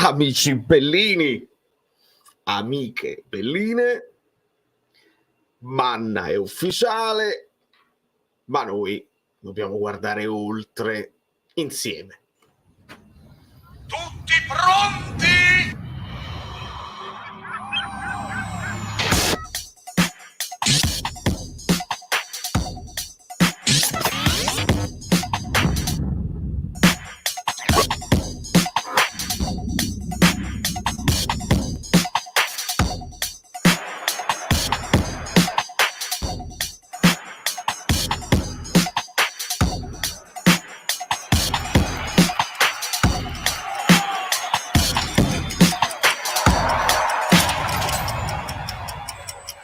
Amici bellini, amiche belline, Manna è ufficiale, ma noi dobbiamo guardare oltre insieme. Tutti pronti?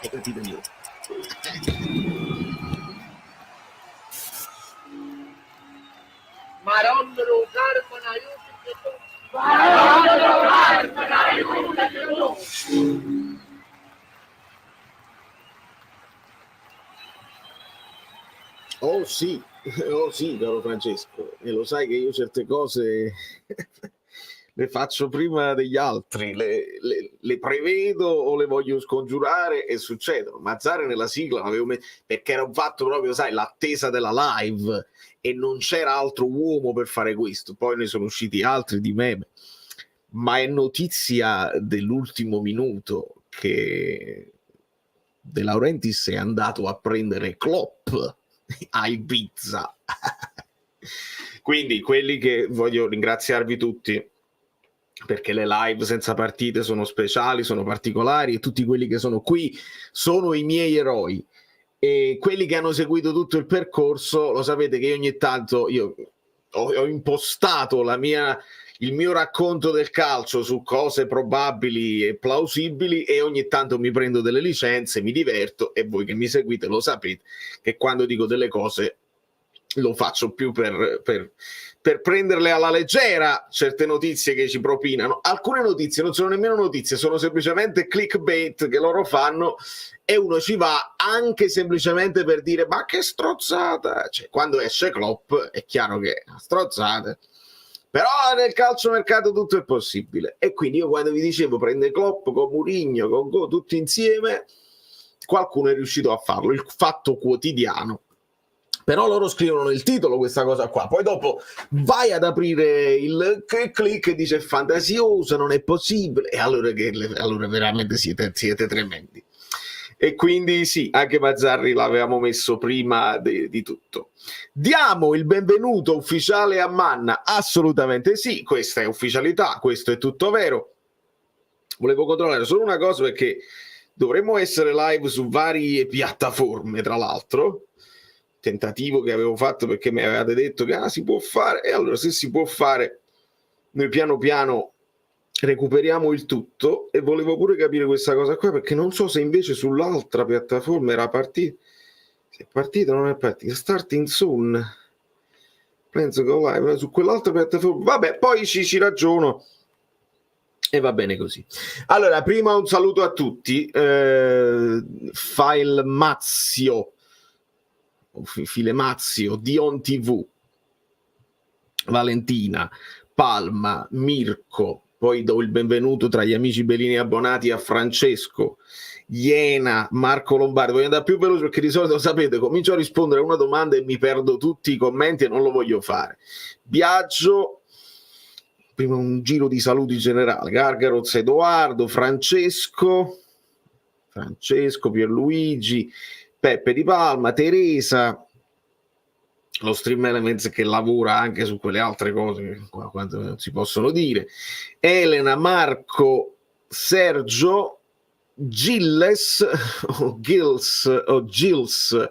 Hai capito io? Marondolo Carmona aiuti tu. Oh sì, caro Francesco, e lo sai che io certe cose le faccio prima degli altri, le prevedo o le voglio scongiurare e succedono. Mazzare nella sigla l'avevo perché era un fatto proprio, sai, l'attesa della live e non c'era altro uomo per fare questo. Poi ne sono usciti altri di meme, ma è notizia dell'ultimo minuto che De Laurentiis è andato a prendere Klopp a Ibiza. Quindi quelli che voglio ringraziarvi tutti, perché le live senza partite sono speciali, sono particolari, e tutti quelli che sono qui sono i miei eroi. E quelli che hanno seguito tutto il percorso, lo sapete che ogni tanto io ho impostato il mio racconto del calcio su cose probabili e plausibili, e ogni tanto mi prendo delle licenze, mi diverto, e voi che mi seguite lo sapete che quando dico delle cose lo faccio più per prenderle alla leggera certe notizie che ci propinano. Alcune notizie non sono nemmeno notizie, sono semplicemente clickbait che loro fanno, e uno ci va anche semplicemente per dire ma che strozzata, cioè, quando esce Klopp è chiaro che è una strozzata, però nel calciomercato tutto è possibile. E quindi io quando vi dicevo prende Klopp con Mourinho, con Go, tutti insieme, qualcuno è riuscito a farlo, il Fatto Quotidiano. Però loro scrivono nel titolo questa cosa qua, poi dopo vai ad aprire il click e dice fantasioso, non è possibile, e allora veramente siete tremendi. E quindi sì, anche Mazzarri l'avevamo messo prima di tutto. Diamo il benvenuto ufficiale a Manna? Assolutamente sì, questa è ufficialità, questo è tutto vero. Volevo controllare solo una cosa, perché dovremmo essere live su varie piattaforme, tra l'altro, tentativo che avevo fatto perché mi avevate detto che si può fare, e allora se si può fare noi piano piano recuperiamo il tutto. E volevo pure capire questa cosa qua, perché non so se invece sull'altra piattaforma era partita, se è partita o non è partita. Starting soon, penso che live su quell'altra piattaforma, vabbè, poi ci ragiono e va bene così. Allora, prima un saluto a tutti. File Mazio, Filemazio, Dion TV, Valentina, Palma, Mirko, poi do il benvenuto tra gli amici bellini abbonati a Francesco, Iena, Marco Lombardi. Voglio andare più veloce perché di solito, sapete, comincio a rispondere a una domanda e mi perdo tutti i commenti e non lo voglio fare. Biagio, prima un giro di saluti generale, Gargaroz, Edoardo, Francesco, Pierluigi, Peppe di Palma, Teresa, lo Stream Elements che lavora anche su quelle altre cose quanto non si possono dire, Elena, Marco, Sergio, Gilles o Gilles,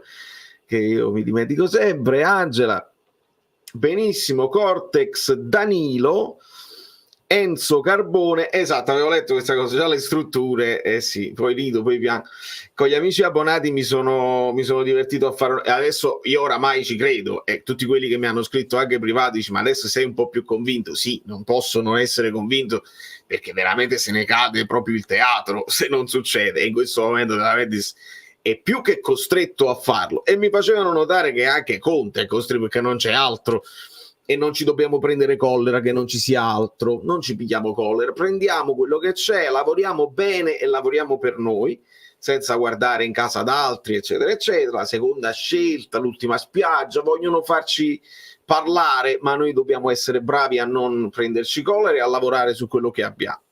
che io mi dimentico sempre, Angela, benissimo, Cortex, Danilo, Enzo Carbone, esatto, avevo letto questa cosa, già le strutture, sì, poi rido, poi piango. Con gli amici abbonati mi sono divertito a fare, e adesso io oramai ci credo, e tutti quelli che mi hanno scritto anche privati dicono, ma adesso sei un po' più convinto? Sì, non posso non essere convinto, perché veramente se ne cade proprio il teatro se non succede, e in questo momento veramente è più che costretto a farlo. E mi facevano notare che anche Conte è costretto, perché non c'è altro, e non ci dobbiamo prendere collera che non ci sia altro, non ci pigliamo collera, prendiamo quello che c'è, lavoriamo bene e lavoriamo per noi, senza guardare in casa d'altri, eccetera, eccetera. La seconda scelta, l'ultima spiaggia, vogliono farci parlare, ma noi dobbiamo essere bravi a non prenderci collera e a lavorare su quello che abbiamo.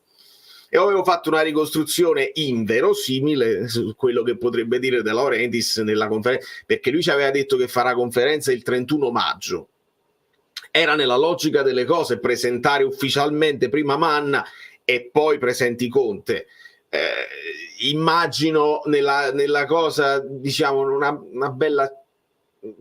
E avevo fatto una ricostruzione inverosimile su quello che potrebbe dire De Laurentiis nella conferenza, perché lui ci aveva detto che farà conferenza il 31 maggio. Era nella logica delle cose presentare ufficialmente prima Manna e poi presenti Conte. Immagino nella cosa, diciamo, una bella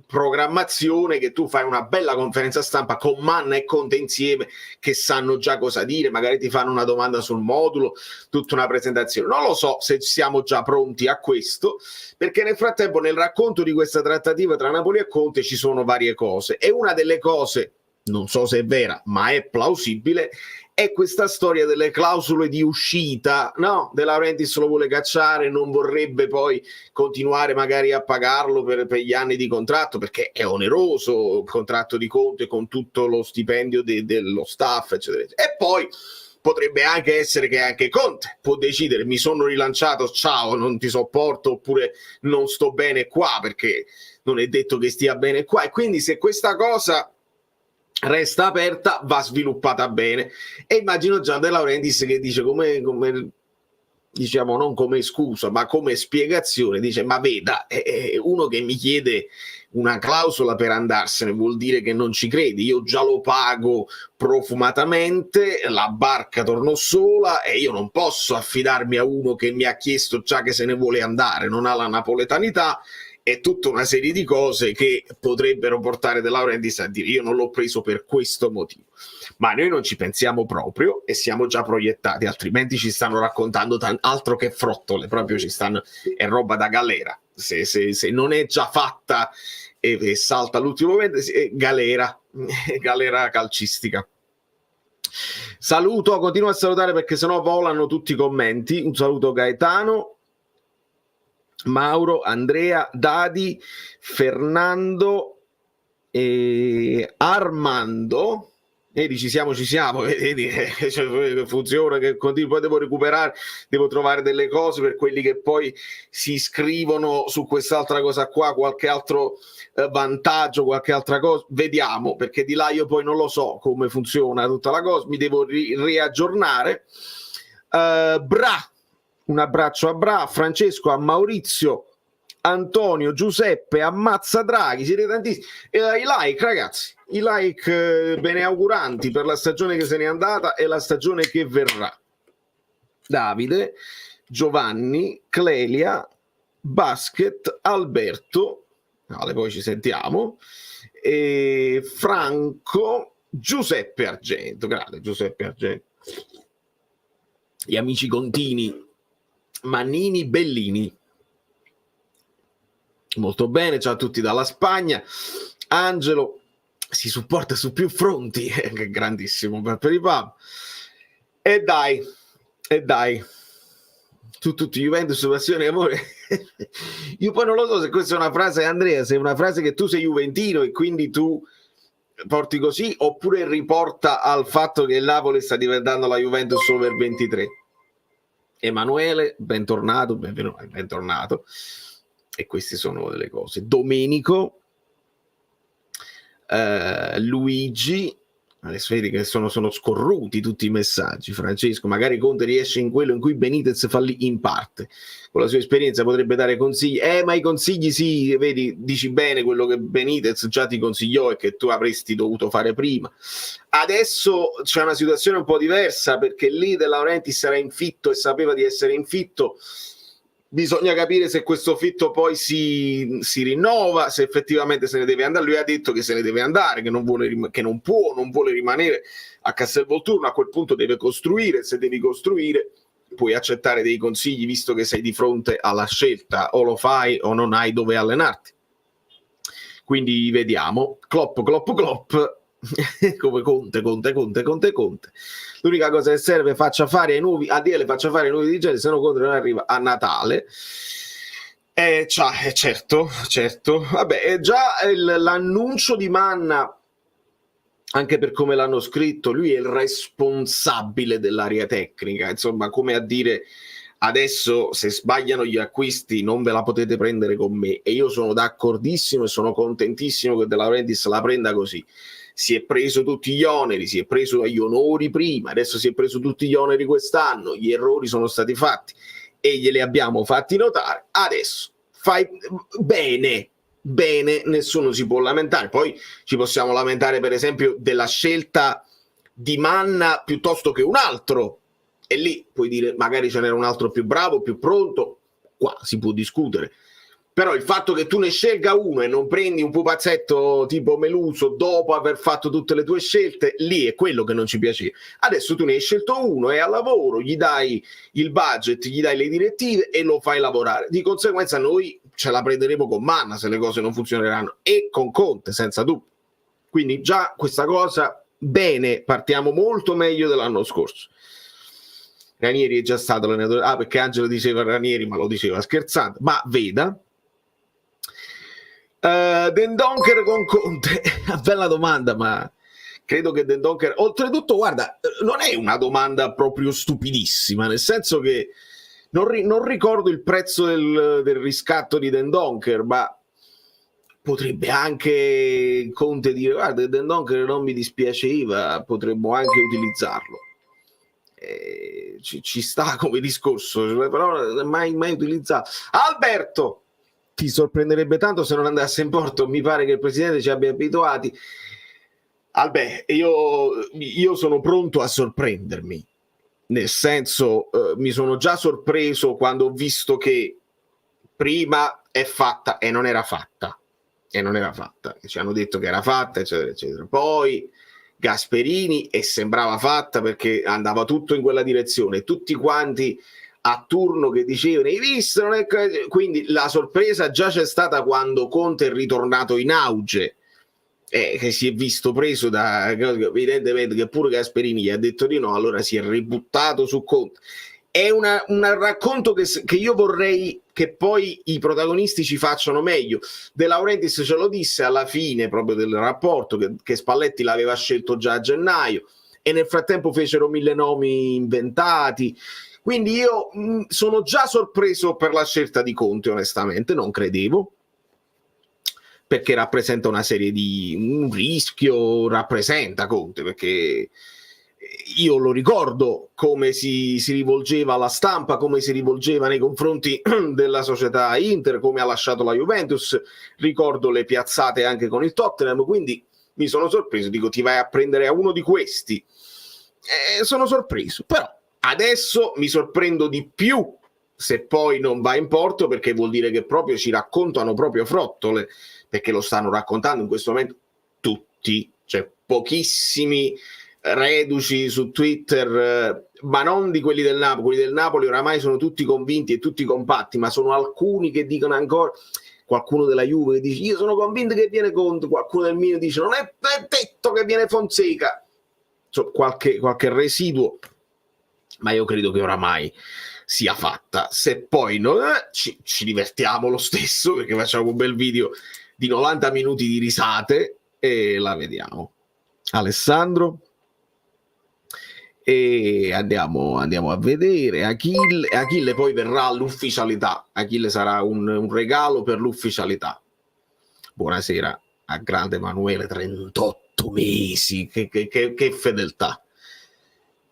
programmazione, che tu fai una bella conferenza stampa con Manna e Conte insieme, che sanno già cosa dire, magari ti fanno una domanda sul modulo, tutta una presentazione. Non lo so se siamo già pronti a questo, perché nel frattempo nel racconto di questa trattativa tra Napoli e Conte ci sono varie cose, e una delle cose, non so se è vera, ma è plausibile, è questa storia delle clausole di uscita, no? De Laurentiis lo vuole cacciare, non vorrebbe poi continuare magari a pagarlo per gli anni di contratto, perché è oneroso il contratto di Conte con tutto lo stipendio dello staff, eccetera, eccetera. E poi potrebbe anche essere che anche Conte può decidere: mi sono rilanciato, ciao, non ti sopporto, oppure non sto bene qua, perché non è detto che stia bene qua. E quindi se questa cosa resta aperta, va sviluppata bene. E immagino già De Laurentiis che dice, come diciamo, non come scusa ma come spiegazione, dice: ma veda, uno che mi chiede una clausola per andarsene vuol dire che non ci credi, io già lo pago profumatamente, la barca tornò sola e io non posso affidarmi a uno che mi ha chiesto già che se ne vuole andare, non ha la napoletanità, e tutta una serie di cose che potrebbero portare De Laurentiis a dire: io non l'ho preso per questo motivo. Ma noi non ci pensiamo proprio e siamo già proiettati, altrimenti ci stanno raccontando altro che frottole, proprio ci stanno, è roba da galera. Se non è già fatta e salta all'ultimo momento, galera calcistica. Saluto, continuo a salutare perché sennò volano tutti i commenti. Un saluto Gaetano, Mauro, Andrea, Dadi, Fernando, Armando. Vedi, ci siamo, vedi, funziona, che continui, poi devo recuperare, devo trovare delle cose per quelli che poi si iscrivono su quest'altra cosa qua, qualche altro vantaggio, qualche altra cosa, vediamo, perché di là io poi non lo so come funziona tutta la cosa, mi devo riaggiornare. Un abbraccio a Bra, Francesco, a Maurizio, Antonio, Giuseppe, ammazza Draghi, siete tantissimi. I like, ragazzi, i like beneauguranti per la stagione che se n'è andata e la stagione che verrà. Davide, Giovanni, Clelia, Basket, Alberto, vale, poi ci sentiamo, e Franco, Giuseppe Argento, grande Giuseppe Argento, gli amici contini, Mannini, Bellini, molto bene, ciao a tutti dalla Spagna. Angelo si supporta su più fronti, grandissimo per i pub. E dai, tutti Juventus, passione e amore. Io poi non lo so se questa è una frase, Andrea, se è una frase che tu sei juventino e quindi tu porti così, oppure riporta al fatto che il Napoli sta diventando la Juventus over 23. Emanuele, bentornato, bentornato. E queste sono delle cose. Domenico, Luigi, adesso vedi che sono scorruti tutti i messaggi. Francesco, magari Conte riesce in quello in cui Benitez fallì in parte, con la sua esperienza potrebbe dare consigli. Ma i consigli sì, vedi, dici bene quello che Benitez già ti consigliò e che tu avresti dovuto fare prima. Adesso c'è una situazione un po' diversa, perché lì De Laurentiis era in fitto e sapeva di essere in fitto. Bisogna capire se questo fitto poi si rinnova, se effettivamente se ne deve andare. Lui ha detto che se ne deve andare, che non vuole rimanere a Castelvolturno. A quel punto deve costruire. Se devi costruire puoi accettare dei consigli, visto che sei di fronte alla scelta: o lo fai o non hai dove allenarti. Quindi vediamo. Klopp come Conte. L'unica cosa che serve, faccia fare ai nuovi ADL, faccia fare ai nuovi dirigenti, se no Conte non arriva a Natale. Certo. Vabbè, già l'annuncio di Manna anche per come l'hanno scritto, lui è il responsabile dell'area tecnica, insomma, come a dire adesso se sbagliano gli acquisti non ve la potete prendere con me, e io sono d'accordissimo e sono contentissimo che De Laurentiis la prenda così. Si è preso tutti gli oneri, si è preso gli onori prima, adesso si è preso tutti gli oneri quest'anno, gli errori sono stati fatti e glieli abbiamo fatti notare, adesso fai bene, nessuno si può lamentare. Poi ci possiamo lamentare per esempio della scelta di Manna piuttosto che un altro, e lì puoi dire magari ce n'era un altro più bravo, più pronto, qua si può discutere, però il fatto che tu ne scelga uno e non prendi un pupazzetto tipo Meluso dopo aver fatto tutte le tue scelte, lì è quello che non ci piace. Adesso tu ne hai scelto uno, è al lavoro, gli dai il budget, gli dai le direttive e lo fai lavorare. Di conseguenza noi ce la prenderemo con Manna se le cose non funzioneranno, e con Conte senza dubbio. Quindi già questa cosa bene, partiamo molto meglio dell'anno scorso. Ranieri è già stato allenatore, perché Angelo diceva Ranieri ma lo diceva scherzando, ma veda. Dendoncker con Conte, bella domanda, ma credo che Dendoncker, oltretutto guarda, non è una domanda proprio stupidissima, nel senso che non ricordo il prezzo del riscatto di Dendoncker, ma potrebbe anche Conte dire guarda, Dendoncker non mi dispiaceva, potremmo anche utilizzarlo. Ci sta come discorso, però mai utilizzato. Alberto, ti sorprenderebbe tanto se non andasse in porto, mi pare che il presidente ci abbia abituati. Io sono pronto a sorprendermi, nel senso mi sono già sorpreso quando ho visto che prima è fatta e non era fatta, ci hanno detto che era fatta, eccetera eccetera, poi Gasperini e sembrava fatta perché andava tutto in quella direzione, tutti quanti a turno che dicevano hai visto, non è... quindi la sorpresa già c'è stata quando Conte è ritornato in auge, che si è visto preso da, evidentemente che pure Gasperini gli ha detto di no, allora si è ributtato su Conte. È un racconto che io vorrei che poi i protagonisti ci facciano meglio. De Laurentiis ce lo disse alla fine proprio del rapporto che Spalletti l'aveva scelto già a gennaio e nel frattempo fecero 1000 nomi inventati. Quindi io sono già sorpreso per la scelta di Conte, onestamente, non credevo, perché rappresenta una serie di... un rischio rappresenta Conte, perché io lo ricordo come si rivolgeva alla stampa, come si rivolgeva nei confronti della società Inter, come ha lasciato la Juventus, ricordo le piazzate anche con il Tottenham, quindi mi sono sorpreso, dico ti vai a prendere a uno di questi, sono sorpreso, però adesso mi sorprendo di più se poi non va in porto, perché vuol dire che proprio ci raccontano proprio frottole, perché lo stanno raccontando in questo momento tutti, cioè pochissimi reduci su Twitter, ma non di quelli del Napoli. Quelli del Napoli oramai sono tutti convinti e tutti compatti, ma sono alcuni che dicono ancora, qualcuno della Juve che dice io sono convinto che viene Conte, qualcuno del mio dice non è detto che viene Fonseca, cioè, qualche residuo, ma io credo che oramai sia fatta. Se poi ci divertiamo lo stesso, perché facciamo un bel video di 90 minuti di risate e la vediamo. Alessandro, e andiamo a vedere Achille poi verrà all'ufficialità. Achille sarà un regalo per l'ufficialità. Buonasera a grande Emanuele, 38 mesi, che fedeltà,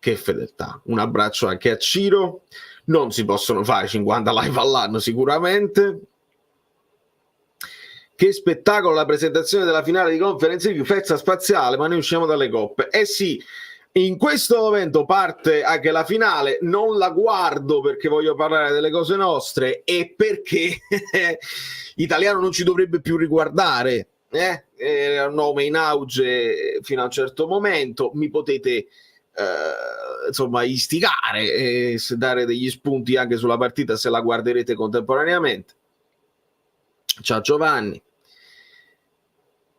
che fedeltà. Un abbraccio anche a Ciro. Non si possono fare 50 live all'anno sicuramente. Che spettacolo la presentazione della finale di Conference League, festa spaziale, ma noi usciamo dalle coppe. Sì, in questo momento parte anche la finale, non la guardo perché voglio parlare delle cose nostre e perché Italiano non ci dovrebbe più riguardare, era un nome in auge fino a un certo momento, mi potete insomma istigare e dare degli spunti anche sulla partita se la guarderete contemporaneamente. Ciao Giovanni.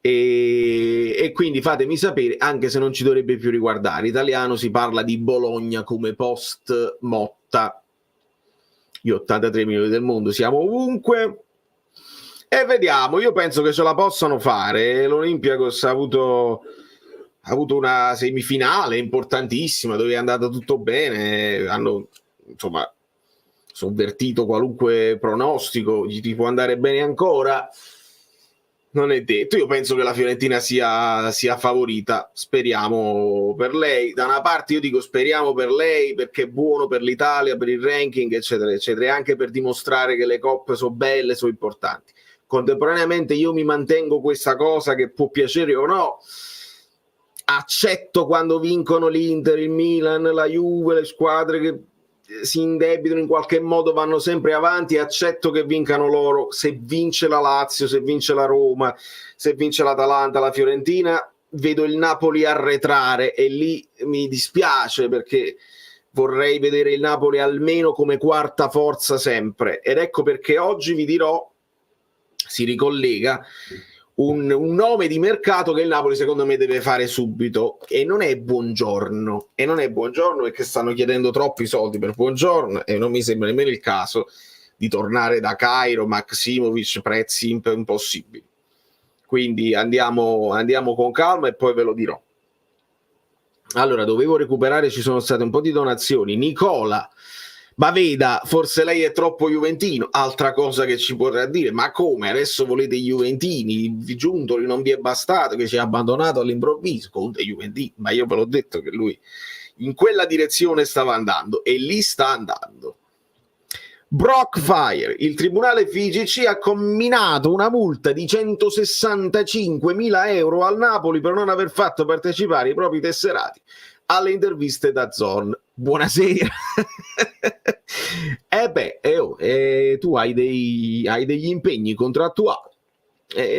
E quindi fatemi sapere, anche se non ci dovrebbe più riguardare. Italiano si parla di Bologna come post Motta, gli 83 milioni del mondo, siamo ovunque e vediamo. Io penso che ce la possano fare. L'Olympiakos ha avuto ha avuto una semifinale importantissima dove è andato tutto bene, hanno insomma sovvertito qualunque pronostico, gli può andare bene ancora, non è detto. Io penso che la Fiorentina sia favorita, speriamo per lei. Da una parte io dico speriamo per lei perché è buono per l'Italia, per il ranking eccetera eccetera, e anche per dimostrare che le coppe sono belle, sono importanti. Contemporaneamente io mi mantengo questa cosa che può piacere o no, accetto quando vincono l'Inter, il Milan, la Juve, le squadre che si indebitano in qualche modo, vanno sempre avanti, accetto che vincano loro. Se vince la Lazio, se vince la Roma, se vince l'Atalanta, la Fiorentina, vedo il Napoli arretrare e lì mi dispiace perché vorrei vedere il Napoli almeno come quarta forza sempre. Ed ecco perché oggi vi dirò, si ricollega un nome di mercato che il Napoli secondo me deve fare subito, e non è Buongiorno, perché stanno chiedendo troppi soldi per Buongiorno e non mi sembra nemmeno il caso di tornare da Cairo, Maksimovic, prezzi impossibili. Quindi andiamo con calma e poi ve lo dirò. Allora, dovevo recuperare, ci sono state un po' di donazioni. Nicola, ma veda, forse lei è troppo juventino, altra cosa che ci potrà dire, ma come, adesso volete i juventini, Giuntoli non vi è bastato che ci ha abbandonato all'improvviso, Conte juventino, ma io ve l'ho detto che lui in quella direzione stava andando e lì sta andando. Brockfire, il tribunale FIGC ha comminato una multa di 165.000 euro al Napoli per non aver fatto partecipare i propri tesserati alle interviste da DAZN. Buonasera. Tu hai degli impegni contrattuali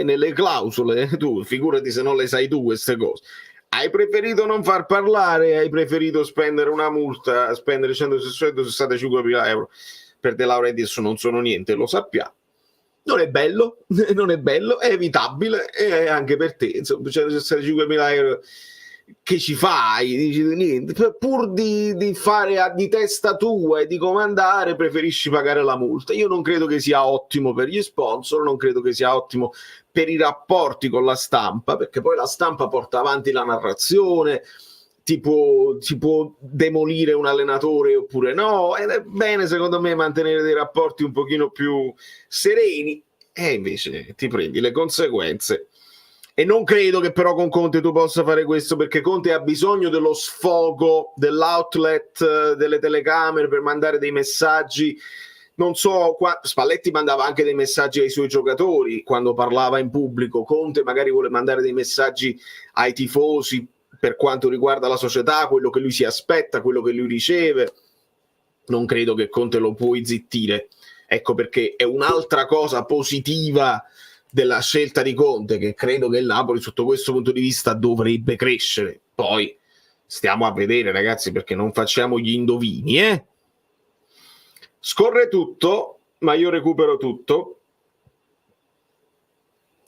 nelle clausole, tu figurati se non le sai tu queste cose. Hai preferito non far parlare, hai preferito spendere una multa, spendere 165.000 euro per De Laurentiis, non sono niente, lo sappiamo. Non è bello, è evitabile, e anche per te, insomma, 165.000 euro che ci fai? Dici niente, pur di fare di testa tua e di comandare, preferisci pagare la multa. Io non credo che sia ottimo per gli sponsor, non credo che sia ottimo per i rapporti con la stampa, perché poi la stampa porta avanti la narrazione, si può demolire un allenatore oppure no, ed è bene secondo me mantenere dei rapporti un pochino più sereni, e invece ti prendi le conseguenze. E non credo che però con Conte tu possa fare questo, perché Conte ha bisogno dello sfogo, dell'outlet, delle telecamere per mandare dei messaggi. Non so, Spalletti mandava anche dei messaggi ai suoi giocatori quando parlava in pubblico. Conte magari vuole mandare dei messaggi ai tifosi per quanto riguarda la società, quello che lui si aspetta, quello che lui riceve. Non credo che Conte lo puoi zittire. Ecco perché è un'altra cosa positiva della scelta di Conte, che credo che il Napoli sotto questo punto di vista dovrebbe crescere. Poi stiamo a vedere, ragazzi, perché non facciamo gli indovini, Scorre tutto, ma io recupero tutto.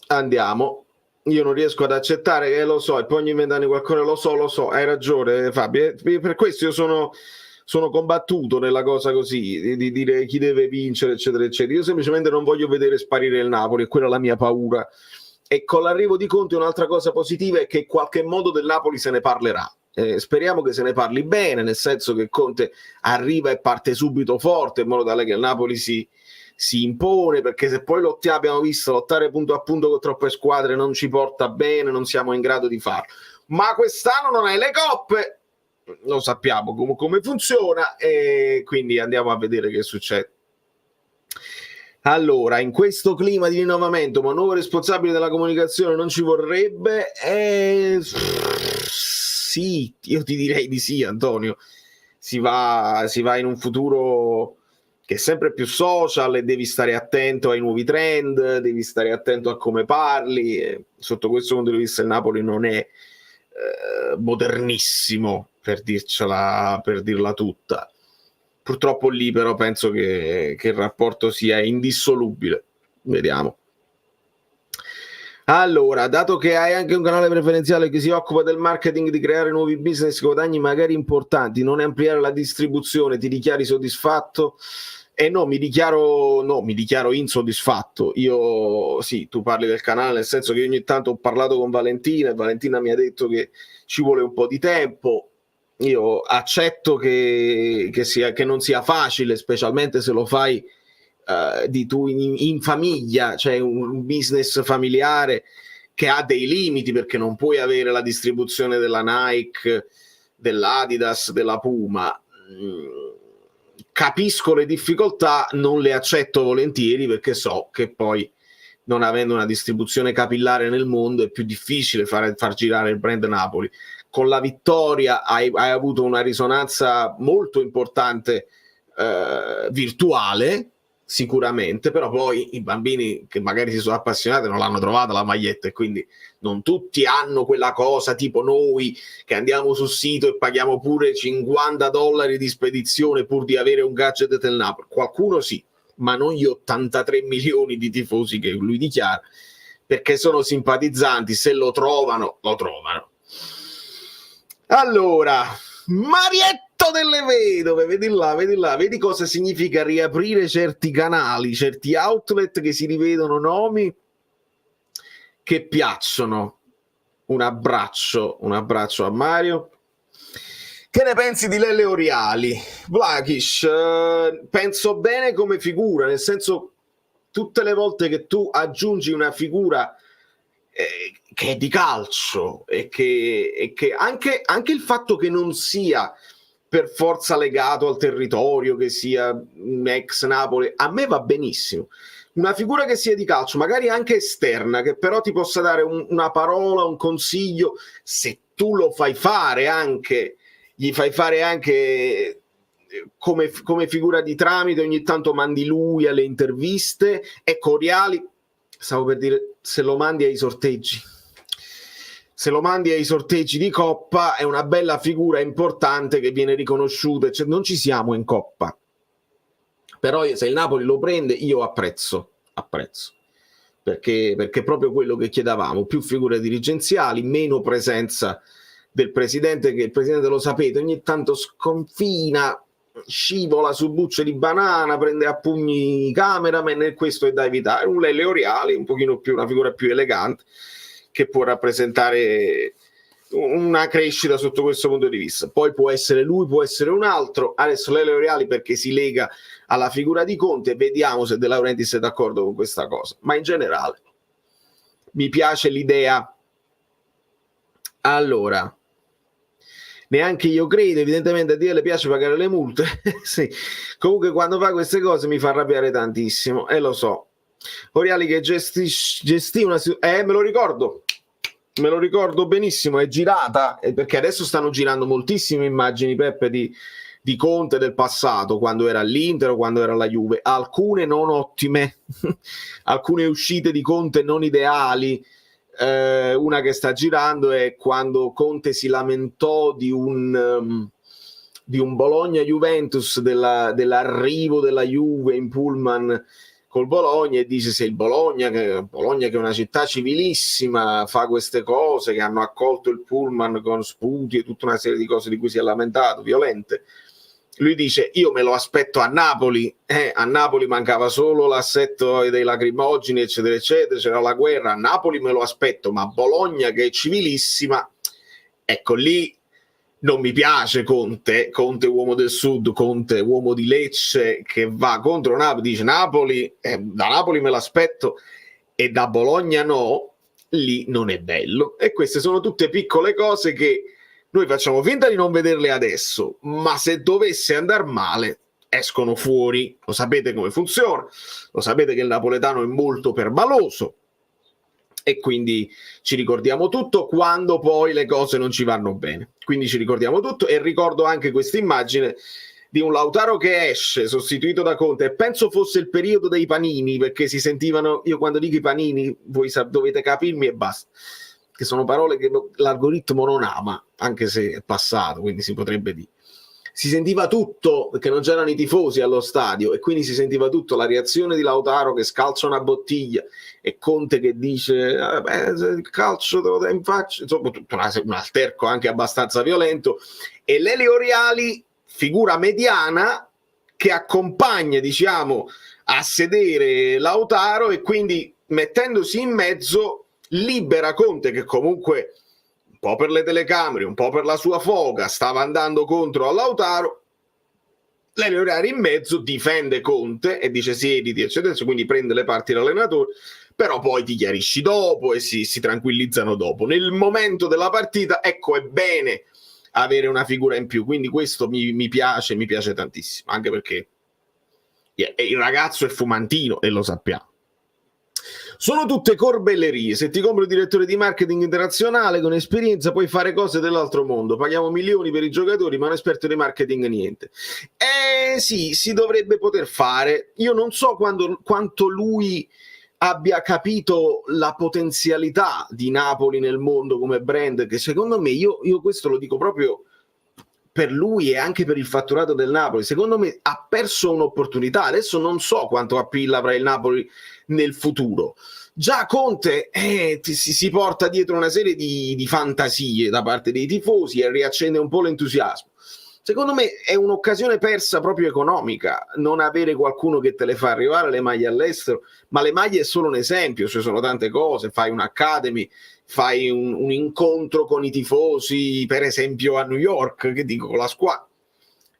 Andiamo. Io non riesco ad accettare che lo so, e poi ogni 20 anni qualcosa lo so, hai ragione Fabio, per questo io sono combattuto nella cosa così, di dire chi deve vincere eccetera eccetera. Io semplicemente non voglio vedere sparire il Napoli, e quella è la mia paura. E con l'arrivo di Conte un'altra cosa positiva è che in qualche modo del Napoli se ne parlerà. Speriamo che se ne parli bene, nel senso che Conte arriva e parte subito forte, in modo tale che il Napoli si impone, perché se poi abbiamo visto lottare punto a punto con troppe squadre non ci porta bene, non siamo in grado di farlo. Ma quest'anno non hai le coppe, lo sappiamo come funziona, e quindi andiamo a vedere che succede. Allora, in questo clima di rinnovamento, ma nuovo responsabile della comunicazione non ci vorrebbe? Sì, io ti direi di sì, Antonio. Si va in un futuro che è sempre più social, e devi stare attento ai nuovi trend, devi stare attento a come parli, e sotto questo punto di vista il Napoli non è modernissimo, per dirla tutta. Purtroppo lì però penso che il rapporto sia indissolubile. Vediamo. Allora, dato che hai anche un canale preferenziale che si occupa del marketing, di creare nuovi business, guadagni magari importanti, non ampliare la distribuzione, ti dichiari soddisfatto? E no, mi dichiaro insoddisfatto. Io, sì, tu parli del canale, nel senso che ogni tanto ho parlato con Valentina e Valentina mi ha detto che ci vuole un po' di tempo. Io accetto che non sia facile, specialmente se lo fai tu in famiglia, cioè un business familiare che ha dei limiti, perché non puoi avere la distribuzione della Nike, dell'Adidas, della Puma. Capisco le difficoltà, non le accetto volentieri, perché so che poi, non avendo una distribuzione capillare nel mondo, è più difficile far girare il brand Napoli. Con la vittoria hai avuto una risonanza molto importante virtuale, sicuramente, però poi i bambini che magari si sono appassionati non l'hanno trovata la maglietta, e quindi non tutti hanno quella cosa tipo noi che andiamo sul sito e paghiamo pure $50 di spedizione pur di avere un gadget del Napoli. Qualcuno sì, ma non gli 83 milioni di tifosi che lui dichiara, perché sono simpatizzanti, se lo trovano, lo trovano. Allora, Marietto delle Vedove, vedi là, vedi cosa significa riaprire certi canali, certi outlet che si rivedono nomi che piacciono. Un abbraccio a Mario. Che ne pensi di Lele Oriali? Vlakish, penso bene come figura, nel senso, tutte le volte che tu aggiungi una figura che è di calcio e che anche il fatto che non sia per forza legato al territorio, che sia un ex Napoli, a me va benissimo. Una figura che sia di calcio, magari anche esterna, che però ti possa dare una parola, un consiglio, se tu lo fai fare anche, gli fai fare anche come figura di tramite, ogni tanto mandi lui alle interviste. Ecco, Oriali, stavo per dire, se lo mandi ai sorteggi di Coppa, è una bella figura importante che viene riconosciuta. Cioè, non ci siamo in Coppa, però se il Napoli lo prende io apprezzo, perché è proprio quello che chiedevamo: più figure dirigenziali, meno presenza del presidente, che il presidente, lo sapete, ogni tanto sconfina, scivola su bucce di banana, prende a pugni i cameraman, e questo è da evitare. Un Lele Oriali un pochino più, una figura più elegante, che può rappresentare una crescita sotto questo punto di vista. Poi può essere lui, può essere un altro. Adesso Lele Oriali perché si lega alla figura di Conte, vediamo se De Laurentiis è d'accordo con questa cosa, ma in generale mi piace l'idea. Allora, neanche io credo, evidentemente a Dio le piace pagare le multe. Sì. Comunque quando fa queste cose mi fa arrabbiare tantissimo, e lo so. Oriali che gestì una me lo ricordo benissimo, è girata, perché adesso stanno girando moltissime immagini, Peppe, di Conte del passato, quando era all'Inter o quando era alla Juve, alcune non ottime, alcune uscite di Conte non ideali. Una che sta girando è quando Conte si lamentò di un Bologna-Juventus, dell'arrivo della Juve in pullman col Bologna, e dice: se il Bologna che è una città civilissima, fa queste cose, che hanno accolto il pullman con sputi e tutta una serie di cose di cui si è lamentato, violente, lui dice: io me lo aspetto a Napoli. A Napoli mancava solo l'assetto dei lacrimogeni, eccetera eccetera, c'era la guerra, a Napoli me lo aspetto, ma Bologna che è civilissima, ecco, lì non mi piace Conte uomo del sud, Conte uomo di Lecce, che va contro Napoli, dice Napoli, da Napoli me l'aspetto e da Bologna no. Lì non è bello. E queste sono tutte piccole cose che noi facciamo finta di non vederle adesso, ma se dovesse andare male escono fuori. Lo sapete come funziona, lo sapete che il napoletano è molto permaloso, e quindi ci ricordiamo tutto quando poi le cose non ci vanno bene. Quindi ci ricordiamo tutto, e ricordo anche questa immagine di un Lautaro che esce sostituito da Conte, e penso fosse il periodo dei panini, perché si sentivano, io quando dico i panini voi dovete capirmi e basta, che sono parole che l'algoritmo non ama, anche se è passato, quindi si potrebbe dire. Si sentiva tutto, perché non c'erano i tifosi allo stadio, e quindi si sentiva tutto, la reazione di Lautaro che scalcia una bottiglia, e Conte che dice il calcio te lo dai in faccia, insomma tutto un alterco anche abbastanza violento, e Lele Oriali, figura mediana, che accompagna, diciamo, a sedere Lautaro, e quindi mettendosi in mezzo libera Conte, che comunque un po' per le telecamere, un po' per la sua foga stava andando contro a Lautaro. L'Eleonari in mezzo difende Conte e dice siediti eccetera, quindi prende le parti dell'allenatore, però poi ti chiarisci dopo e si tranquillizzano dopo. Nel momento della partita, ecco, è bene avere una figura in più, quindi questo mi piace tantissimo, anche perché il ragazzo è fumantino e lo sappiamo. Sono tutte corbellerie. Se ti compri un direttore di marketing internazionale con esperienza puoi fare cose dell'altro mondo. Paghiamo milioni per i giocatori, ma un esperto di marketing niente. Sì, si dovrebbe poter fare. Io non so quanto lui abbia capito la potenzialità di Napoli nel mondo come brand, che secondo me, io questo lo dico proprio per lui e anche per il fatturato del Napoli, secondo me ha perso un'opportunità. Adesso non so quanto appeal avrà il Napoli nel futuro. Già Conte si porta dietro una serie di fantasie da parte dei tifosi e riaccende un po' l'entusiasmo. Secondo me è un'occasione persa proprio economica non avere qualcuno che te le fa arrivare le maglie all'estero, ma le maglie è solo un esempio, ci sono tante cose, fai un'academy, fai un incontro con i tifosi, per esempio a New York, che dico con la squadra.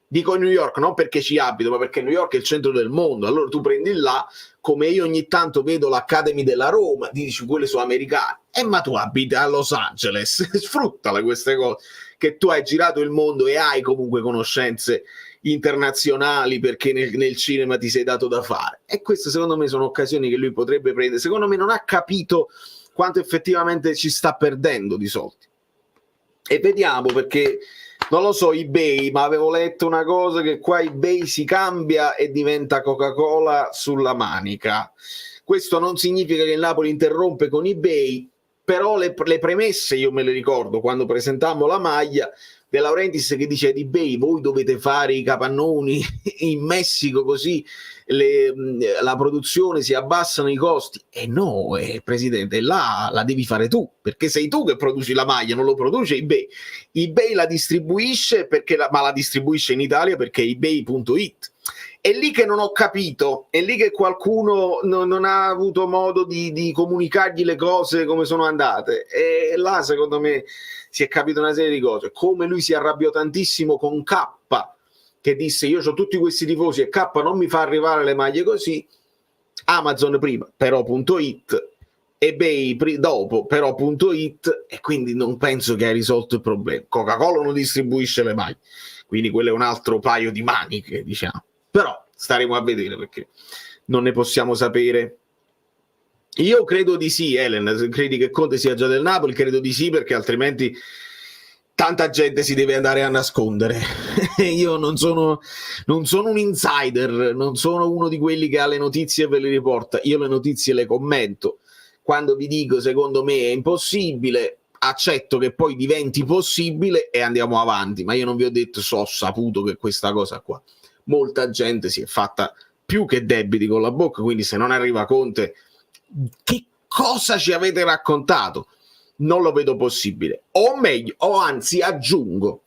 Dico New York non perché ci abito, ma perché New York è il centro del mondo. Allora tu prendi là, come io ogni tanto vedo l'Academy della Roma, dici quelle sono americane, ma tu abiti a Los Angeles, sfruttale queste cose, che tu hai girato il mondo e hai comunque conoscenze internazionali perché nel cinema ti sei dato da fare. E queste secondo me sono occasioni che lui potrebbe prendere. Secondo me non ha capito quanto effettivamente ci sta perdendo di soldi. E vediamo, perché non lo so eBay, ma avevo letto una cosa che qua eBay si cambia e diventa Coca-Cola sulla manica. Questo non significa che il Napoli interrompe con eBay, però le premesse io me le ricordo quando presentammo la maglia De Laurentiis che dice ad eBay voi dovete fare i capannoni in Messico così la produzione si abbassano i costi. E no, presidente, là la devi fare tu, perché sei tu che produci la maglia, non lo produce eBay. eBay la distribuisce ma la distribuisce in Italia perché è ebay.it. È lì che non ho capito, è lì che qualcuno non ha avuto modo di comunicargli le cose come sono andate, e là secondo me si è capito una serie di cose, come lui si arrabbiò tantissimo con K, che disse io ho tutti questi tifosi e K non mi fa arrivare le maglie così, Amazon prima, però.it, eBay dopo, però.it, e quindi non penso che hai risolto il problema. Coca-Cola non distribuisce le maglie, quindi quello è un altro paio di maniche, diciamo. Però staremo a vedere, perché non ne possiamo sapere. Io credo di sì, Ellen, credi che Conte sia già del Napoli? Credo di sì, perché altrimenti tanta gente si deve andare a nascondere. Io non sono un insider, non sono uno di quelli che ha le notizie e ve le riporta. Io le notizie le commento. Quando vi dico secondo me è impossibile, accetto che poi diventi possibile e andiamo avanti, ma io non vi ho detto ho saputo che questa cosa qua. Molta gente si è fatta più che debiti con la bocca, quindi se non arriva Conte, che cosa ci avete raccontato? Non lo vedo possibile. O meglio, o anzi aggiungo,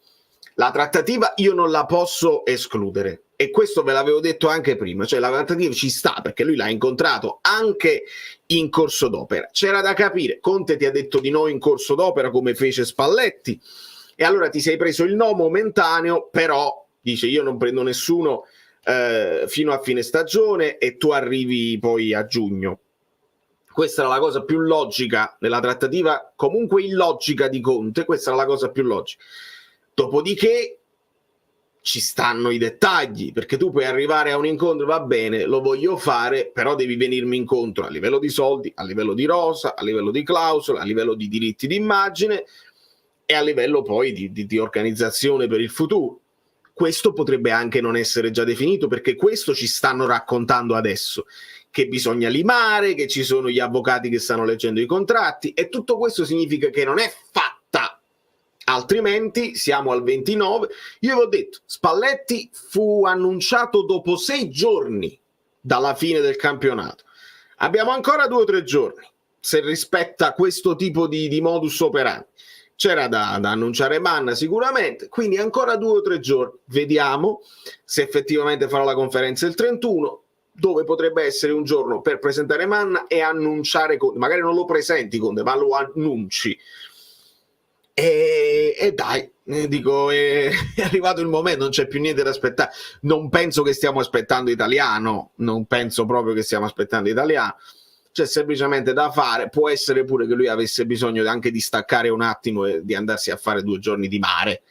la trattativa io non la posso escludere, e questo ve l'avevo detto anche prima, cioè la trattativa ci sta perché lui l'ha incontrato anche in corso d'opera. C'era da capire, Conte ti ha detto di no in corso d'opera come fece Spalletti, e allora ti sei preso il no momentaneo, però dice io non prendo nessuno fino a fine stagione e tu arrivi poi a giugno. Questa era la cosa più logica nella trattativa, comunque illogica di Conte, questa era la cosa più logica. Dopodiché ci stanno i dettagli, perché tu puoi arrivare a un incontro, va bene, lo voglio fare, però devi venirmi incontro a livello di soldi, a livello di rosa, a livello di clausole, a livello di diritti d'immagine e a livello poi di organizzazione per il futuro. Questo potrebbe anche non essere già definito, perché questo ci stanno raccontando adesso, che bisogna limare, che ci sono gli avvocati che stanno leggendo i contratti, e tutto questo significa che non è fatta, altrimenti siamo al 29. Io vi ho detto, Spalletti fu annunciato dopo 6 giorni dalla fine del campionato, abbiamo ancora 2 o 3 giorni se rispetta questo tipo di modus operandi. c'era da annunciare Manna sicuramente, quindi ancora 2 o 3 giorni, vediamo se effettivamente farà la conferenza il 31, dove potrebbe essere un giorno per presentare Manna e annunciare Conte. Magari non lo presenti Conte, ma lo annunci. E dai, dico, è arrivato il momento, non c'è più niente da aspettare. Non penso che stiamo aspettando Italiano, non penso proprio che stiamo aspettando Italiano. C'è semplicemente da fare. Può essere pure che lui avesse bisogno anche di staccare un attimo e di andarsi a fare 2 giorni di mare.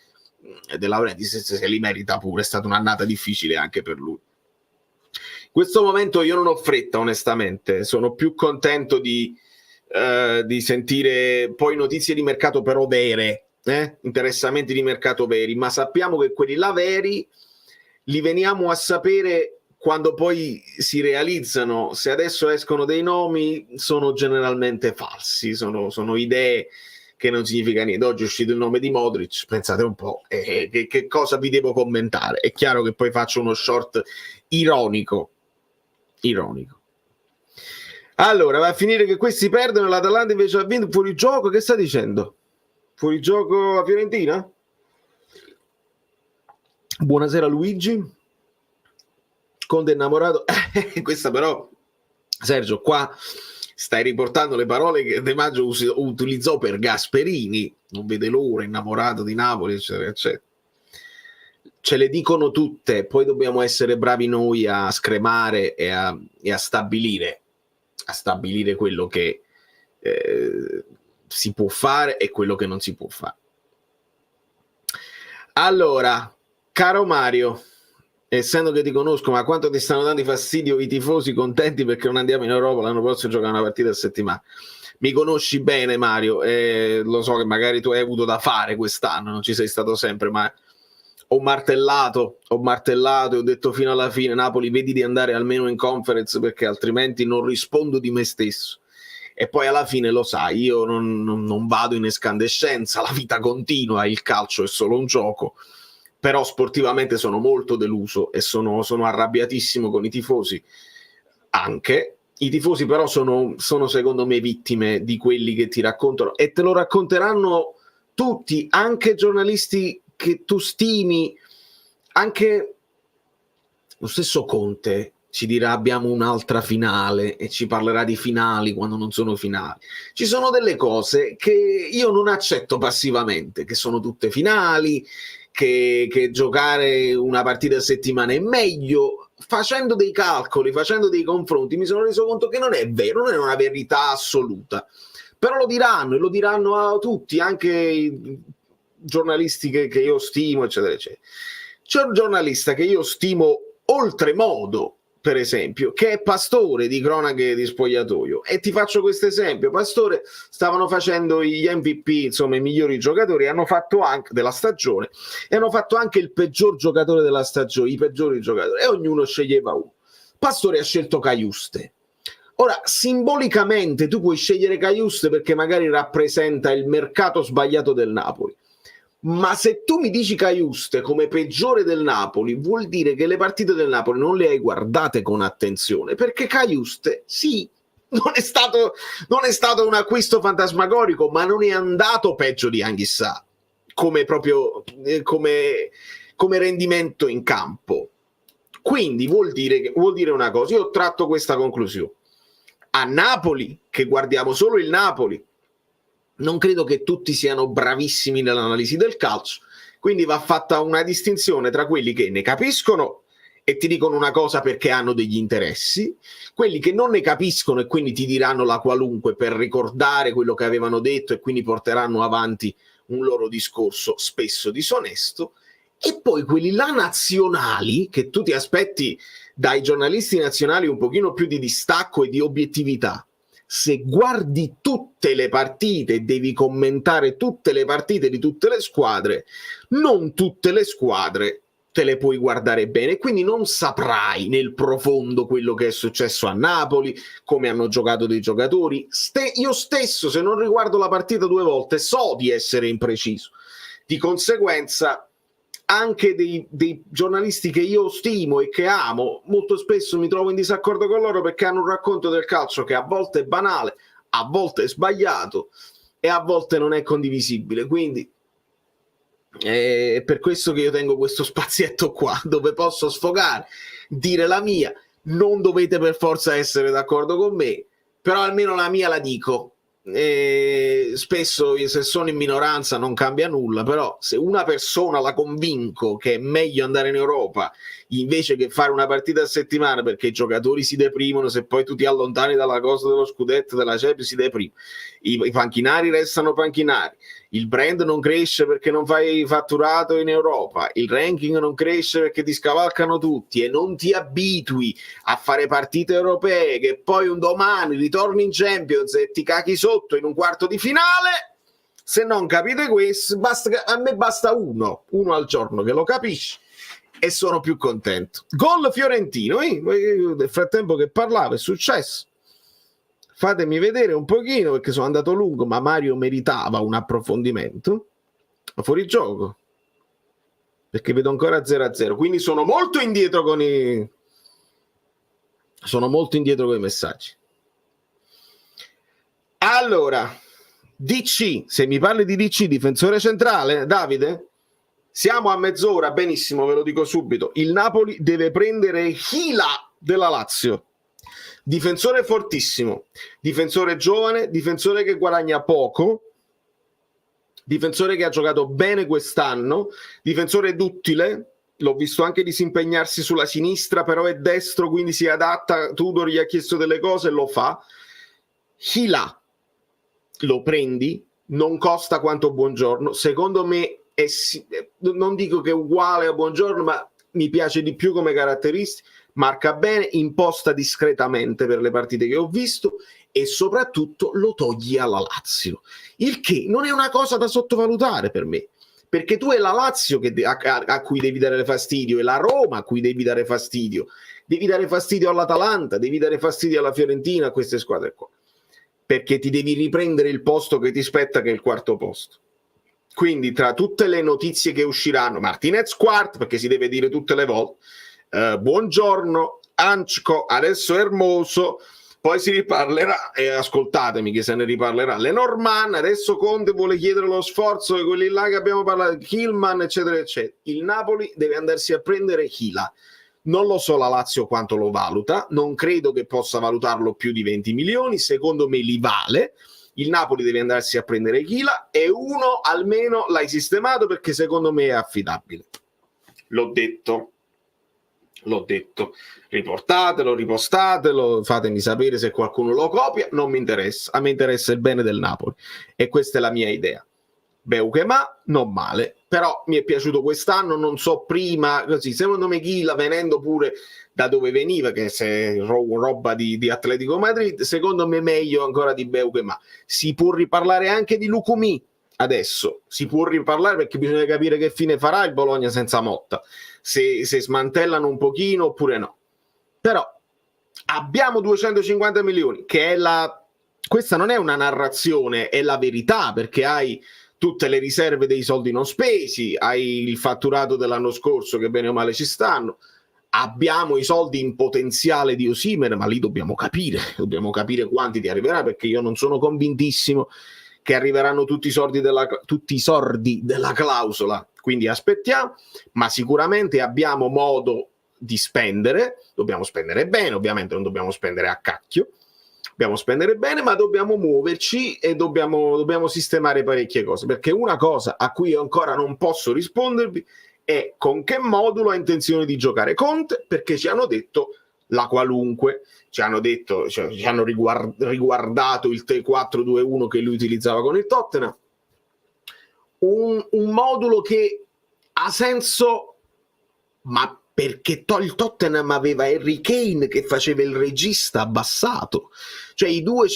De Laurentiis se li merita pure, è stata un'annata difficile anche per lui. In questo momento io non ho fretta, onestamente, sono più contento di sentire poi notizie di mercato però vere, interessamenti di mercato veri, ma sappiamo che quelli là veri li veniamo a sapere quando poi si realizzano. Se adesso escono dei nomi sono generalmente falsi, sono idee che non significa niente. Oggi è uscito il nome di Modric, pensate un po', che cosa vi devo commentare? È chiaro che poi faccio uno short ironico. Allora, va a finire che questi perdono, l'Atalanta invece ha vinto. Fuori gioco, che sta dicendo? Fuori gioco la Fiorentina? Buonasera Luigi. Conte innamorato. Questa però, Sergio, qua stai riportando le parole che De Maggio utilizzò per Gasperini. Non vede l'ora, innamorato di Napoli, eccetera, eccetera. Ce le dicono tutte, poi dobbiamo essere bravi noi a scremare e a stabilire quello che si può fare e quello che non si può fare. Allora, caro Mario, essendo che ti conosco, ma quanto ti stanno dando fastidio i tifosi contenti perché non andiamo in Europa, l'anno prossimo giocare una partita a settimana? Mi conosci bene Mario, lo so che magari tu hai avuto da fare quest'anno, non ci sei stato sempre, ma ho martellato e ho detto fino alla fine: Napoli, vedi di andare almeno in Conference perché altrimenti non rispondo di me stesso. E poi alla fine lo sai, io non vado in escandescenza, la vita continua, il calcio è solo un gioco, però sportivamente sono molto deluso e sono arrabbiatissimo con i tifosi. Anche i tifosi però sono secondo me vittime di quelli che ti raccontano, e te lo racconteranno tutti, anche giornalisti che tu stimi. Anche lo stesso Conte ci dirà abbiamo un'altra finale e ci parlerà di finali quando non sono finali. Ci sono delle cose che io non accetto passivamente, che sono tutte finali, che giocare una partita a settimana è meglio. Facendo dei calcoli, facendo dei confronti, mi sono reso conto che non è vero, non è una verità assoluta, però lo diranno, e lo diranno a tutti, anche i giornalisti che io stimo, eccetera, eccetera. C'è un giornalista che io stimo oltremodo, per esempio, che è Pastore di Cronache di Spogliatoio, e ti faccio questo esempio. Pastore stavano facendo gli MVP, insomma i migliori giocatori, hanno fatto anche della stagione, e hanno fatto anche il peggior giocatore della stagione, i peggiori giocatori, e ognuno sceglieva uno. Pastore ha scelto Cajuste. Ora, simbolicamente tu puoi scegliere Cajuste perché magari rappresenta il mercato sbagliato del Napoli, ma se tu mi dici Cajuste come peggiore del Napoli, vuol dire che le partite del Napoli non le hai guardate con attenzione, perché Cajuste sì, non è stato un acquisto fantasmagorico, ma non è andato peggio di Anghissà come proprio come rendimento in campo. Quindi vuol dire una cosa, io ho tratto questa conclusione. A Napoli, che guardiamo solo il Napoli, non credo che tutti siano bravissimi nell'analisi del calcio, quindi va fatta una distinzione tra quelli che ne capiscono e ti dicono una cosa perché hanno degli interessi, quelli che non ne capiscono e quindi ti diranno la qualunque per ricordare quello che avevano detto e quindi porteranno avanti un loro discorso spesso disonesto, e poi quelli là nazionali che tu ti aspetti dai giornalisti nazionali un pochino più di distacco e di obiettività. Se guardi tutte le partite, devi commentare tutte le partite di tutte le squadre, non tutte le squadre te le puoi guardare bene, quindi non saprai nel profondo quello che è successo a Napoli, come hanno giocato dei giocatori. Io stesso, se non riguardo la partita 2 volte, so di essere impreciso. Di conseguenza anche dei giornalisti che io stimo e che amo, molto spesso mi trovo in disaccordo con loro perché hanno un racconto del calcio che a volte è banale, a volte è sbagliato, e a volte non è condivisibile, quindi è per questo che io tengo questo spazietto qua dove posso sfogare, dire la mia. Non dovete per forza essere d'accordo con me, però almeno la mia la dico. Spesso se sono in minoranza non cambia nulla, però se una persona la convinco che è meglio andare in Europa invece che fare una partita a settimana, perché i giocatori si deprimono, se poi tu ti allontani dalla cosa dello scudetto, della Champions, si deprimono, i panchinari restano panchinari, il brand non cresce perché non fai fatturato in Europa, il ranking non cresce perché ti scavalcano tutti e non ti abitui a fare partite europee che poi un domani ritorni in Champions e ti cachi sotto in un quarto di finale. Se non capite questo, a me basta uno al giorno che lo capisce e sono più contento. Gol fiorentino, nel frattempo che parlavo è successo. Fatemi vedere un pochino perché sono andato lungo, ma Mario meritava un approfondimento. Ma fuori gioco, perché vedo ancora 0-0, quindi sono molto indietro con i messaggi. Allora, DC, se mi parli di DC, difensore centrale, Davide? Siamo a mezz'ora, benissimo, ve lo dico subito. Il Napoli deve prendere Hila della Lazio. Difensore fortissimo, difensore giovane, difensore che guadagna poco, difensore che ha giocato bene quest'anno, difensore duttile, l'ho visto anche disimpegnarsi sulla sinistra, però è destro, quindi si adatta. Tudor gli ha chiesto delle cose, lo fa. Hila, lo prendi, non costa quanto Buongiorno, secondo me non dico che è uguale a Buongiorno, ma mi piace di più come caratteristiche, marca bene, imposta discretamente per le partite che ho visto e soprattutto lo togli alla Lazio, il che non è una cosa da sottovalutare per me, perché tu è la Lazio a cui devi dare fastidio, è la Roma a cui devi dare fastidio all'Atalanta, devi dare fastidio alla Fiorentina, a queste squadre qua, perché ti devi riprendere il posto che ti spetta, che è il quarto posto. Quindi tra tutte le notizie che usciranno, Martinez quarto, perché si deve dire tutte le volte, Buongiorno, Anchko, adesso Hermoso, poi si riparlerà, e ascoltatemi che se ne riparlerà, Lenormand, adesso Conte vuole chiedere lo sforzo di quelli là che abbiamo parlato, Kilman, eccetera, eccetera. Il Napoli deve andarsi a prendere Hila. Non lo so la Lazio quanto lo valuta, non credo che possa valutarlo più di 20 milioni, secondo me li vale. Il Napoli deve andarsi a prendere Hila e uno almeno l'hai sistemato perché secondo me è affidabile. L'ho detto, riportatelo, ripostatelo, fatemi sapere se qualcuno lo copia, non mi interessa, a me interessa il bene del Napoli e questa è la mia idea. Beukema non male, però mi è piaciuto quest'anno, non so prima, così secondo me Hila, venendo pure da dove veniva, che se roba di Atletico Madrid, secondo me meglio ancora di Beukema. Si può riparlare anche di Lukumi adesso, si può riparlare perché bisogna capire che fine farà il Bologna senza Motta, se smantellano un pochino oppure no, però abbiamo 250 milioni che è questa non è una narrazione, è la verità, perché hai tutte le riserve dei soldi non spesi, hai il fatturato dell'anno scorso che bene o male ci stanno, abbiamo i soldi in potenziale di Osimhen, ma lì dobbiamo capire quanti ti arriverà, perché io non sono convintissimo che arriveranno tutti i sordi della clausola, quindi aspettiamo, ma sicuramente abbiamo modo di spendere, dobbiamo spendere bene, ovviamente non dobbiamo spendere a cacchio, dobbiamo spendere bene, ma dobbiamo muoverci e dobbiamo sistemare parecchie cose, perché una cosa a cui io ancora non posso rispondervi è con che modulo ha intenzione di giocare Conte, perché ci hanno detto la qualunque, ci hanno riguardato il 3-4-2-1 che lui utilizzava con il Tottenham, un modulo che ha senso, ma perché il Tottenham aveva Harry Kane che faceva il regista abbassato, cioè i due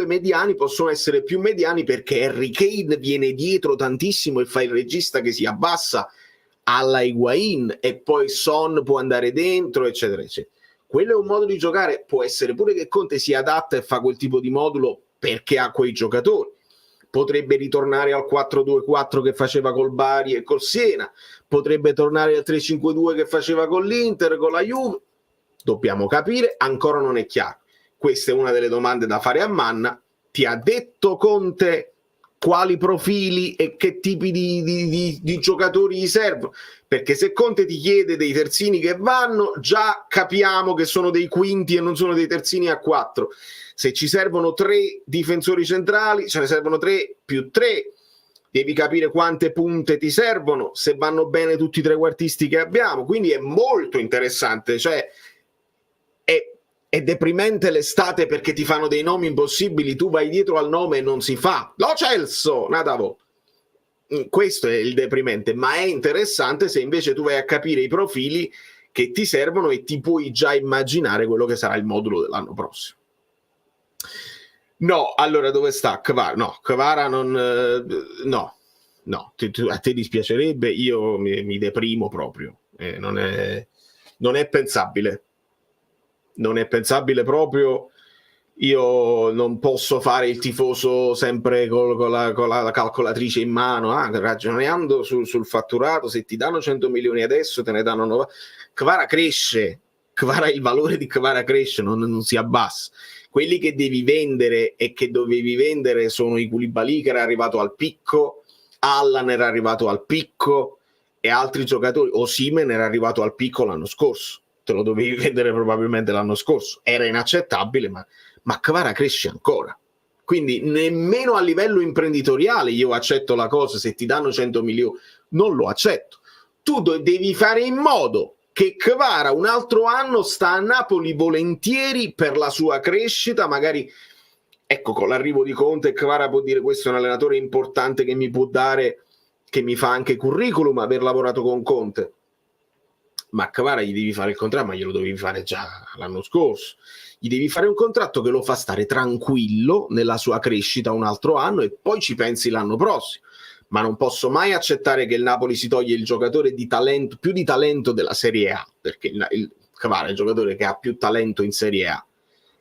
mediani possono essere più mediani perché Harry Kane viene dietro tantissimo e fa il regista che si abbassa alla Higuain e poi Son può andare dentro, eccetera, eccetera. Quello è un modo di giocare, può essere pure che Conte si adatta e fa quel tipo di modulo perché ha quei giocatori. Potrebbe ritornare al 4-2-4 che faceva col Bari e col Siena, potrebbe tornare al 3-5-2 che faceva con l'Inter, con la Juve. Dobbiamo capire, ancora non è chiaro. Questa è una delle domande da fare a Manna, ti ha detto Conte quali profili e che tipi di giocatori gli servono? Perché se Conte ti chiede dei terzini che vanno, già capiamo che sono dei quinti e non sono dei terzini a 4. Se ci servono 3 difensori centrali, ce ne servono 3 più 3. Devi capire quante punte ti servono, se vanno bene tutti i trequartisti che abbiamo. Quindi è molto interessante, cioè è deprimente l'estate perché ti fanno dei nomi impossibili, tu vai dietro al nome e non si fa. Lo Celso, Nadavo. Questo è il deprimente, ma è interessante se invece tu vai a capire i profili che ti servono e ti puoi già immaginare quello che sarà il modulo dell'anno prossimo. No, allora dove sta Kvara? No, Kvara non... no, a te dispiacerebbe, io mi deprimo proprio. Non è pensabile. Non è pensabile proprio. Io non posso fare il tifoso sempre con la calcolatrice in mano, ragionando sul fatturato. Se ti danno 100 milioni adesso, te ne danno 90. Kvara cresce, il valore di Kvara cresce, non si abbassa. Quelli che devi vendere e che dovevi vendere sono i Koulibaly, che era arrivato al picco, Allan era arrivato al picco e altri giocatori. Osimhen era arrivato al picco l'anno scorso, te lo dovevi vendere probabilmente l'anno scorso, era inaccettabile, ma Kvara cresce ancora. Quindi nemmeno a livello imprenditoriale io accetto la cosa, se ti danno 100 milioni, non lo accetto. Tu devi fare in modo che Kvara un altro anno sta a Napoli volentieri per la sua crescita, magari, ecco, con l'arrivo di Conte Kvara può dire questo è un allenatore importante che mi può dare, che mi fa anche curriculum, aver lavorato con Conte. Ma a Kvara gli devi fare il contratto, ma glielo dovevi fare già l'anno scorso. Gli devi fare un contratto che lo fa stare tranquillo nella sua crescita un altro anno e poi ci pensi l'anno prossimo. Ma non posso mai accettare che il Napoli si toglie il giocatore di talento, più di talento della Serie A, perché il Kvara è il giocatore che ha più talento in Serie A.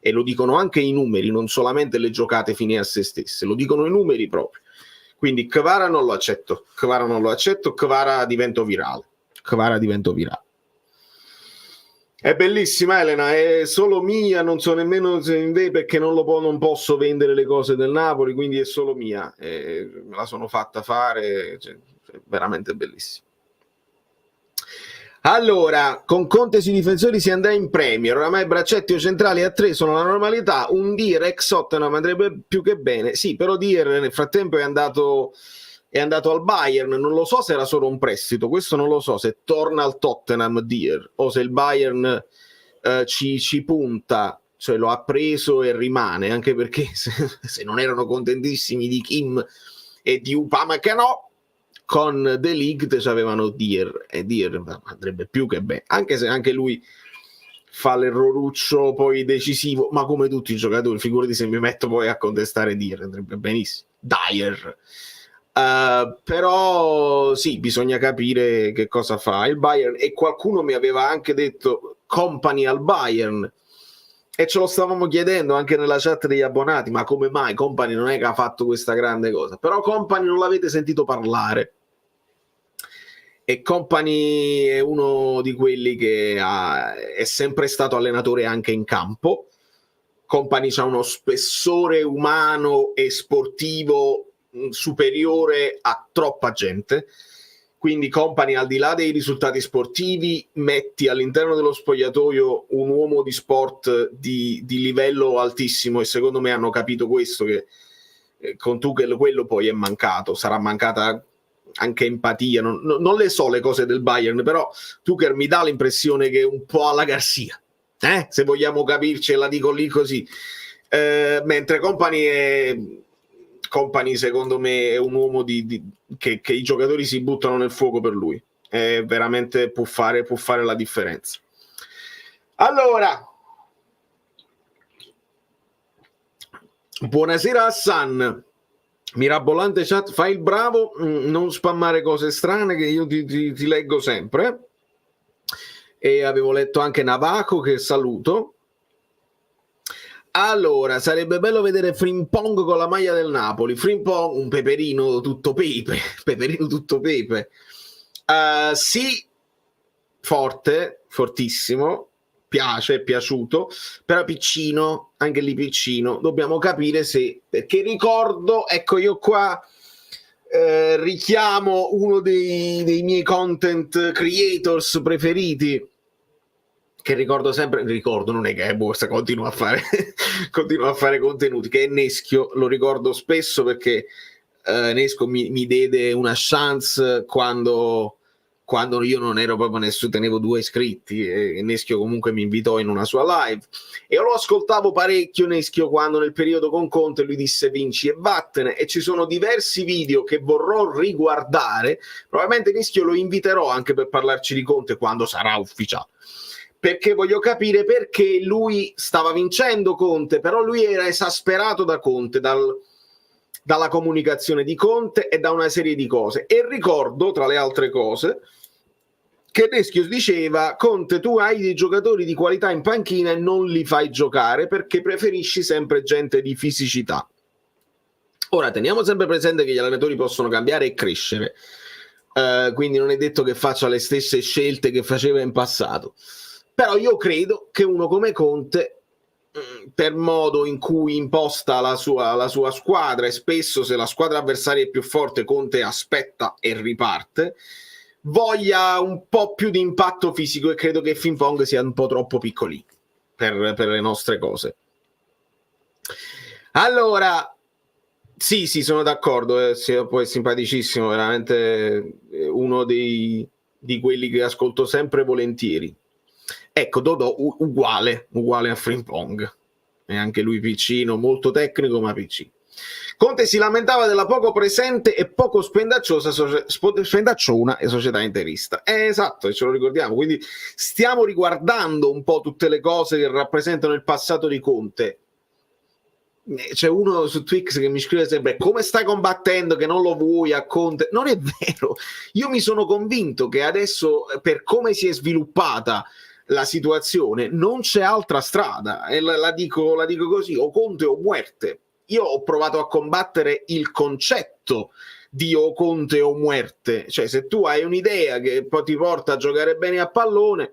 E lo dicono anche i numeri, non solamente le giocate fine a se stesse, lo dicono i numeri proprio. Quindi Kvara non lo accetto, Kvara divento virale. È bellissima Elena, è solo mia, non so nemmeno se perché non posso vendere le cose del Napoli, quindi è solo mia, me la sono fatta fare, cioè, è veramente bellissima. Allora, con Conte sui difensori si andrà in Premier, oramai Braccetti o centrali a 3 sono la normalità, un Dier ex Tottenham andrebbe più che bene, sì, però Dier nel frattempo è andato al Bayern, non lo so se era solo un prestito, questo non lo so, se torna al Tottenham Dier o se il Bayern ci punta, cioè lo ha preso e rimane, anche perché se non erano contentissimi di Kim e di Upamecano, con De Ligt avevano Dier e Dier andrebbe più che bene, anche se anche lui fa l'erroruccio poi decisivo, ma come tutti i giocatori, figurati se mi metto poi a contestare Dier, andrebbe benissimo. Dier. Però sì, bisogna capire che cosa fa il Bayern, e qualcuno mi aveva anche detto Kompany al Bayern e ce lo stavamo chiedendo anche nella chat degli abbonati, ma come mai Kompany non è che ha fatto questa grande cosa? Però Kompany non l'avete sentito parlare, e Kompany è uno di quelli che è sempre stato allenatore anche in campo. Kompany ha uno spessore umano e sportivo superiore a troppa gente, quindi Kompany, al di là dei risultati sportivi, metti all'interno dello spogliatoio un uomo di sport di livello altissimo, e secondo me hanno capito questo, che con Tuchel quello poi è mancato, sarà mancata anche empatia, non le so le cose del Bayern, però Tuchel mi dà l'impressione che è un po' alla Garcia, se vogliamo capirci, la dico lì così, mentre Kompany secondo me è un uomo che i giocatori si buttano nel fuoco per lui, veramente può fare la differenza. Allora, buonasera Hassan, mirabolante chat, fai il bravo, non spammare cose strane che io ti leggo sempre, e avevo letto anche Navaco, che saluto. Allora, sarebbe bello vedere Frimpong con la maglia del Napoli. Frimpong, un peperino tutto pepe. Sì, forte, fortissimo, piace, è piaciuto, però piccino, anche lì piccino, dobbiamo capire se, perché ricordo, ecco io qua richiamo uno dei miei content creators preferiti, che ricordo sempre, non è che continua a fare continua a fare contenuti, che è Neschio. Lo ricordo spesso perché Nesco mi diede una chance quando io non ero proprio nessuno, tenevo 2 iscritti, e Neschio comunque mi invitò in una sua live e io lo ascoltavo parecchio Neschio quando nel periodo con Conte lui disse vinci e vattene, e ci sono diversi video che vorrò riguardare. Probabilmente Neschio lo inviterò anche per parlarci di Conte quando sarà ufficiale, perché voglio capire perché lui stava vincendo Conte, però lui era esasperato da Conte, dalla comunicazione di Conte e da una serie di cose. E ricordo, tra le altre cose, che Neschio diceva: Conte, tu hai dei giocatori di qualità in panchina e non li fai giocare perché preferisci sempre gente di fisicità. Ora, teniamo sempre presente che gli allenatori possono cambiare e crescere, quindi non è detto che faccia le stesse scelte che faceva in passato. Però io credo che uno come Conte, per modo in cui imposta la sua squadra, e spesso se la squadra avversaria è più forte Conte aspetta e riparte, voglia un po' più di impatto fisico, e credo che Frimpong sia un po' troppo piccolino per le nostre cose. Allora, sì, sono d'accordo, poi è simpaticissimo, veramente uno di quelli che ascolto sempre volentieri. Ecco, Dodò uguale a Frimpong, e anche lui piccino, molto tecnico ma piccino. Conte si lamentava della poco presente e poco spendacciona e società interista. Esatto, ce lo ricordiamo, quindi stiamo riguardando un po' tutte le cose che rappresentano il passato di Conte. C'è uno su Twix che mi scrive sempre: come stai combattendo che non lo vuoi a Conte? Non è vero, io mi sono convinto che adesso, per come si è sviluppata la situazione, non c'è altra strada, e la dico così: o Conte o muerte. Io ho provato a combattere il concetto di o Conte o muerte, cioè se tu hai un'idea che poi ti porta a giocare bene a pallone,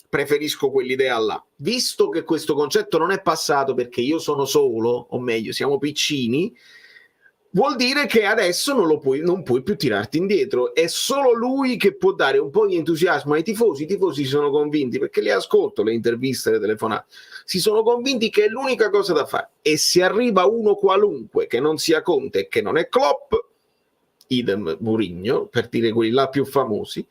preferisco quell'idea là. Visto che questo concetto non è passato perché io sono solo, o meglio siamo piccini, vuol dire che adesso non puoi più tirarti indietro. È solo lui che può dare un po' di entusiasmo ai tifosi. I tifosi si sono convinti, perché li ascolto, le interviste, le telefonate, si sono convinti che è l'unica cosa da fare. E se arriva uno qualunque che non sia Conte e che non è Klopp, idem Mourinho, per dire quelli là più famosi,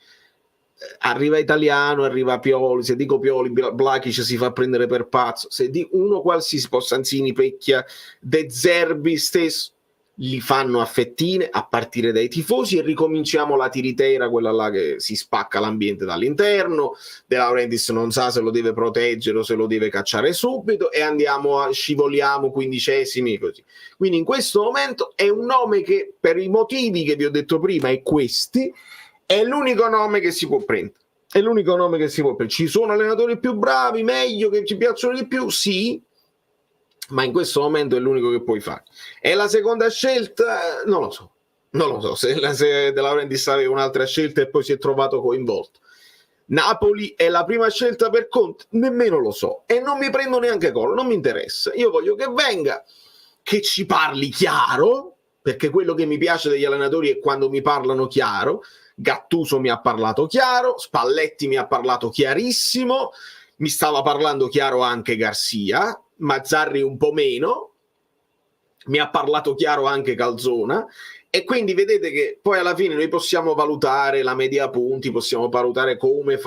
arriva Italiano, arriva Pioli, se dico Pioli, Vlakic si fa prendere per pazzo, se di uno qualsiasi, Possanzini, Pecchia, De Zerbi stesso, li fanno a fettine a partire dai tifosi, e ricominciamo la tiritera, quella là che si spacca l'ambiente dall'interno. De Laurentiis non sa se lo deve proteggere o se lo deve cacciare subito, e scivoliamo 15esimi così. Quindi in questo momento è un nome che, per i motivi che vi ho detto prima, e questi, è l'unico nome che si può prendere. È l'unico nome che si può prendere. Ci sono allenatori più bravi, meglio, che ci piacciono di più, sì, ma in questo momento è l'unico che puoi fare. E la seconda scelta, non lo so se De Laurentiis aveva un'altra scelta e poi si è trovato coinvolto. Napoli è la prima scelta per Conte? Nemmeno lo so, e non mi prendo neanche collo, non mi interessa. Io voglio che venga, che ci parli chiaro, perché quello che mi piace degli allenatori è quando mi parlano chiaro. Gattuso mi ha parlato chiaro, Spalletti mi ha parlato chiarissimo, mi stava parlando chiaro anche Garcia, Mazzarri un po' meno, mi ha parlato chiaro anche Calzona, e quindi vedete che poi alla fine noi possiamo valutare la media punti, possiamo valutare come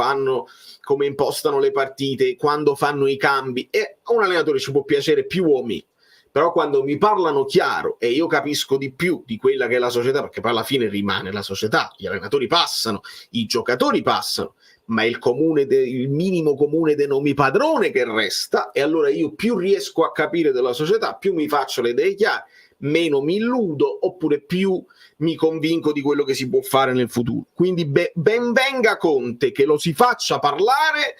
impostano le partite, quando fanno i cambi, e a un allenatore ci può piacere più o meno, però quando mi parlano chiaro e io capisco di più di quella che è la società, perché poi alla fine rimane la società, gli allenatori passano, i giocatori passano, ma il minimo comune denominatore che resta, e allora io più riesco a capire della società, più mi faccio le idee chiare, meno mi illudo, oppure più mi convinco di quello che si può fare nel futuro. Quindi ben venga Conte, che lo si faccia parlare,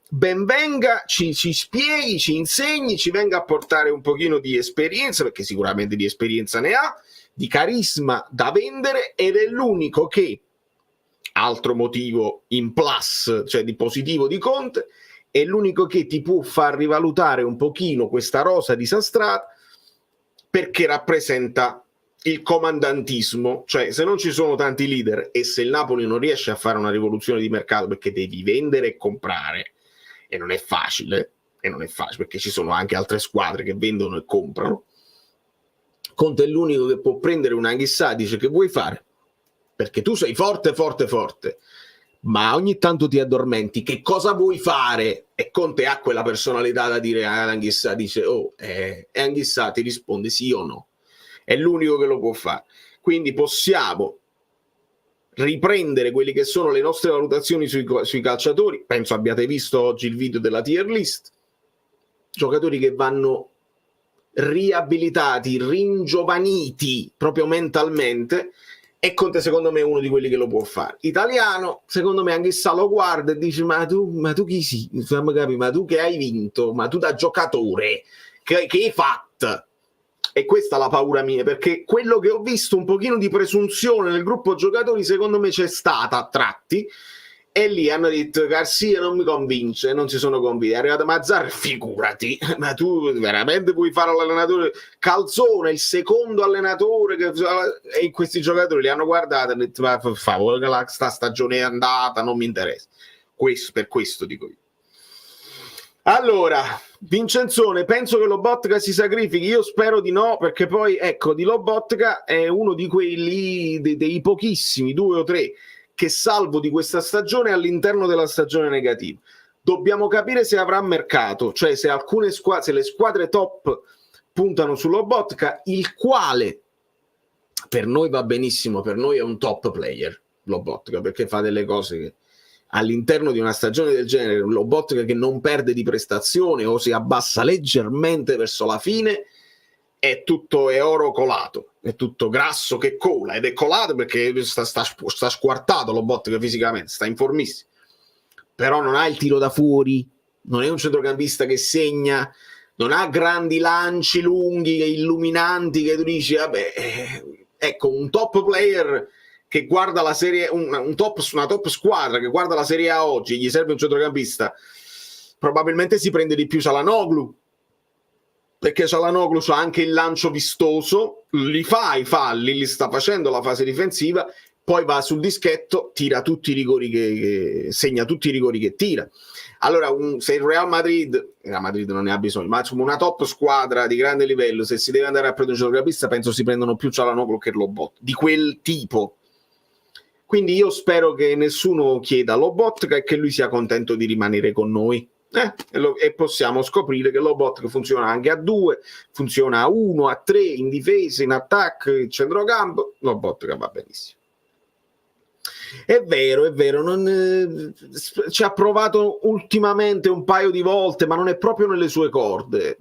ben venga, ci spieghi, ci insegni, ci venga a portare un pochino di esperienza, perché sicuramente di esperienza ne ha, di carisma da vendere, ed è l'unico che, altro motivo in plus, cioè di positivo di Conte, è l'unico che ti può far rivalutare un pochino questa rosa disastrata, perché rappresenta il comandantismo, cioè se non ci sono tanti leader e se il Napoli non riesce a fare una rivoluzione di mercato, perché devi vendere e comprare, e non è facile perché ci sono anche altre squadre che vendono e comprano, Conte è l'unico che può prendere una Anghissà e dice: che vuoi fare? Perché tu sei forte, ma ogni tanto ti addormenti, che cosa vuoi fare? E Conte ha quella personalità da dire ad Anghissà, dice e Anghissà ti risponde sì o no. È l'unico che lo può fare. Quindi possiamo riprendere quelle che sono le nostre valutazioni sui calciatori. Penso abbiate visto oggi il video della tier list. Giocatori che vanno riabilitati, ringiovaniti proprio mentalmente, e Conte secondo me è uno di quelli che lo può fare. Italiano, secondo me Anghissà lo guarda e dice: ma tu chi sei? Ma tu che hai vinto? Ma tu da giocatore che hai fatto? E questa è la paura mia, perché quello che ho visto, un pochino di presunzione nel gruppo giocatori, secondo me c'è stata a tratti, e lì hanno detto: Garcia non mi convince, non si sono convinti. È arrivato Mazzarri, figurati, ma tu veramente puoi fare l'allenatore? Calzone, il secondo allenatore e in questi giocatori li hanno guardati e hanno detto: ma per favore, che sta stagione è andata, non mi interessa. Per questo dico io. Allora, Vincenzone, penso che Lobotka si sacrifichi? Io spero di no, perché poi, ecco, di Lobotka è uno di quelli, dei pochissimi, 2 o 3, che salvo di questa stagione all'interno della stagione negativa. Dobbiamo capire se avrà mercato, cioè se alcune squadre, se le squadre top puntano su Lobotka, il quale per noi va benissimo, per noi è un top player Lobotka, perché fa delle cose che all'interno di una stagione del genere, un Lobotka che non perde di prestazione o si abbassa leggermente verso la fine, è oro colato, è tutto grasso che cola, ed è colato perché sta squartato Lobotka fisicamente, sta in formissimo, però non ha il tiro da fuori, non è un centrocampista che segna, non ha grandi lanci lunghi e illuminanti che tu dici vabbè, ecco, un top player che guarda la serie, una top squadra che guarda la Serie A oggi, gli serve un centrocampista, probabilmente si prende di più Çalhanoğlu, perché Çalhanoğlu ha anche il lancio vistoso, li fa i falli, li sta facendo la fase difensiva, poi va sul dischetto, tira tutti i rigori segna tutti i rigori che tira. Allora, se il Real Madrid non ne ha bisogno, ma una top squadra di grande livello, se si deve andare a prendere un centrocampista, penso si prendono più Çalhanoğlu che Lobotka, di quel tipo. Quindi io spero che nessuno chieda Lobotka e che lui sia contento di rimanere con noi. E possiamo scoprire che Lobotka funziona anche a 2, funziona a 1, a 3, in difesa, in attacco, in centrocampo. Lobotka va benissimo. È vero, ci ha provato ultimamente un paio di volte, ma non è proprio nelle sue corde.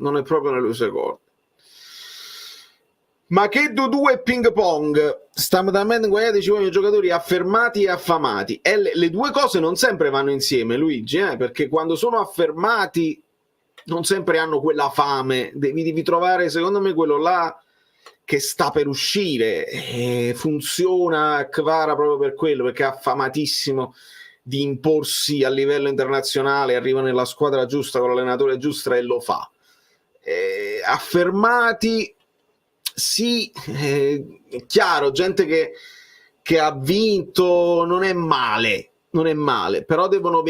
Ma che due e ping pong, stiamo talmente guardando, ci vogliono giocatori affermati e affamati, e le due cose non sempre vanno insieme, Luigi, perché quando sono affermati non sempre hanno quella fame, devi trovare secondo me quello là che sta per uscire, funziona Kvara proprio per quello, perché è affamatissimo di imporsi a livello internazionale, arriva nella squadra giusta con l'allenatore giusto e lo fa. Affermati sì, è chiaro, gente che ha vinto non è male, però devono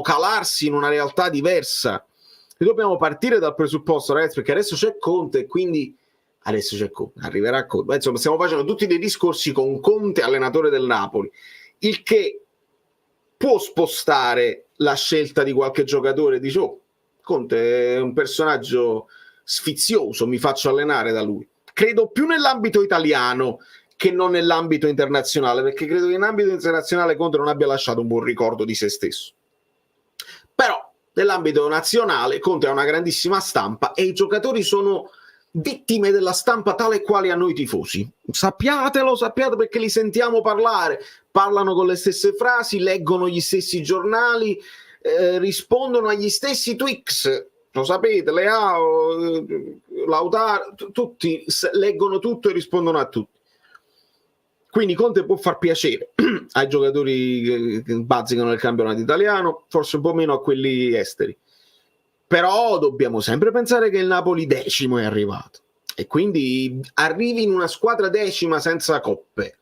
calarsi in una realtà diversa. E dobbiamo partire dal presupposto, ragazzi, perché adesso c'è Conte, quindi arriverà Conte. Insomma, stiamo facendo tutti dei discorsi con Conte, allenatore del Napoli, il che può spostare la scelta di qualche giocatore. Dice: Conte è un personaggio sfizioso, mi faccio allenare da lui. Credo più nell'ambito italiano che non nell'ambito internazionale, perché credo che in ambito internazionale Conte non abbia lasciato un buon ricordo di se stesso. Però nell'ambito nazionale Conte ha una grandissima stampa e i giocatori sono vittime della stampa tale e quale a noi tifosi. Sappiatelo perché li sentiamo parlare, parlano con le stesse frasi, leggono gli stessi giornali, rispondono agli stessi Twix. Lo sapete, Leao, Lautaro, tutti leggono tutto e rispondono a tutti. Quindi Conte può far piacere ai giocatori che bazzicano nel campionato italiano, forse un po' meno a quelli esteri. Però dobbiamo sempre pensare che il Napoli 10° è arrivato. E quindi arrivi in una squadra 10ª senza coppe.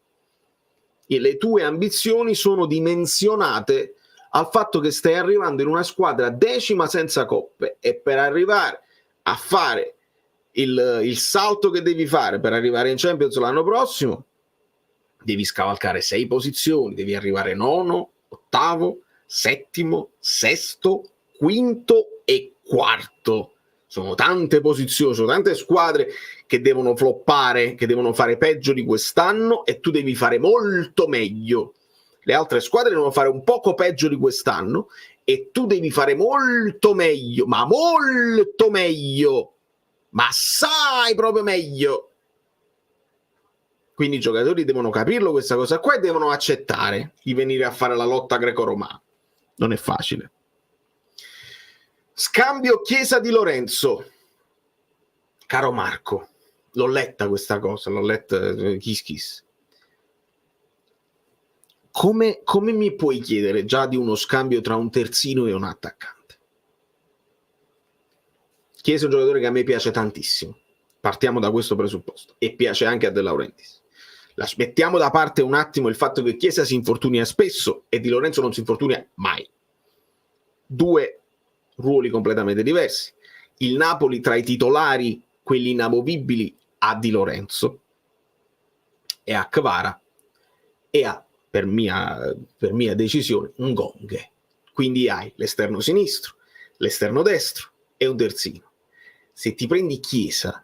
E le tue ambizioni sono dimensionate al fatto che stai arrivando in una squadra 10ª senza coppe, e per arrivare a fare il salto che devi fare per arrivare in Champions l'anno prossimo devi scavalcare 6 posizioni, devi arrivare 9º, 8º, 7º, 6º, 5º e 4º. Sono tante posizioni, sono tante squadre che devono floppare, che devono fare peggio di quest'anno, e tu devi fare molto meglio. Le altre squadre devono fare un poco peggio di quest'anno e tu devi fare molto meglio, ma molto meglio, ma sai proprio meglio. Quindi i giocatori devono capirlo questa cosa qua e devono accettare di venire a fare la lotta greco-romana. Non è facile. Scambio Chiesa di Lorenzo. Caro Marco, l'ho letta questa cosa, l'ho letta kiss. Come mi puoi chiedere già di uno scambio tra un terzino e un attaccante? Chiesa è un giocatore che a me piace tantissimo. Partiamo da questo presupposto. E piace anche a De Laurentiis. Mettiamo da parte un attimo il fatto che Chiesa si infortunia spesso e Di Lorenzo non si infortunia mai. 2 ruoli completamente diversi. Il Napoli tra i titolari, quelli inamovibili, ha Di Lorenzo e a Kvara e ha, per mia decisione, un Gong. Quindi hai l'esterno sinistro, l'esterno destro e un terzino. Se ti prendi Chiesa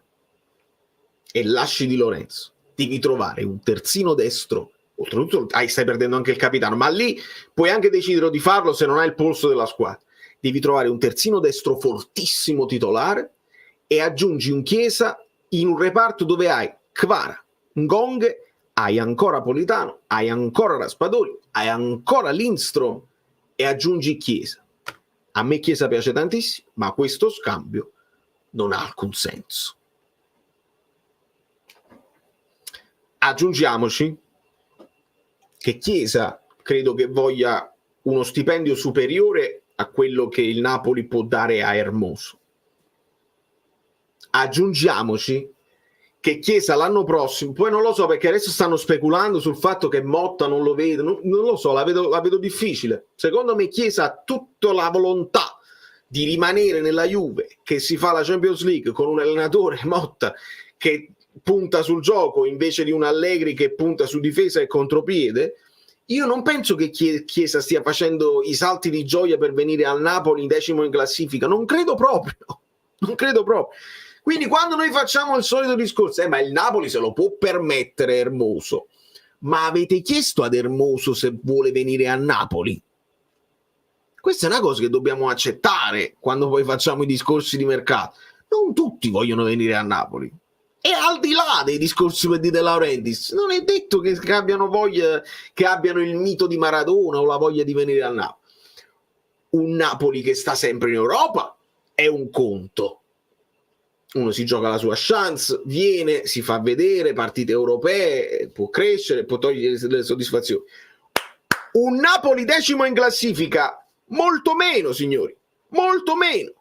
e lasci Di Lorenzo, devi trovare un terzino destro. Oltretutto stai perdendo anche il capitano, ma lì puoi anche decidere di farlo se non hai il polso della squadra. Devi trovare un terzino destro fortissimo titolare e aggiungi un Chiesa in un reparto dove hai Kvara, Ngong, hai ancora Politano, hai ancora Raspadori, hai ancora Lindstrom e aggiungi Chiesa. A me Chiesa piace tantissimo, ma questo scambio non ha alcun senso. Aggiungiamoci che Chiesa credo che voglia uno stipendio superiore a quello che il Napoli può dare a Hermoso. Aggiungiamoci che Chiesa l'anno prossimo, poi non lo so perché adesso stanno speculando sul fatto che Motta non lo vede, non lo so, la vedo difficile. Secondo me Chiesa ha tutta la volontà di rimanere nella Juve, che si fa la Champions League con un allenatore, Motta, che punta sul gioco invece di un Allegri che punta su difesa e contropiede. Io non penso che Chiesa stia facendo i salti di gioia per venire al Napoli 10° in classifica, non credo proprio. Quindi quando noi facciamo il solito discorso, ma il Napoli se lo può permettere Hermoso, ma avete chiesto ad Hermoso se vuole venire a Napoli? Questa è una cosa che dobbiamo accettare quando poi facciamo i discorsi di mercato. Non tutti vogliono venire a Napoli. E al di là dei discorsi per De Laurentiis, non è detto che abbiano voglia, che abbiano il mito di Maradona o la voglia di venire al Napoli. Un Napoli che sta sempre in Europa è un conto. Uno si gioca la sua chance, viene, si fa vedere, partite europee, può crescere, può togliere delle soddisfazioni. Un Napoli 10° in classifica, molto meno, signori, molto meno.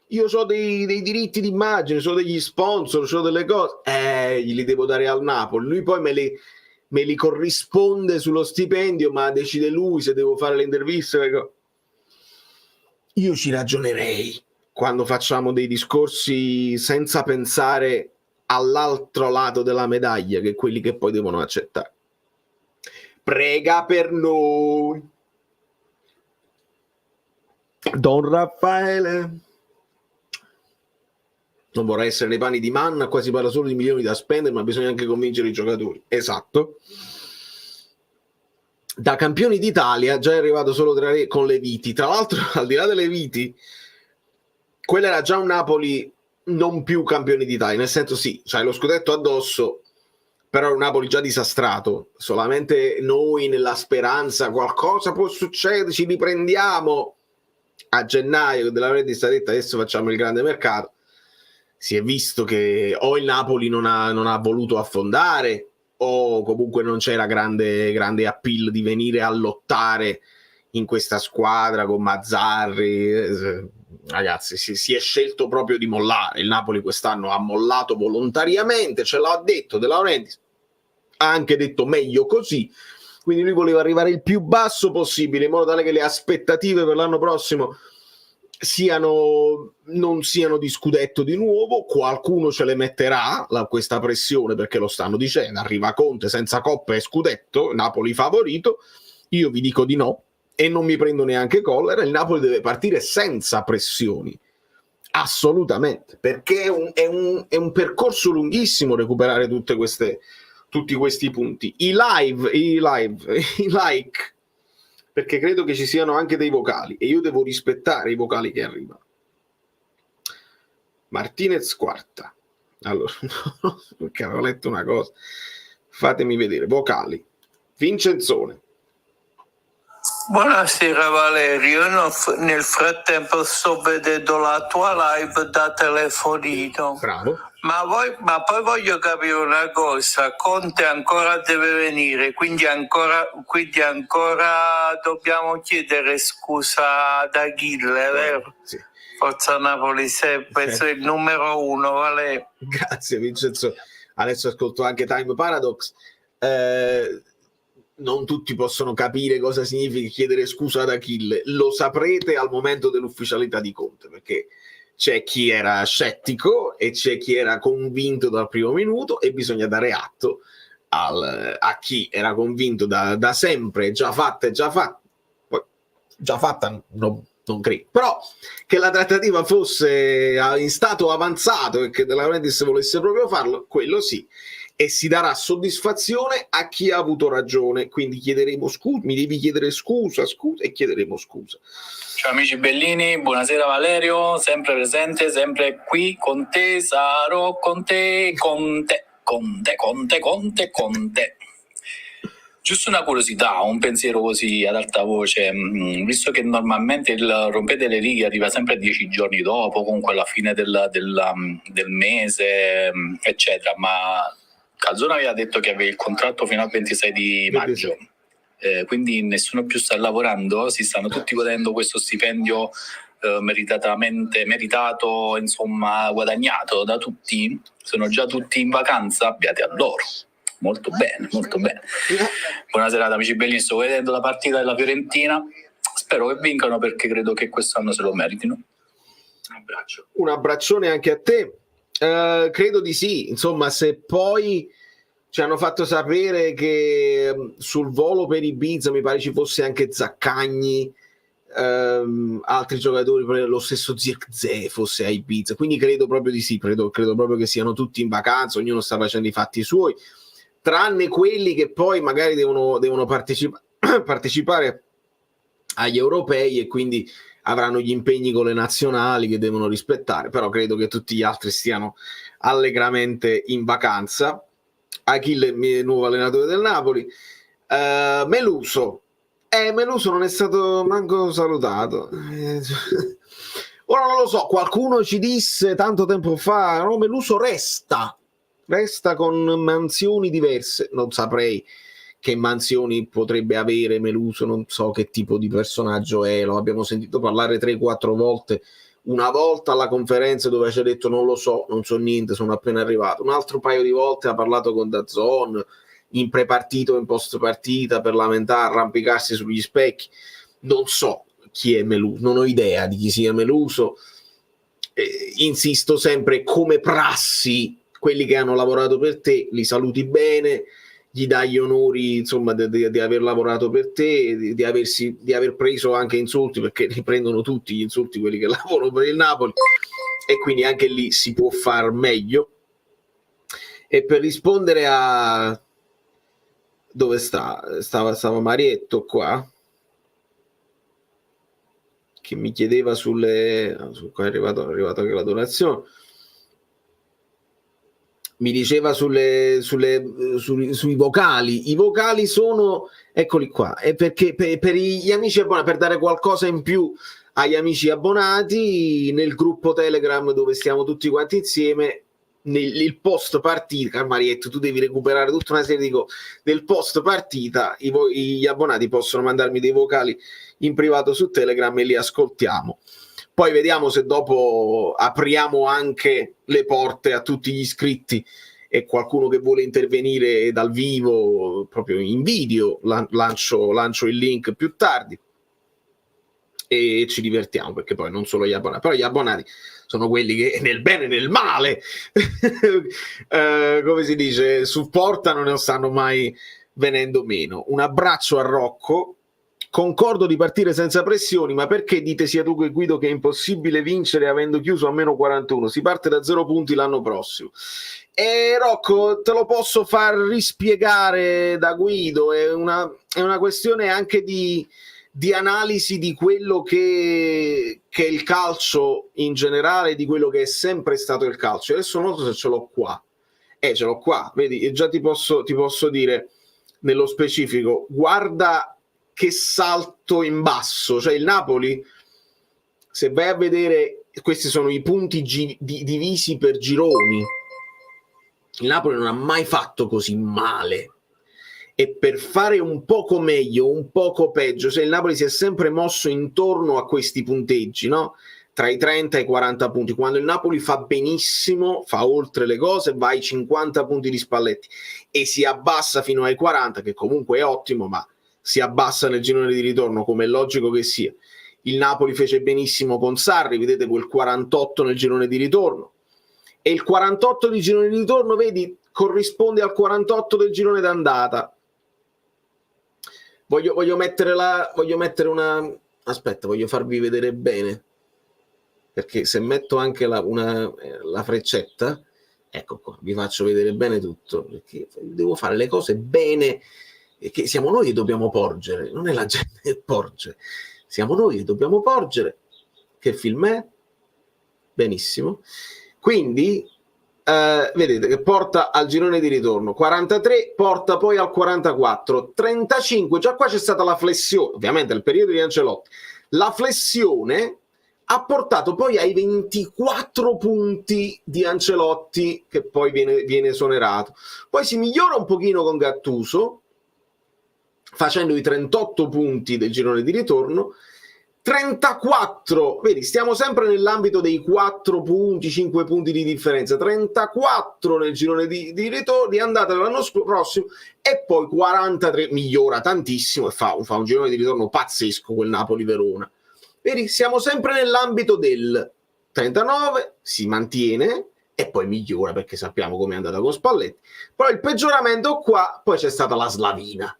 Io ho dei diritti d'immagine, ho degli sponsor, ho delle cose, glieli devo dare al Napoli. Lui poi me li corrisponde sullo stipendio, ma decide lui se devo fare le interviste. Io ci ragionerei quando facciamo dei discorsi senza pensare all'altro lato della medaglia, che è quelli che poi devono accettare. Prega per noi, Don Raffaele. Non vorrei essere nei panni di Manna, qua si parla solo di milioni da spendere, ma bisogna anche convincere i giocatori. Esatto. Da campioni d'Italia già è arrivato solo con le Viti. Tra l'altro, al di là delle Viti, quello era già un Napoli non più campioni d'Italia, nel senso sì, c'hai lo scudetto addosso, però è un Napoli già disastrato. Solamente noi nella speranza qualcosa può succedere, ci riprendiamo. A gennaio della Laurentiis ha detto adesso facciamo il grande mercato. Si è visto che o il Napoli non ha voluto affondare o comunque non c'era grande appeal di venire a lottare in questa squadra con Mazzarri. Ragazzi, si è scelto proprio di mollare. Il Napoli quest'anno ha mollato volontariamente, ce l'ha detto De Laurentiis, ha anche detto meglio così, quindi lui voleva arrivare il più basso possibile in modo tale che le aspettative per l'anno prossimo non siano di scudetto di nuovo. Qualcuno ce le metterà questa pressione, perché lo stanno dicendo, arriva Conte senza coppa e scudetto, Napoli favorito. Io vi dico di no e non mi prendo neanche collera. Il Napoli deve partire senza pressioni, assolutamente, perché è un percorso lunghissimo recuperare tutti questi punti. I like, perché credo che ci siano anche dei vocali e io devo rispettare i vocali che arrivano. Martinez quarta. Allora, perché avevo letto una cosa. Fatemi vedere. Vocali. Vincenzone. Buonasera Valerio, nel frattempo sto vedendo la tua live da telefonino. Bravo. Ma poi voglio capire una cosa, Conte ancora deve venire, quindi ancora dobbiamo chiedere scusa ad Achille, vero? Sì. Forza Napoli sempre, sei il numero 1, Valerio. Grazie Vincenzo. Adesso ascolto anche Time Paradox. Non tutti possono capire cosa significa chiedere scusa ad Achille. Lo saprete al momento dell'ufficialità di Conte, perché c'è chi era scettico e c'è chi era convinto dal primo minuto, e bisogna dare atto a chi era convinto da sempre. Già fatta, poi già fatta non credo, però che la trattativa fosse in stato avanzato e che De Laurentiis volesse proprio farlo, quello sì, e si darà soddisfazione a chi ha avuto ragione. Quindi chiederemo scusa, mi devi chiedere scusa e chiederemo scusa. Ciao amici bellini, buonasera Valerio, sempre presente, sempre qui con te, sarò con te. Giusto una curiosità, un pensiero così ad alta voce, visto che normalmente il rompete le righe arriva sempre 10 giorni dopo, comunque alla fine del mese, eccetera, ma Calzona aveva detto che aveva il contratto fino al 26 di maggio. Quindi nessuno più sta lavorando, si stanno tutti godendo questo stipendio meritato, insomma guadagnato da tutti, sono già tutti in vacanza, beati a loro. Molto bene, molto bene. Buona serata amici belli, sto vedendo la partita della Fiorentina, spero che vincano perché credo che quest'anno se lo meritino. Un abbraccione anche a te. Credo di sì, insomma, se poi ci hanno fatto sapere che sul volo per Ibiza mi pare ci fosse anche Zaccagni, altri giocatori, lo stesso Zirkzee fosse a Ibiza, quindi credo proprio di sì, credo proprio che siano tutti in vacanza, ognuno sta facendo i fatti suoi, tranne quelli che poi magari devono partecipare agli europei e quindi avranno gli impegni con le nazionali che devono rispettare, però credo che tutti gli altri stiano allegramente in vacanza. Achille, nuovo allenatore del Napoli. Meluso non è stato manco salutato. Ora non lo so, qualcuno ci disse tanto tempo fa, no, Meluso resta con mansioni diverse. Non saprei che mansioni potrebbe avere Meluso, non so che tipo di personaggio è, lo abbiamo sentito parlare 3-4 volte, una volta alla conferenza dove ci ha detto non so niente, sono appena arrivato, un altro paio di volte ha parlato con DAZN in prepartita o in post partita per lamentare, arrampicarsi sugli specchi. Non so chi è Meluso, non ho idea di chi sia Meluso. Insisto sempre, come prassi, quelli che hanno lavorato per te li saluti bene, gli dai gli onori, insomma, di aver lavorato per te, di aver preso anche insulti, perché li prendono tutti gli insulti quelli che lavorano per il Napoli, e quindi anche lì si può far meglio. E per rispondere a dove stava Marietto qua, che mi chiedeva qua è arrivato anche la donazione. Mi diceva sui vocali. I vocali sono, eccoli qua, è perché per gli amici abbonati, per dare qualcosa in più agli amici abbonati nel gruppo Telegram dove stiamo tutti quanti insieme, il post partita, Marietto, tu devi recuperare tutta una serie di cose del post partita, gli abbonati possono mandarmi dei vocali in privato su Telegram e li ascoltiamo. Poi vediamo se dopo apriamo anche le porte a tutti gli iscritti e qualcuno che vuole intervenire dal vivo, proprio in video, lancio il link più tardi e ci divertiamo, perché poi non solo gli abbonati, però gli abbonati sono quelli che nel bene e nel male come si dice, supportano e non stanno mai venendo meno. Un abbraccio a Rocco. Concordo di partire senza pressioni, ma perché dite sia tu che Guido che è impossibile vincere avendo chiuso a meno 41? Si parte da 0 punti l'anno prossimo. E Rocco, te lo posso far rispiegare da Guido, è una questione anche di analisi di quello che è il calcio in generale, di quello che è sempre stato il calcio. Adesso non so se ce l'ho qua. Ce l'ho qua, vedi, e già ti posso dire nello specifico, guarda che salto in basso, cioè il Napoli, se vai a vedere, questi sono i punti divisi per gironi, il Napoli non ha mai fatto così male, e per fare un poco meglio, un poco peggio, cioè il Napoli si è sempre mosso intorno a questi punteggi, no? Tra i 30 e i 40 punti. Quando il Napoli fa benissimo, fa oltre le cose, va ai 50 punti di Spalletti e si abbassa fino ai 40, che comunque è ottimo, ma si abbassa nel girone di ritorno, come è logico che sia. Il Napoli fece benissimo con Sarri, vedete quel 48 nel girone di ritorno, e il 48 di girone di ritorno, vedi, corrisponde al 48 del girone d'andata. Voglio mettere una... Aspetta, voglio farvi vedere bene, perché se metto anche la freccetta, ecco qua, vi faccio vedere bene tutto, perché devo fare le cose bene, che siamo noi che dobbiamo porgere, non è la gente che porge, siamo noi che dobbiamo porgere. Che film è? Benissimo. Quindi vedete che porta al girone di ritorno, 43 porta poi al 44, 35, già qua c'è stata la flessione, ovviamente nel periodo di Ancelotti, la flessione ha portato poi ai 24 punti di Ancelotti, che poi viene esonerato. Poi si migliora un pochino con Gattuso, facendo i 38 punti del girone di ritorno, 34, vedi, stiamo sempre nell'ambito dei 4 punti, 5 punti di differenza, 34 nel girone di ritorno, di andata dell'anno prossimo, e poi 43, migliora tantissimo e fa un girone di ritorno pazzesco quel Napoli-Verona. Vedi, siamo sempre nell'ambito del 39, si mantiene e poi migliora, perché sappiamo come è andata con Spalletti. Però il peggioramento qua, poi c'è stata la Slavina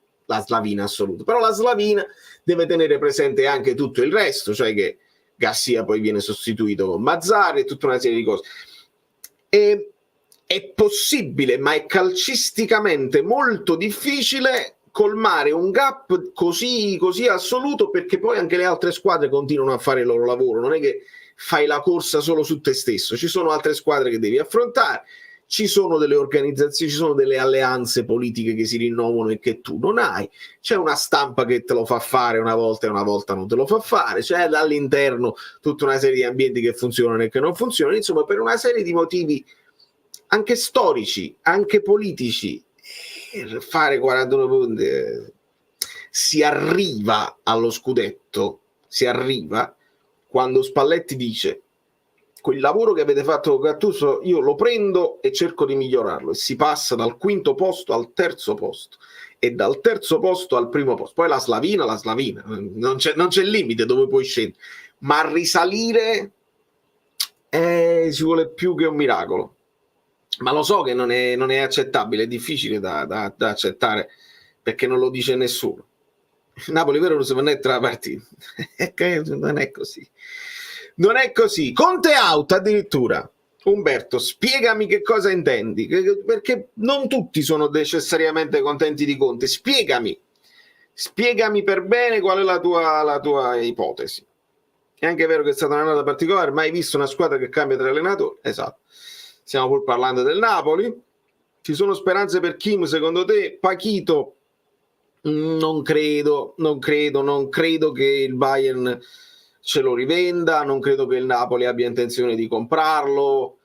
assoluta, però la Slavina deve tenere presente anche tutto il resto, cioè che Garcia poi viene sostituito con Mazzarri e tutta una serie di cose. E è possibile, ma è calcisticamente molto difficile colmare un gap così assoluto, perché poi anche le altre squadre continuano a fare il loro lavoro, non è che fai la corsa solo su te stesso, ci sono altre squadre che devi affrontare, ci sono delle organizzazioni, ci sono delle alleanze politiche che si rinnovano e che tu non hai, c'è una stampa che te lo fa fare una volta e una volta non te lo fa fare, c'è all'interno tutta una serie di ambienti che funzionano e che non funzionano, insomma, per una serie di motivi anche storici, anche politici, fare 41 punti, si arriva allo scudetto, si arriva quando Spalletti dice: quel lavoro che avete fatto con Gattuso io lo prendo e cerco di migliorarlo, e si passa dal 5° posto al 3° posto e dal 3° posto al 1° posto. Poi la Slavina, non c'è limite dove puoi scendere, ma risalire ci vuole più che un miracolo. Ma lo so che non è accettabile, è difficile da accettare, perché non lo dice nessuno. Napoli-Verona si può tra la partita. Non è così. Non è così. Conte out addirittura. Umberto, spiegami che cosa intendi, perché non tutti sono necessariamente contenti di Conte. Spiegami per bene qual è la tua ipotesi. È anche vero che è stata un'annata particolare, mai visto una squadra che cambia tra allenatori? Esatto. Stiamo pur parlando del Napoli. Ci sono speranze per Kim, secondo te? Pachito? Non credo che il Bayern ce lo rivenda, non credo che il Napoli abbia intenzione di comprarlo.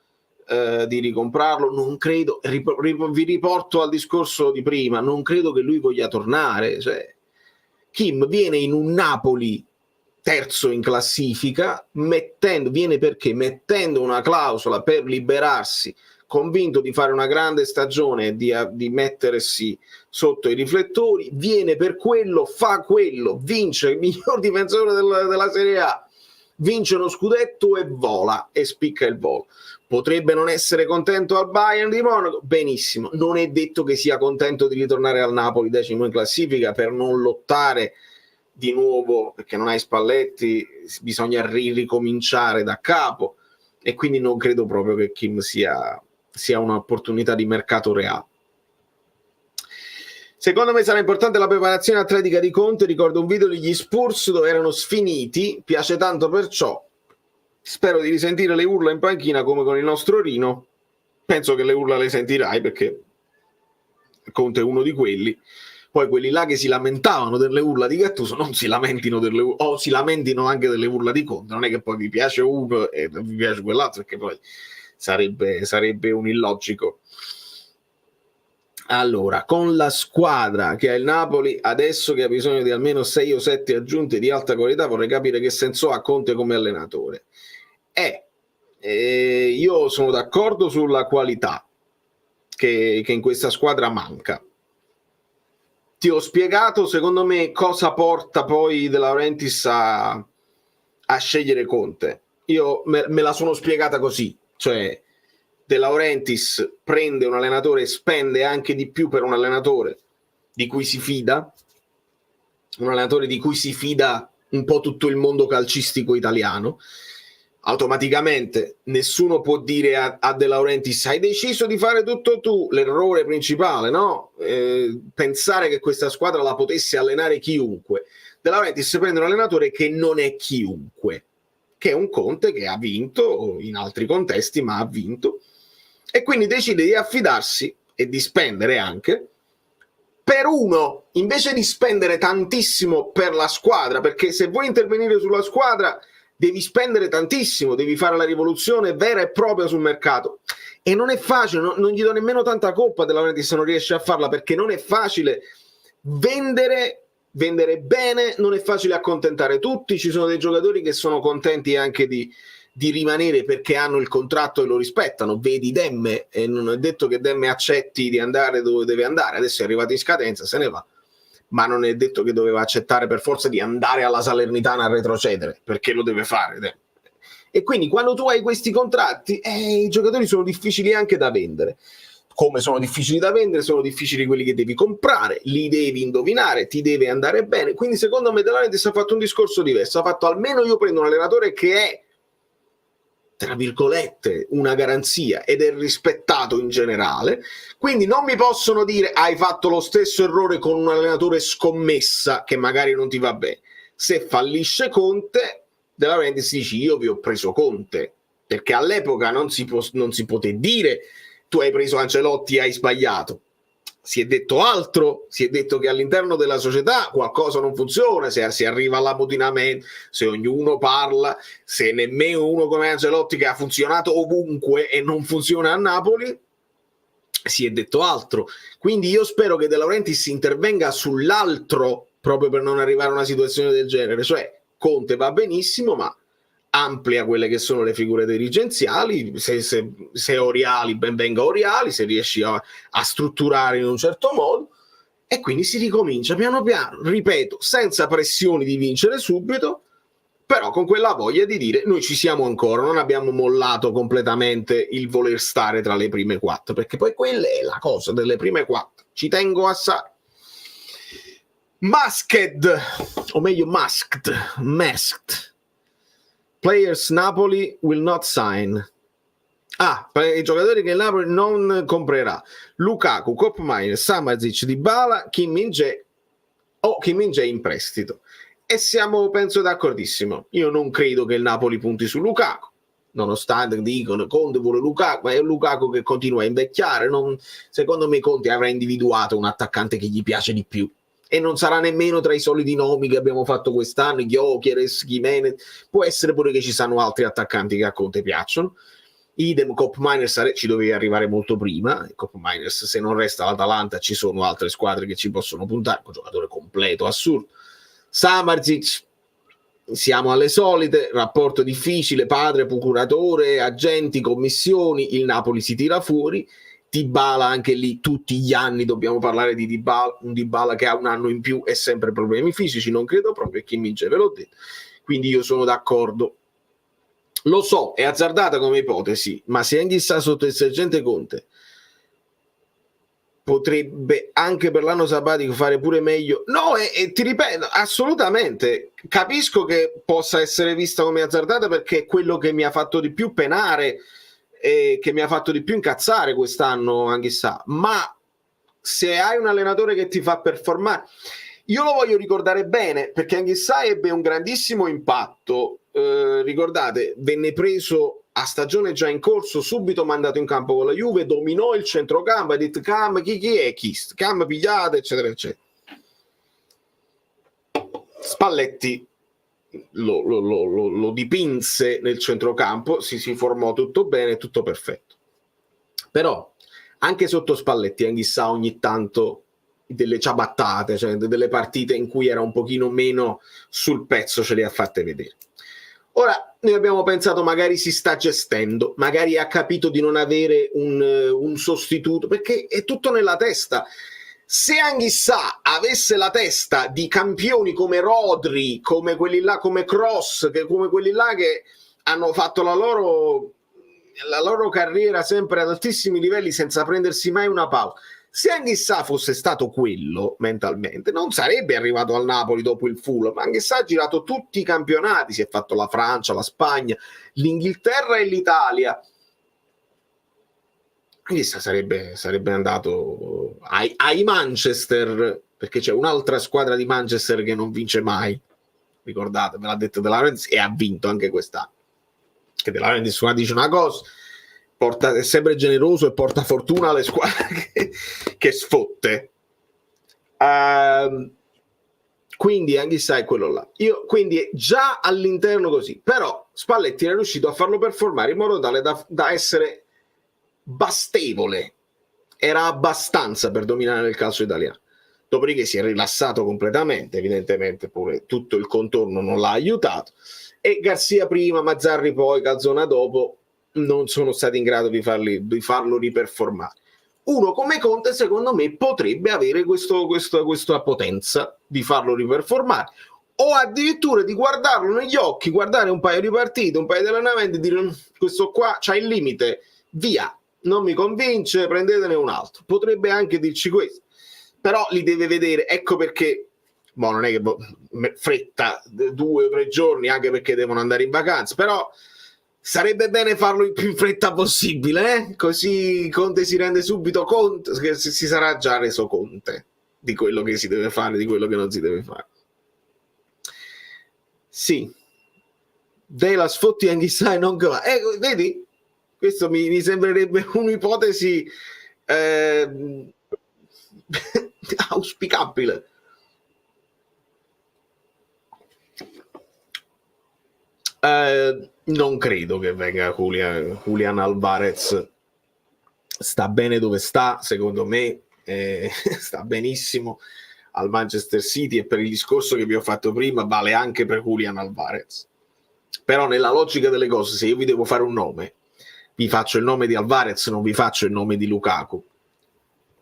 di ricomprarlo, non credo, vi riporto al discorso di prima, non credo che lui voglia tornare, cioè, Kim viene in un Napoli terzo in classifica, viene perché mettendo una clausola per liberarsi, convinto di fare una grande stagione, di mettersi sotto i riflettori, viene per quello, fa quello, vince il miglior difensore della Serie A, vince lo scudetto e vola e spicca il volo. Potrebbe non essere contento al Bayern di Monaco, benissimo, non è detto che sia contento di ritornare al Napoli decimo in classifica per non lottare di nuovo, perché non hai Spalletti, bisogna ricominciare da capo, e quindi non credo proprio che Kim sia un'opportunità di mercato reale. Secondo me sarà importante la preparazione atletica di Conte. Ricordo un video degli Spurs dove erano sfiniti, piace tanto perciò. Spero di risentire le urla in panchina come con il nostro Rino. Penso che le urla le sentirai, perché Conte è uno di quelli. Poi quelli là che si lamentavano delle urla di Gattuso non si lamentino o si lamentino anche delle urla di Conte. Non è che poi vi piace uno e vi piace quell'altro, perché poi sarebbe un illogico. Allora, con la squadra che ha il Napoli, adesso che ha bisogno di almeno 6 o 7 aggiunte di alta qualità, vorrei capire che senso ha Conte come allenatore. Io sono d'accordo sulla qualità che in questa squadra manca. Ti ho spiegato, secondo me, cosa porta poi De Laurentiis a scegliere Conte. Io me la sono spiegata così, cioè De Laurentiis prende un allenatore e spende anche di più per un allenatore di cui si fida, un allenatore di cui si fida un po' tutto il mondo calcistico italiano. Automaticamente nessuno può dire a De Laurentiis: hai deciso di fare tutto tu. L'errore principale, no? Pensare che questa squadra la potesse allenare chiunque. De Laurentiis prende un allenatore che non è chiunque, che è un Conte che ha vinto in altri contesti, ma ha vinto, e quindi decide di affidarsi e di spendere anche per uno, invece di spendere tantissimo per la squadra, perché se vuoi intervenire sulla squadra devi spendere tantissimo, devi fare la rivoluzione vera e propria sul mercato, e non è facile. Non gli do nemmeno tanta colpa della Laurentiis se non riesce a farla, perché non è facile vendere bene, non è facile accontentare tutti. Ci sono dei giocatori che sono contenti anche di rimanere perché hanno il contratto e lo rispettano, vedi Demme, e non è detto che Demme accetti di andare dove deve andare, adesso è arrivato in scadenza, se ne va, ma non è detto che doveva accettare per forza di andare alla Salernitana a retrocedere, perché lo deve fare. E quindi quando tu hai questi contratti, i giocatori sono difficili anche da vendere. Come sono difficili da vendere, sono difficili quelli che devi comprare, li devi indovinare, ti deve andare bene. Quindi secondo me De Laurentiis ha fatto un discorso diverso, ha fatto: almeno io prendo un allenatore che è, tra virgolette, una garanzia ed è rispettato in generale, quindi non mi possono dire: hai fatto lo stesso errore con un allenatore scommessa che magari non ti va bene. Se fallisce Conte, De Laurentiis dice: io vi ho preso Conte, perché all'epoca non si poté dire tu hai preso Ancelotti e hai sbagliato. Si è detto altro, si è detto che all'interno della società qualcosa non funziona, se si arriva all'ammutinamento, se ognuno parla, se nemmeno uno come Ancelotti, che ha funzionato ovunque e non funziona a Napoli, si è detto altro. Quindi io spero che De Laurentiis intervenga sull'altro, proprio per non arrivare a una situazione del genere. Cioè, Conte va benissimo, ma amplia quelle che sono le figure dirigenziali. Se Oriali, ben venga Oriali, se riesci a strutturare in un certo modo, e quindi si ricomincia piano piano, ripeto, senza pressioni di vincere subito, però con quella voglia di dire: noi ci siamo ancora, non abbiamo mollato completamente il voler stare tra le prime 4, perché poi quella è la cosa delle prime 4, ci tengo assai. Masked, o meglio Masked players Napoli will not sign. I giocatori che il Napoli non comprerà: Lukaku, Koopmeiners, Samardžić, Dybala, Kim Min-jae in prestito. E siamo, penso, d'accordissimo. Io non credo che il Napoli punti su Lukaku, nonostante dicono Conte vuole Lukaku, ma è un Lukaku che continua a invecchiare. Secondo me Conte avrà individuato un attaccante che gli piace di più, e non sarà nemmeno tra i soliti nomi che abbiamo fatto quest'anno, Gyökeres, Gimenez. Può essere pure che ci siano altri attaccanti che a Conte piacciono. idem Cop Miners ci dovevi arrivare molto prima. Cop Miners, se non resta l'Atalanta, ci sono altre squadre che ci possono puntare, un giocatore completo, assurdo. Samardzic, siamo alle solite, rapporto difficile, padre, procuratore, agenti, commissioni, il Napoli si tira fuori. Dybala, anche lì tutti gli anni dobbiamo parlare di Dybala, un Dybala che ha un anno in più e sempre problemi fisici, non credo proprio, e chi vince ve l'ho detto, quindi io sono d'accordo. Lo so, è azzardata come ipotesi, ma se anche sta sotto il sergente Conte potrebbe anche per l'anno sabbatico fare pure meglio. No, e ti ripeto, assolutamente capisco che possa essere vista come azzardata, perché è quello che mi ha fatto di più penare e che mi ha fatto di più incazzare quest'anno, anche sa. Ma se hai un allenatore che ti fa performare, io lo voglio ricordare bene, perché anche sa ebbe un grandissimo impatto. Ricordate, venne preso a stagione già in corso, subito mandato in campo con la Juve, dominò il centrocampo, ha detto Cam, chi è chi? Cam pigliate, eccetera eccetera. Spalletti lo dipinse nel centrocampo, si formò tutto bene, tutto perfetto. Però anche sotto Spalletti Anghissà ogni tanto delle ciabattate, cioè delle partite in cui era un pochino meno sul pezzo, ce le ha fatte vedere. Ora noi abbiamo pensato magari si sta gestendo, magari ha capito di non avere un sostituto, perché è tutto nella testa. Se Anghissà avesse la testa di campioni come Rodri, come quelli là, come Kroos, come quelli là che hanno fatto la loro carriera sempre ad altissimi livelli senza prendersi mai una pausa, se Anghissà fosse stato quello mentalmente, non sarebbe arrivato al Napoli dopo il Fulham. Anghissà ha girato tutti i campionati, si è fatto la Francia, la Spagna, l'Inghilterra e l'Italia. Anghissà sarebbe andato ai Manchester, perché c'è un'altra squadra di Manchester che non vince mai, ricordate, me l'ha detto De Laurentiis, e ha vinto anche quest'anno. Che De Laurentiis dice una cosa, è sempre generoso e porta fortuna alle squadre che sfotte. Quindi Anghissà è quello là. Quindi già all'interno così, però Spalletti era riuscito a farlo performare in modo tale da essere bastevole, era abbastanza per dominare il calcio italiano. Dopodiché si è rilassato completamente, evidentemente pure tutto il contorno non l'ha aiutato, e Garzia prima, Mazzarri poi, Calzona dopo non sono stati in grado di farlo riperformare. Uno come Conte secondo me potrebbe avere questa potenza di farlo riperformare, o addirittura di guardarlo negli occhi, guardare un paio di partite, un paio di allenamenti e dire questo qua c'ha il limite, via, non mi convince, prendetene un altro. Potrebbe anche dirci questo, però li deve vedere, ecco perché non è che fretta 2 o 3 giorni, anche perché devono andare in vacanza, però sarebbe bene farlo il più in fretta possibile, così Conte si rende subito conto, che si sarà già reso conto di quello che si deve fare, di quello che non si deve fare. Sì, della sfotti Anghissà e non che va. Vedi? Questo mi sembrerebbe un'ipotesi auspicabile. Non credo che venga Julian Alvarez. Sta bene dove sta, secondo me, sta benissimo al Manchester City, e per il discorso che vi ho fatto prima vale anche per Julian Alvarez. Però nella logica delle cose, se io vi devo fare un nome, vi faccio il nome di Alvarez, non vi faccio il nome di Lukaku,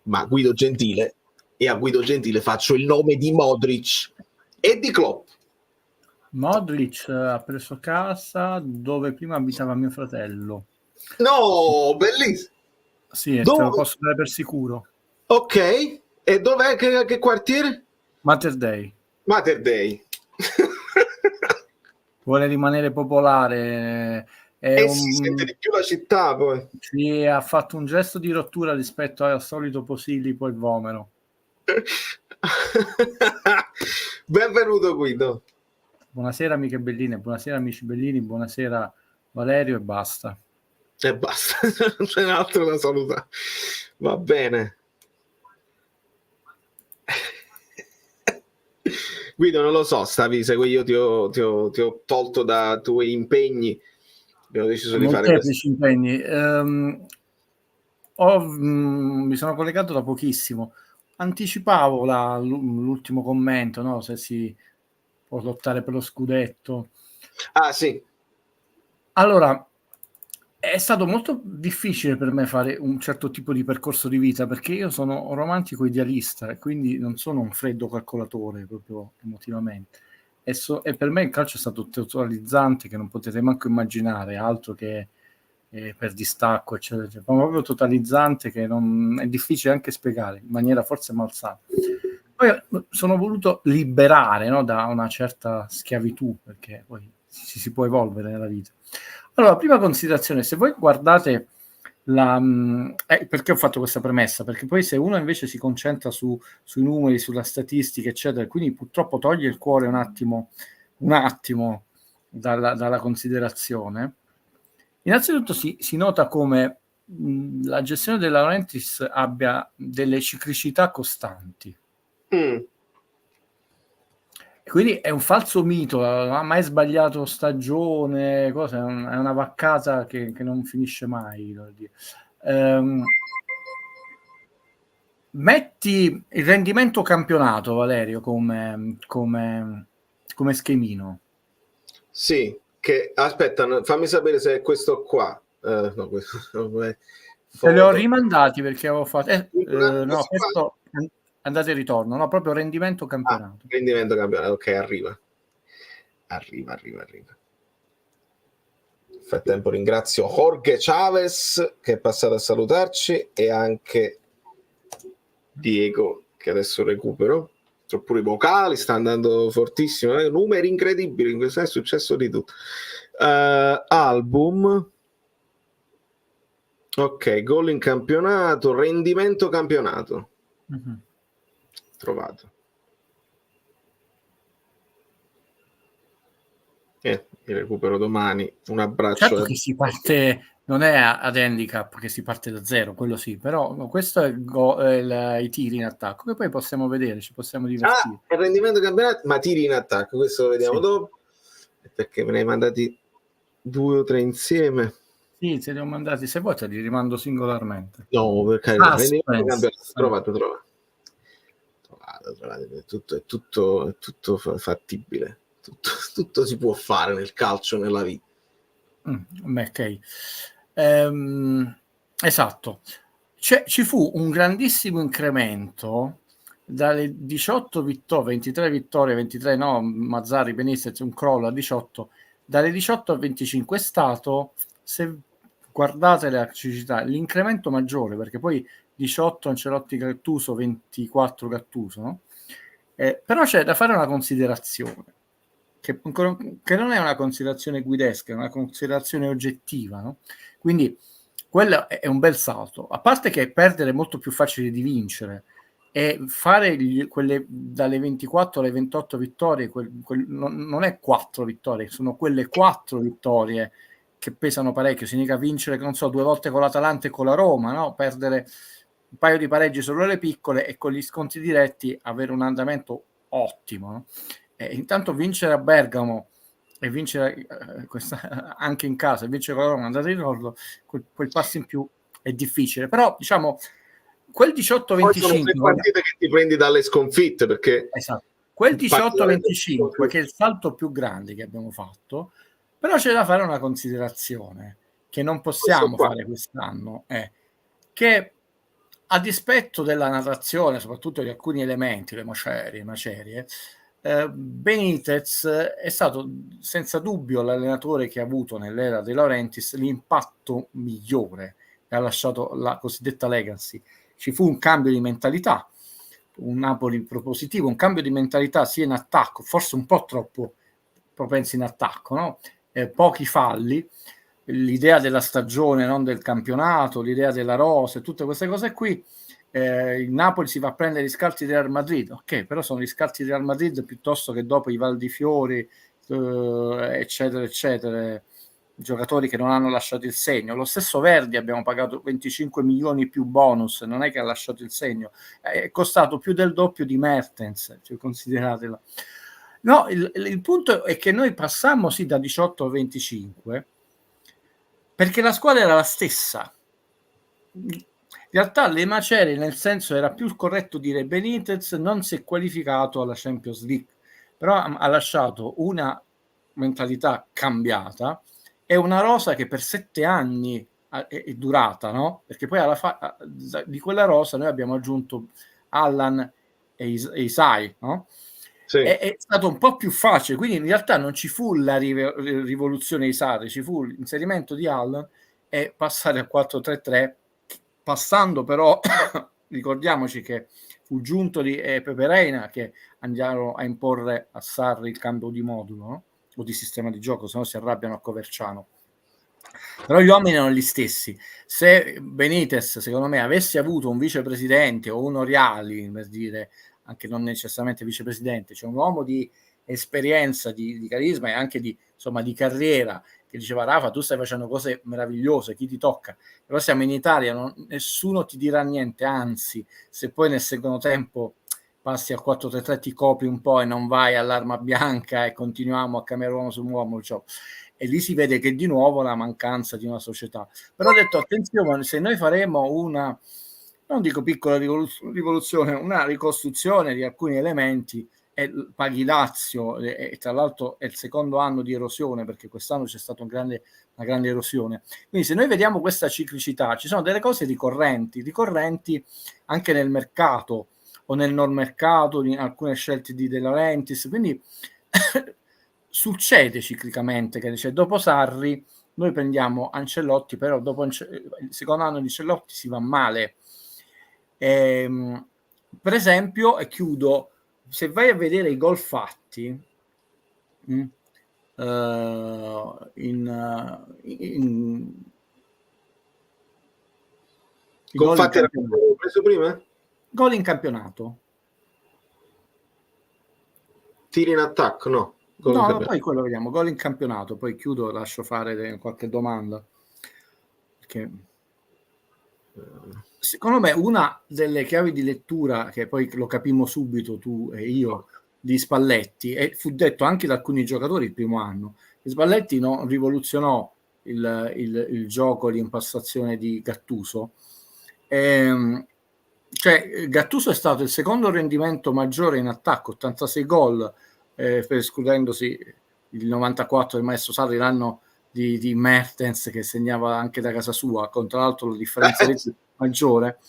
ma Guido Gentile, e a Guido Gentile faccio il nome di Modric e di Klopp. Modric ha preso casa dove prima abitava mio fratello. No, bellissimo. Sì, te lo posso dare per sicuro. Ok, e dov'è? Che quartiere? Mater Dei. Mater Dei. Vuole rimanere popolare. Si sente di più la città poi. Sì, ha fatto un gesto di rottura rispetto al solito Posilipo e Vomero. Benvenuto Guido. Buonasera amiche belline, buonasera amici bellini, buonasera Valerio, e basta. E basta, non c'è altro da salutare. Va bene. Guido, non lo so, io ti ho tolto da tuoi impegni abbiamo deciso di fare questo. Molteplici impegni. Mi sono collegato da pochissimo. Anticipavo l'ultimo commento, no? Se si può lottare per lo scudetto. Ah, sì. Allora, è stato molto difficile per me fare un certo tipo di percorso di vita, perché io sono romantico idealista e quindi non sono un freddo calcolatore proprio emotivamente. E per me il calcio è stato totalizzante, che non potete manco immaginare, altro che per distacco, eccetera, eccetera. Proprio totalizzante, che non è difficile anche spiegare in maniera forse malsana. Poi sono voluto liberare, no, da una certa schiavitù, perché poi si può evolvere nella vita. Allora, prima considerazione, se voi guardate perché ho fatto questa premessa? Perché poi se uno invece si concentra sui numeri, sulla statistica, eccetera, quindi purtroppo toglie il cuore un attimo dalla considerazione, innanzitutto si nota come la gestione della Laurentiis abbia delle ciclicità costanti. Quindi è un falso mito, non ha mai sbagliato stagione, cosa, è una vaccata che non finisce mai. Metti il rendimento campionato, Valerio, come schemino. Sì, che aspetta, fammi sapere se è questo qua. No, questo Se li ho rimandati perché avevo fatto... no, Questo qua? questo andate e ritorno, no, proprio rendimento campionato. Rendimento campionato, ok, arriva. Nel frattempo ringrazio Jorge Chavez che è passato a salutarci e anche Diego che adesso recupero. Pure i vocali sta andando fortissimo, numeri incredibili, in questo è successo di tutto. Album, ok, gol in campionato, rendimento campionato. Trovato. Mi recupero domani. Un abbraccio. Certo che si parte, non è ad handicap che si parte da zero, quello sì, però questo è i tiri in attacco, che poi possiamo vedere, ci possiamo divertire. Il rendimento campionato, ma tiri in attacco, questo lo vediamo dopo, perché me ne hai mandati 2 o 3 insieme. Sì, se li ho mandati, se vuoi te li rimando singolarmente. No, per carità, rendimento campionato, trovato. È tutto fattibile. Tutto si può fare nel calcio, nella vita. Ok. Esatto. Ci fu un grandissimo incremento dalle 18 vittorie, 23 vittorie, 23 no, Mazzarri, Benitez, un crollo a 18, dalle 18 a 25 è stato, se guardate la ciclicità, l'incremento maggiore, perché poi 18 Ancelotti Gattuso, 24 Gattuso, no? Però c'è da fare una considerazione, che non è una considerazione guidesca, è una considerazione oggettiva, no? Quindi quello è un bel salto, a parte che perdere è molto più facile di vincere, e fare quelle dalle 24 alle 28 vittorie non è 4 vittorie, sono quelle 4 vittorie che pesano parecchio. Significa vincere, non so, 2 volte con l'Atalanta e con la Roma, no? Perdere un paio di pareggi solo le piccole e con gli sconti diretti avere un andamento ottimo, no? Intanto vincere a Bergamo e vincere anche in casa, e vincere con la Roma, andate in ricordo, quel passo in più è difficile, però diciamo quel 18-25 sono 3 partite che ti prendi dalle sconfitte, perché esatto, quel 18-25 che è il salto più grande che abbiamo fatto, però c'è da fare una considerazione che non possiamo fare quest'anno, è che a dispetto della narrazione, soprattutto di alcuni elementi, le macerie, Benitez è stato senza dubbio l'allenatore che ha avuto nell'era De Laurentiis l'impatto migliore, e ha lasciato la cosiddetta legacy. Ci fu un cambio di mentalità, un Napoli propositivo, un cambio di mentalità sia in attacco, forse un po' troppo propensi in attacco, no? Pochi falli, l'idea della stagione, non del campionato, l'idea della rosa, tutte queste cose qui. Il Napoli si va a prendere gli scalzi del Real Madrid, ok, però sono gli scalzi del Real Madrid piuttosto che dopo i Val di Fiori, eccetera, eccetera, giocatori che non hanno lasciato il segno. Lo stesso Verdi abbiamo pagato 25 milioni più bonus, non è che ha lasciato il segno, è costato più del doppio di Mertens, cioè, consideratela. No, il punto è che noi passammo sì da 18 a 25, perché la squadra era la stessa. In realtà le macerie, nel senso, era più corretto dire Benitez non si è qualificato alla Champions League, però ha lasciato una mentalità cambiata e una rosa che per 7 anni è durata, no? Perché poi di quella rosa noi abbiamo aggiunto Allan e Isai, no? Sì. È stato un po' più facile, quindi in realtà non ci fu la rivoluzione Isai, ci fu l'inserimento di Allan e passare al 4-3-3, passando però ricordiamoci che fu giunto di Pepe Reina che andarono a imporre a Sarri il cambio di modulo, no? O di sistema di gioco, se no si arrabbiano a Coverciano. Però gli uomini erano gli stessi. Se Benitez, secondo me, avesse avuto un vicepresidente o un Oriali, per dire, anche non necessariamente vicepresidente, cioè un uomo di esperienza, di carisma e anche di, insomma, di carriera, che diceva Rafa, tu stai facendo cose meravigliose, chi ti tocca? Però siamo in Italia, nessuno ti dirà niente, anzi, se poi nel secondo tempo passi al 4-3-3 ti copri un po' e non vai all'arma bianca e continuiamo a cambiare uomo su uomo, cioè. E lì si vede che di nuovo la mancanza di una società. Però ho detto, attenzione, se noi faremo una, non dico piccola rivoluzione, una ricostruzione di alcuni elementi, e paghi Lazio, e tra l'altro è il secondo anno di erosione, perché quest'anno c'è stata una grande erosione. Quindi se noi vediamo questa ciclicità, ci sono delle cose ricorrenti anche nel mercato o nel non mercato, in alcune scelte di De Laurentiis, quindi succede ciclicamente che dice, dopo Sarri noi prendiamo Ancelotti, però dopo il secondo anno di Ancelotti si va male. Per esempio, e chiudo, se vai a vedere i gol fatti Gol fatti era preso prima? Gol in campionato. Tiri in attacco, no? No, poi quello vediamo, gol in campionato, poi chiudo, lascio fare qualche domanda. Perché secondo me una delle chiavi di lettura, che poi lo capimmo subito tu e io, di Spalletti, e fu detto anche da alcuni giocatori il primo anno, che Spalletti non rivoluzionò il gioco, l'impostazione di Gattuso. Cioè Gattuso è stato il secondo rendimento maggiore in attacco, 86 gol, escludendosi il 94 del maestro Sarri, l'anno di Mertens che segnava anche da casa sua, con tra l'altro la differenza maggiore.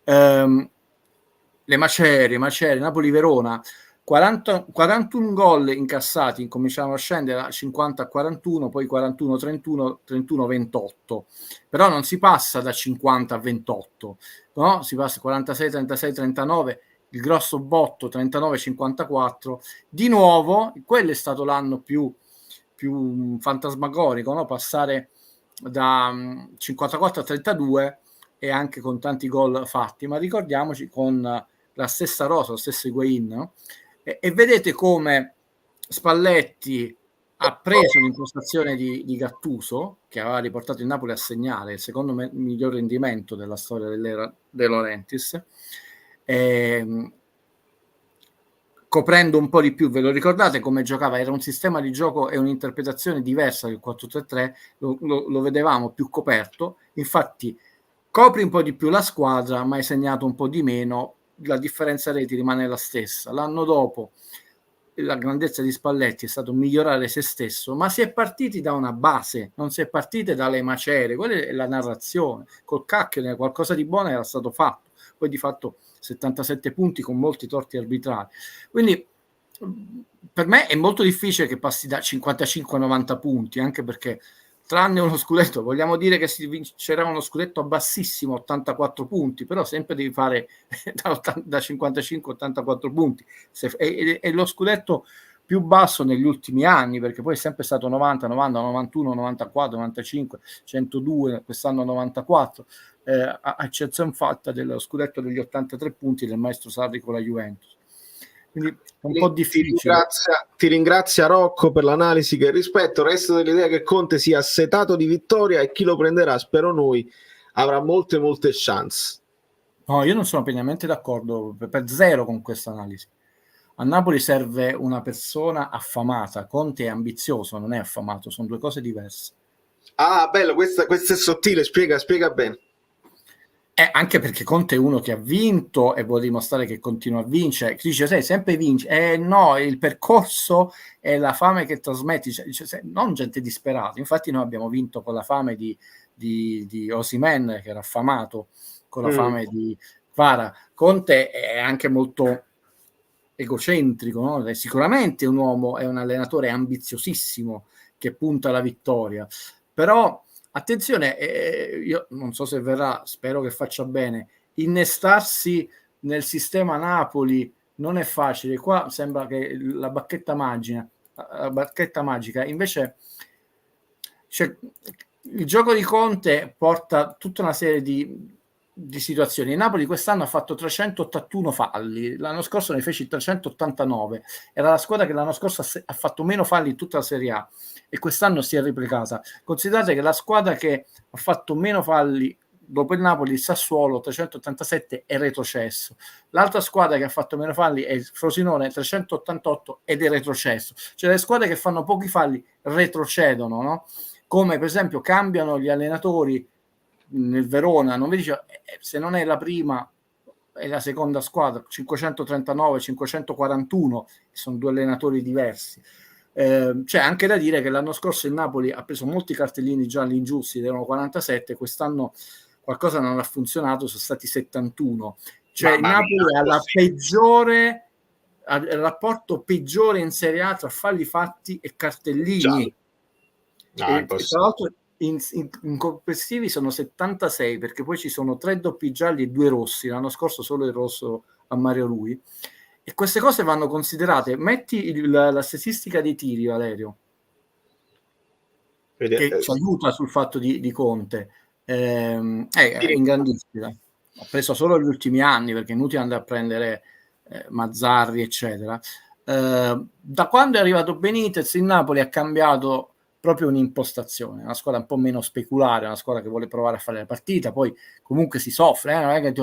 Le macerie, Napoli-Verona, 41 gol incassati, incominciavano a scendere a 50-41, poi 41-31, 31-28, però non si passa da 50 a 28, no? Si passa 46-36-39, il grosso botto 39-54, di nuovo quello è stato l'anno più fantasmagorico, no? Passare da 54 a 32 e anche con tanti gol fatti, ma ricordiamoci con la stessa rosa, lo stesso Higuaín, no? E vedete come Spalletti ha preso l'impostazione di Gattuso, che aveva riportato il Napoli a segnare il secondo miglior rendimento della storia dell'era De Laurentiis, coprendo un po' di più. Ve lo ricordate come giocava? Era un sistema di gioco e un'interpretazione diversa del 4-3-3, lo vedevamo più coperto, infatti copri un po' di più la squadra ma hai segnato un po' di meno, la differenza reti rimane la stessa. L'anno dopo la grandezza di Spalletti è stato migliorare se stesso, ma si è partiti da una base, non si è partiti dalle macerie, quella è la narrazione, col cacchio qualcosa di buono era stato fatto, poi di fatto 77 punti con molti torti arbitrali, quindi per me è molto difficile che passi da 55 a 90 punti, anche perché tranne uno scudetto, vogliamo dire che si vincerà uno scudetto a bassissimo 84 punti, però sempre devi fare da 55 a 84 punti, è lo scudetto più basso negli ultimi anni, perché poi è sempre stato 90, 90, 91, 94, 95, 102, quest'anno 94, a eccezione fatta dello scudetto degli 83 punti del maestro Sarri con la Juventus. Quindi è un po' difficile. Ti ringrazia Rocco per l'analisi che rispetto. Resto dell'idea che Conte sia assetato di vittoria e chi lo prenderà, spero noi, avrà molte chance. No, io non sono pienamente d'accordo, per zero con questa analisi. A Napoli serve una persona affamata. Conte è ambizioso, non è affamato, sono due cose diverse. Ah, bello, questo è sottile, spiega bene. Anche perché Conte è uno che ha vinto e vuole dimostrare che continua a vincere. Chi dice, sai, sempre vince. No, il percorso è la fame che trasmetti, non gente disperata. Infatti noi abbiamo vinto con la fame di Osimhen, che era affamato, con la fame di Kvara. Conte è anche molto egocentrico, no? È sicuramente un uomo, è un allenatore ambiziosissimo che punta alla vittoria. Però attenzione, io non so se verrà, spero che faccia bene, innestarsi nel sistema Napoli non è facile. Qua sembra che la bacchetta magica, invece il gioco di Conte porta tutta una serie di situazioni. Il Napoli quest'anno ha fatto 381 falli, l'anno scorso ne fece 389, era la squadra che l'anno scorso ha fatto meno falli in tutta la Serie A e quest'anno si è replicata. Considerate che la squadra che ha fatto meno falli dopo il Napoli, il Sassuolo 387, è retrocesso. L'altra squadra che ha fatto meno falli è il Frosinone 388 ed è retrocesso. Cioè le squadre che fanno pochi falli retrocedono, no? Come per esempio cambiano gli allenatori nel Verona, non vi dice, se non è la prima è la seconda squadra, 539, 541, sono due allenatori diversi. C'è anche da dire che l'anno scorso il Napoli ha preso molti cartellini gialli ingiusti, erano 47, quest'anno qualcosa non ha funzionato, sono stati 71. Cioè il Napoli ha la peggiore, ha il rapporto peggiore in Serie A tra falli fatti e cartellini. E tra l'altro in complessivi sono 76, perché poi ci sono 3 doppi gialli e 2 rossi, l'anno scorso solo il rosso a Mario Rui, e queste cose vanno considerate. Metti la statistica dei tiri, Valerio, che ci aiuta sul fatto di Conte, è ingrandissima. Ha preso solo gli ultimi anni, perché è inutile andare a prendere Mazzarri eccetera. Da quando è arrivato Benitez il Napoli ha cambiato proprio un'impostazione, una squadra un po' meno speculare, una squadra che vuole provare a fare la partita, poi comunque si soffre, non è che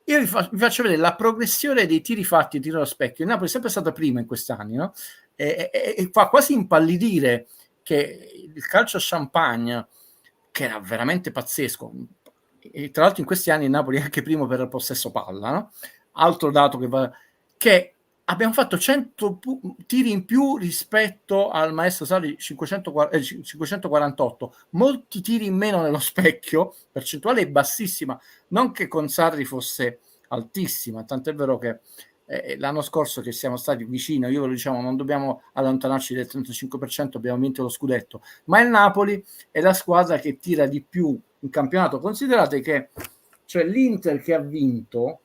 io vi faccio vedere la progressione dei tiri fatti, tiro allo specchio. Il Napoli è sempre stato prima in quest'anni, no? E fa quasi impallidire che il calcio champagne, che era veramente pazzesco, e tra l'altro in questi anni il Napoli è anche primo per il possesso palla, no? Altro dato che abbiamo fatto 100 tiri in più rispetto al maestro Sarri 548, molti tiri in meno nello specchio, percentuale bassissima, non che con Sarri fosse altissima, tant'è vero che l'anno scorso che siamo stati vicini, io ve lo diciamo, non dobbiamo allontanarci del 35%, abbiamo vinto lo scudetto, ma il Napoli è la squadra che tira di più in campionato. Considerate che cioè l'Inter che ha vinto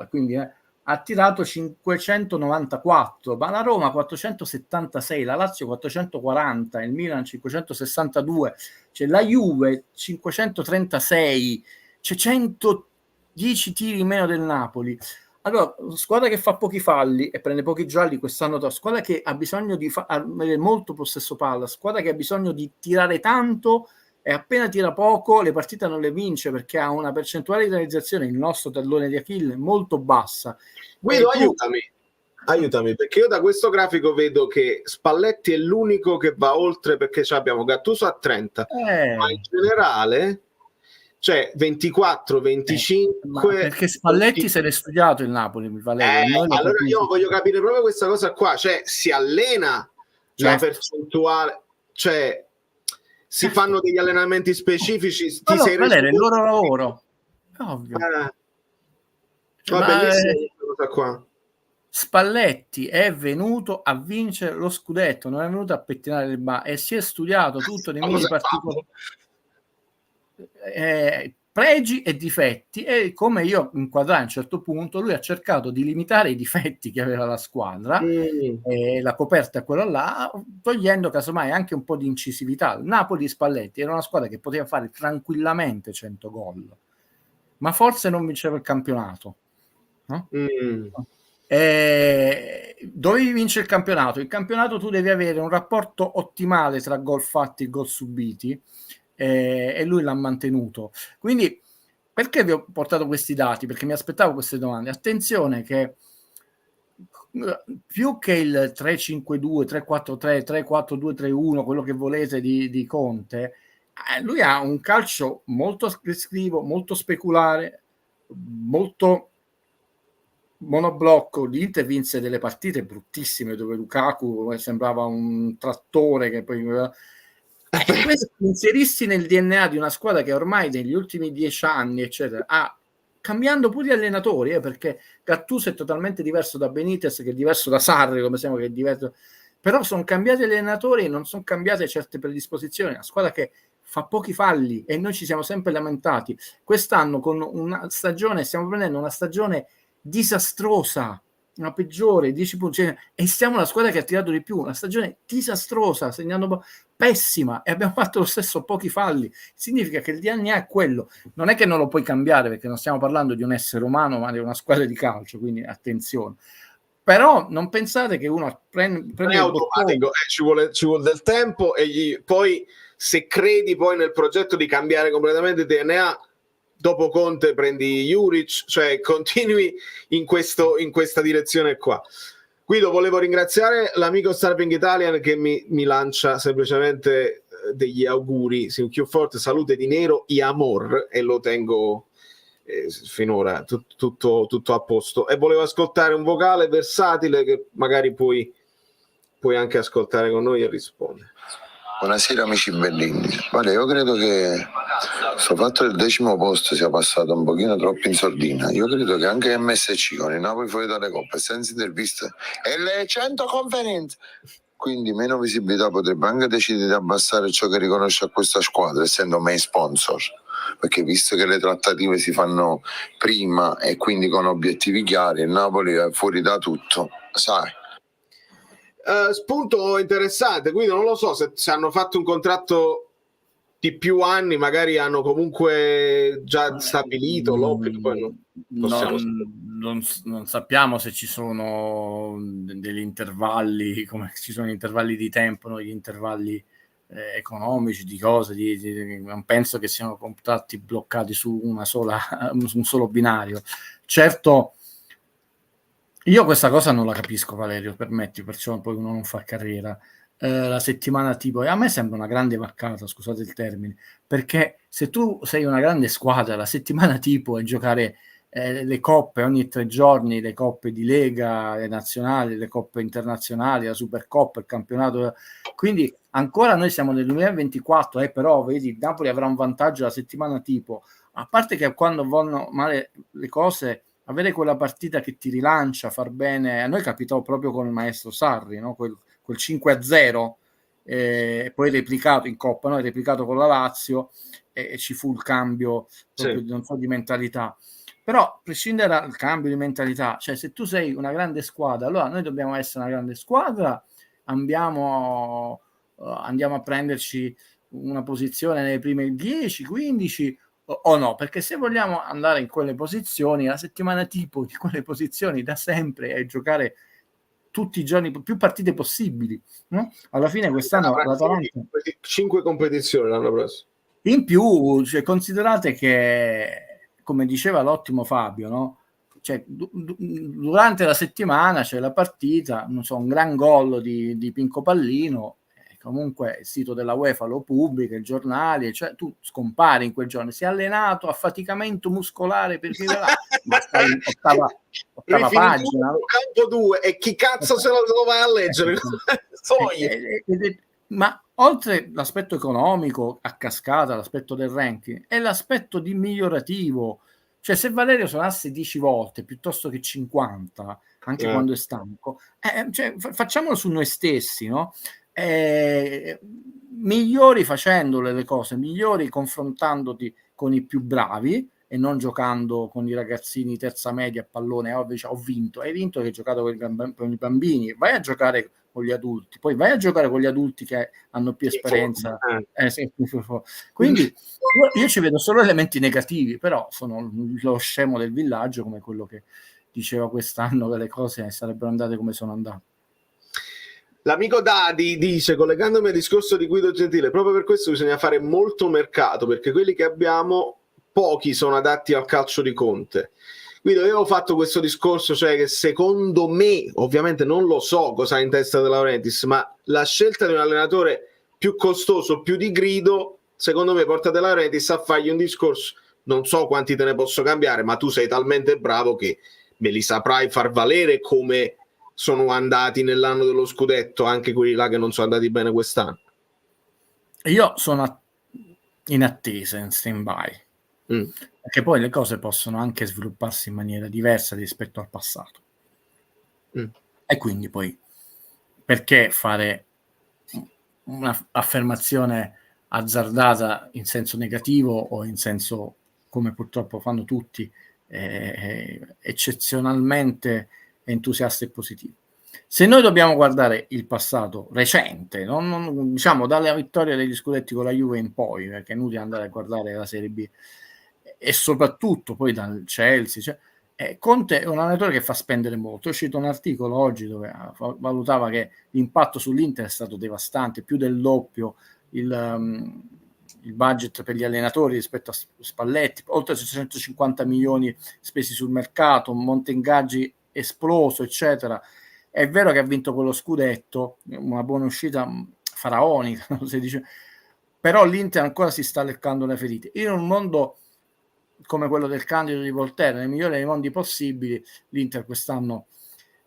quindi ha tirato 594, ma la Roma 476, la Lazio 440, il Milan 562, c'è la Juve 536, c'è 110 tiri in meno del Napoli. Allora, squadra che fa pochi falli e prende pochi gialli quest'anno, squadra che ha bisogno di avere molto possesso palla, squadra che ha bisogno di tirare tanto e appena tira poco le partite non le vince, perché ha una percentuale di realizzazione, il nostro tallone di Achille, molto bassa. Guido, aiutami, perché io da questo grafico vedo che Spalletti è l'unico che va oltre, perché abbiamo Gattuso a 30, ma in generale cioè 24, 25. Perché Spalletti se l'è studiato il Napoli, mi Valerio. Allora io voglio capire proprio questa cosa qua, cioè si allena la percentuale, cioè si fanno degli allenamenti specifici, ti sei reso Valerio, il loro lavoro. Ovvio. Va bellissimo questa cosa qua. Spalletti è venuto a vincere lo scudetto, non è venuto a pettinare il bar, e si è studiato tutto nei minimi particolari, pregi e difetti, e come io inquadrai a un certo punto, lui ha cercato di limitare i difetti che aveva la squadra, e la coperta è quella là, togliendo casomai anche un po' di incisività. Il Napoli Spalletti era una squadra che poteva fare tranquillamente 100 gol, ma forse non vinceva il campionato, no? Dovevi vincere il campionato. Il campionato tu devi avere un rapporto ottimale tra gol fatti e gol subiti, e lui l'ha mantenuto. Quindi perché vi ho portato questi dati? Perché mi aspettavo queste domande. Attenzione che più che il 3-5-2, 3-4-3, 3-4-2-3-1, quello che volete di Conte, lui ha un calcio molto aggressivo, molto speculare, molto monoblocco. L'Inter vinse delle partite bruttissime dove Lukaku sembrava un trattore che poi questo inserissi nel DNA di una squadra che ormai negli ultimi 10 anni eccetera cambiando pure gli allenatori, perché Gattuso è totalmente diverso da Benitez, che è diverso da Sarri, come sembra che è diverso, però sono cambiati gli allenatori e non sono cambiate certe predisposizioni. Una squadra che fa pochi falli e noi ci siamo sempre lamentati. Quest'anno con una stagione, stiamo prendendo una stagione disastrosa, una peggiore, 10 punti, e siamo la squadra che ha tirato di più, una stagione disastrosa, segnando pessima, e abbiamo fatto lo stesso pochi falli. Significa che il DNA è quello, non è che non lo puoi cambiare, perché non stiamo parlando di un essere umano ma di una squadra di calcio, quindi attenzione. Però non pensate che uno prende è automatico, ci vuole del tempo, e poi se credi poi nel progetto di cambiare completamente il DNA, dopo Conte prendi Juric, cioè continui in questa direzione qua. Guido, volevo ringraziare l'amico Starving Italian che mi lancia semplicemente degli auguri, più forte salute di Nero e amor, e lo tengo finora tutto a posto. E volevo ascoltare un vocale versatile che magari puoi anche ascoltare con noi e rispondere. Buonasera amici bellini. Vale, io credo che questo fatto del 10° posto sia passato un pochino troppo in sordina. Io credo che anche MSC con il Napoli fuori dalle coppe, senza interviste e le 100 conferenze, quindi meno visibilità, potrebbe anche decidere di abbassare ciò che riconosce a questa squadra, essendo main sponsor, perché visto che le trattative si fanno prima e quindi con obiettivi chiari, il Napoli è fuori da tutto, sai. Spunto interessante, quindi non lo so se hanno fatto un contratto di più anni, magari hanno comunque già stabilito l'obbligo, poi non sappiamo se ci sono degli intervalli, come ci sono gli intervalli di tempo, no? Gli intervalli economici, di cose, non penso che siano contratti bloccati su un solo binario. Certo, io questa cosa non la capisco, Valerio, permetti, perciò poi uno non fa carriera. La settimana tipo, a me sembra una grande vaccata, scusate il termine, perché se tu sei una grande squadra, la settimana tipo è giocare le coppe ogni 3 giorni, le coppe di Lega, le nazionali, le coppe internazionali, la Supercoppa, il campionato, quindi ancora noi siamo nel 2024, però vedi, Napoli avrà un vantaggio la settimana tipo, a parte che quando vanno male le cose, avere quella partita che ti rilancia, far bene. A noi capitò proprio con il maestro Sarri, no? quel 5-0, poi replicato in Coppa, no? Replicato con la Lazio, e ci fu il cambio proprio, non so, di mentalità. Però a prescindere dal cambio di mentalità, cioè se tu sei una grande squadra, allora noi dobbiamo essere una grande squadra, andiamo a prenderci una posizione nei primi 10-15 o no, perché se vogliamo andare in quelle posizioni, la settimana tipo di quelle posizioni da sempre è giocare tutti i giorni più partite possibili, no? Alla fine quest'anno l'Atalanta 5 competizioni l'anno prossimo in più, cioè, considerate che, come diceva l'ottimo Fabio, no? Cioè, durante la settimana c'è la partita, non so, un gran gol di Pinco Pallino, comunque il sito della UEFA lo pubblica, i giornali, cioè tu scompari in quel giorno, si è allenato, affaticamento muscolare per rivelare, ma stai in ottava pagina. Campo 2, e chi cazzo se lo va a leggere? Ma oltre l'aspetto economico a cascata, l'aspetto del ranking, è l'aspetto di migliorativo. Cioè, se Valerio suonasse 10 volte piuttosto che 50, anche quando è stanco, cioè, facciamolo su noi stessi, no? Migliori facendole le cose, migliori confrontandoti con i più bravi e non giocando con i ragazzini terza media a pallone. Ho vinto, hai vinto che hai giocato con i bambini, vai a giocare con gli adulti, poi vai a giocare con gli adulti che hanno più esperienza. Quindi io ci vedo solo elementi negativi, però sono lo scemo del villaggio, come quello che diceva quest'anno che le cose sarebbero andate come sono andate. L'amico Dadi dice, collegandomi al discorso di Guido Gentile, proprio per questo bisogna fare molto mercato, perché quelli che abbiamo, pochi sono adatti al calcio di Conte. Guido, io ho fatto questo discorso, cioè che secondo me, ovviamente non lo so cosa ha in testa De Laurentiis, ma la scelta di un allenatore più costoso, più di grido, secondo me porta De Laurentiis a fargli un discorso, non so quanti te ne posso cambiare, ma tu sei talmente bravo che me li saprai far valere come sono andati nell'anno dello scudetto, anche quelli là che non sono andati bene quest'anno. Io sono in attesa, in stand-by, perché poi le cose possono anche svilupparsi in maniera diversa rispetto al passato. E quindi poi perché fare un'affermazione azzardata in senso negativo o in senso, come purtroppo fanno tutti, eccezionalmente entusiasta e positivo. Se noi dobbiamo guardare il passato recente, non diciamo dalla vittoria degli scudetti con la Juve in poi, perché è inutile andare a guardare la Serie B, e soprattutto poi dal Chelsea, cioè, Conte è un allenatore che fa spendere molto. È uscito un articolo oggi dove valutava che l'impatto sull'Inter è stato devastante, più del doppio il budget per gli allenatori rispetto a Spalletti, oltre 650 milioni spesi sul mercato, un monte ingaggi esploso, eccetera. È vero che ha vinto quello scudetto, una buona uscita faraonica, si dice, però l'Inter ancora si sta leccando le ferite. In un mondo come quello del Candido di Voltaire, nel migliore dei mondi possibili, l'Inter quest'anno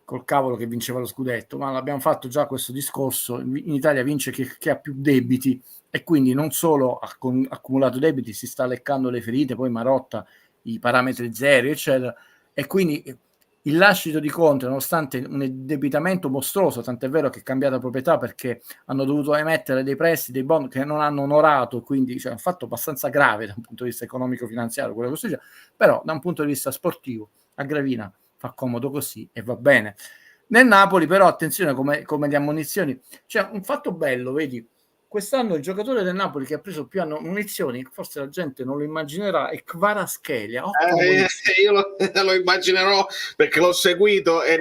col cavolo che vinceva lo scudetto, ma l'abbiamo fatto già questo discorso, in Italia vince chi ha più debiti, e quindi non solo ha accumulato debiti, si sta leccando le ferite, poi Marotta i parametri zero, eccetera, e quindi il lascito di Conte, nonostante un indebitamento mostruoso, tant'è vero che è cambiata proprietà perché hanno dovuto emettere dei prestiti, dei bond che non hanno onorato, quindi cioè, un fatto abbastanza grave da un punto di vista economico-finanziario, quello che succede, però da un punto di vista sportivo a Gravina fa comodo così e va bene. Nel Napoli però attenzione come le ammonizioni, c'è un fatto bello, vedi, quest'anno il giocatore del Napoli che ha preso più munizioni, forse la gente non lo immaginerà, è Kvaratskhelia. Io lo immaginerò perché l'ho seguito e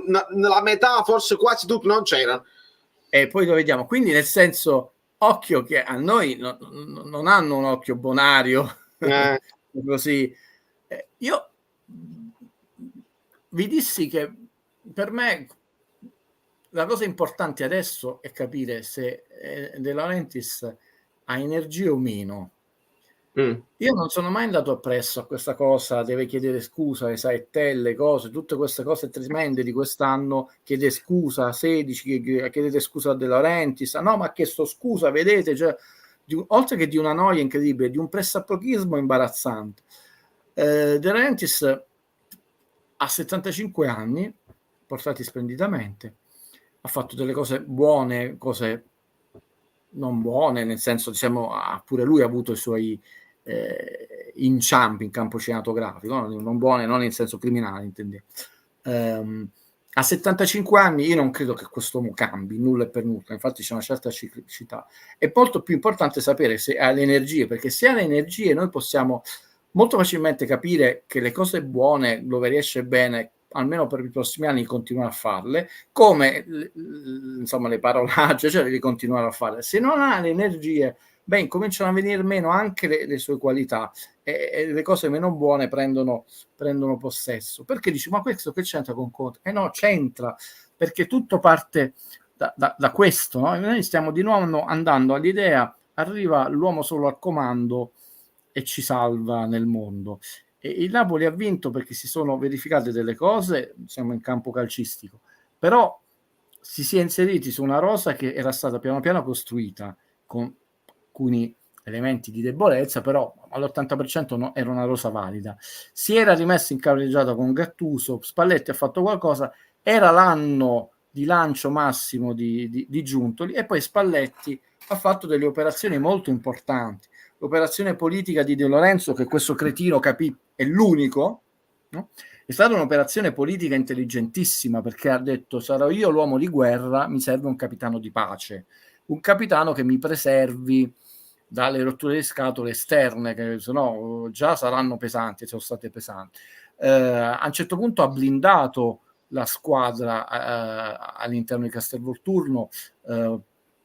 la metà, forse quasi tutti, non c'erano. E poi lo vediamo, quindi nel senso, occhio che a noi non hanno un occhio bonario, così. Io vi dissi che per me la cosa importante adesso è capire se De Laurentiis ha energia o meno. Io non sono mai andato appresso a questa cosa, deve chiedere scusa ai Saettelle, cose, tutte queste cose tremende di quest'anno, chiede scusa a 16, chiedete scusa a De Laurentiis, no, ma ha chiesto scusa, vedete, cioè, oltre che di una noia incredibile, di un pressappochismo imbarazzante. De Laurentiis ha 75 anni, portati splendidamente, ha fatto delle cose buone, cose non buone, nel senso, diciamo, pure lui ha avuto i suoi inciampi in campo cinematografico, non buone, non in senso criminale, intendevo. A 75 anni io non credo che quest'uomo cambi nulla e per nulla, infatti c'è una certa ciclicità. È molto più importante sapere se ha le energie, perché se ha le energie noi possiamo molto facilmente capire che le cose buone, dove riesce bene, almeno per i prossimi anni, continuare a farle, come insomma le parolacce, cioè di continuare a farle. Se non ha le energie, beh, cominciano a venire meno anche le sue qualità e le cose meno buone prendono possesso. Perché dici, ma questo che c'entra con Conte? No, c'entra, perché tutto parte da questo, no? Noi stiamo di nuovo andando all'idea, arriva l'uomo solo al comando e ci salva nel mondo. E il Napoli ha vinto perché si sono verificate delle cose, siamo in campo calcistico, però si è inseriti su una rosa che era stata piano piano costruita con alcuni elementi di debolezza, però all'80% era una rosa valida. Si era rimesso in carreggiata con Gattuso, Spalletti ha fatto qualcosa, era l'anno di lancio massimo di Giuntoli, e poi Spalletti ha fatto delle operazioni molto importanti. L'operazione politica di De Lorenzo, che questo cretino capì è l'unico, no? È stata un'operazione politica intelligentissima, perché ha detto: sarò io l'uomo di guerra, mi serve un capitano di pace, un capitano che mi preservi dalle rotture di scatole esterne, che se no già saranno pesanti, sono state pesanti. A un certo punto ha blindato la squadra all'interno di Castelvolturno,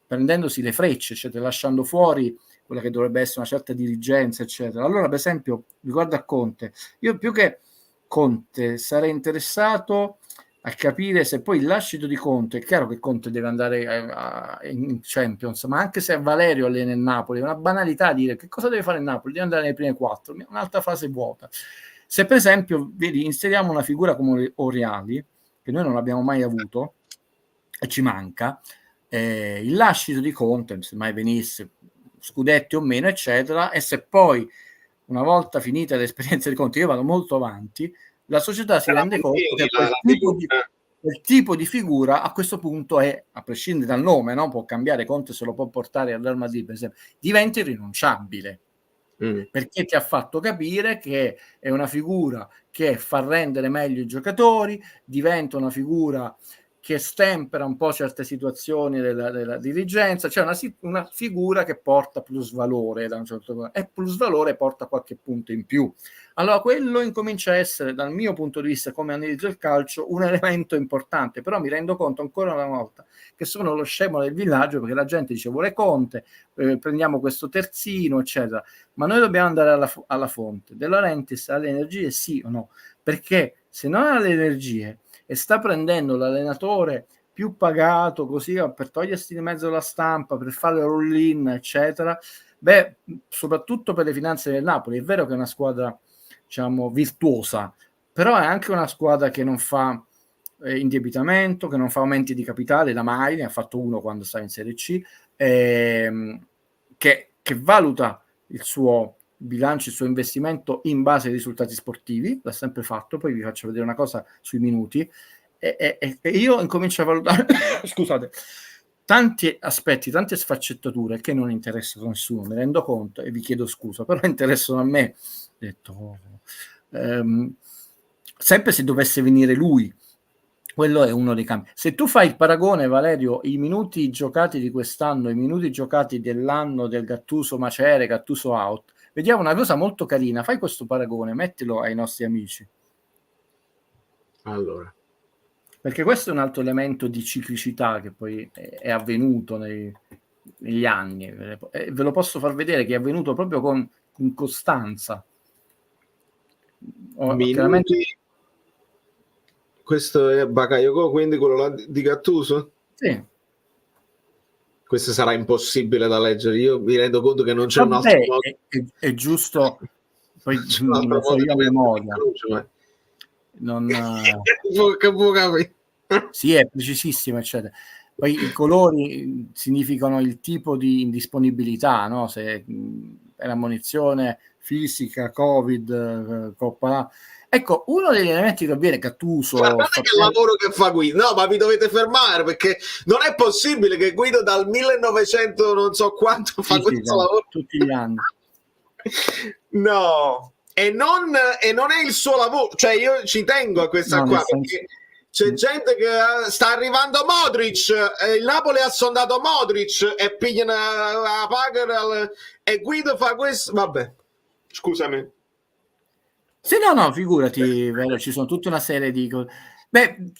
prendendosi le frecce, cioè lasciando fuori quella che dovrebbe essere una certa dirigenza, eccetera. Allora, per esempio, riguardo a Conte, io più che Conte, sarei interessato a capire se poi il lascito di Conte, è chiaro che Conte deve andare in Champions, ma anche se Valerio allena il Napoli, è una banalità dire che cosa deve fare il Napoli, deve andare nei primi 4, un'altra frase vuota. Se per esempio, vedi, inseriamo una figura come Oriali, che noi non abbiamo mai avuto e ci manca, il lascito di Conte, se mai venisse, scudetti o meno, eccetera, e se poi una volta finita l'esperienza di Conte, io vado molto avanti, la società si rende conto che quel tipo di figura a questo punto è, a prescindere dal nome, no? Può cambiare, Conte se lo può portare al Real Madrid, per esempio, diventa irrinunciabile. Perché ti ha fatto capire che è una figura che fa rendere meglio i giocatori, diventa una figura che stempera un po' certe situazioni della dirigenza, cioè una figura che porta plusvalore da un certo punto, e plusvalore porta qualche punto in più. Allora quello incomincia a essere, dal mio punto di vista, come analizzo il calcio, un elemento importante, però mi rendo conto ancora una volta che sono lo scemo del villaggio, perché la gente dice vuole Conte, prendiamo questo terzino, eccetera, ma noi dobbiamo andare alla fonte. De Laurentiis ha le energie, sì o no? Perché se non ha le energie e sta prendendo l'allenatore più pagato così per togliersi di mezzo la stampa, per fare roll-in, eccetera, beh, soprattutto per le finanze del Napoli, è vero che è una squadra, diciamo, virtuosa, però è anche una squadra che non fa indebitamento, che non fa aumenti di capitale da mai, ne ha fatto uno quando sta in Serie C, che valuta il suo bilancio, il suo investimento in base ai risultati sportivi, l'ha sempre fatto. Poi vi faccio vedere una cosa sui minuti e io incomincio a valutare scusate, tanti aspetti, tante sfaccettature che non interessano a nessuno, mi rendo conto e vi chiedo scusa, però interessano a me. Ho detto, sempre se dovesse venire lui, quello è uno dei cambi. Se tu fai il paragone, Valerio, i minuti giocati di quest'anno, i minuti giocati dell'anno del Gattuso Macere, Gattuso out, vediamo una cosa molto carina, fai questo paragone, mettilo ai nostri amici. Allora. Perché questo è un altro elemento di ciclicità che poi è avvenuto negli anni. Ve lo posso far vedere che è avvenuto proprio con costanza. Minuti. Questo è Bakayoko, quindi quello là di Gattuso? Sì. Questo sarà impossibile da leggere. Io mi rendo conto che non c'è un altro modo. È giusto. Poi non so io a memoria. Sì, è precisissimo, eccetera. Poi i colori significano il tipo di indisponibilità, no? Se è la munizione fisica, Covid, Coppa. Ecco, uno degli elementi che avviene Gattuso. Guardate che lavoro che fa Guido. No, ma vi dovete fermare, perché non è possibile che Guido dal 1900 non so quanto fa questo lavoro tutti gli anni. No, e non è il suo lavoro, cioè io ci tengo a questa qua, perché c'è gente che sta arrivando Modric, il Napoli ha sondato Modric e pigliano la paga e Guido fa questo, vabbè, scusami. Sì, no, figurati, ci sono tutta una serie di cose. Beh,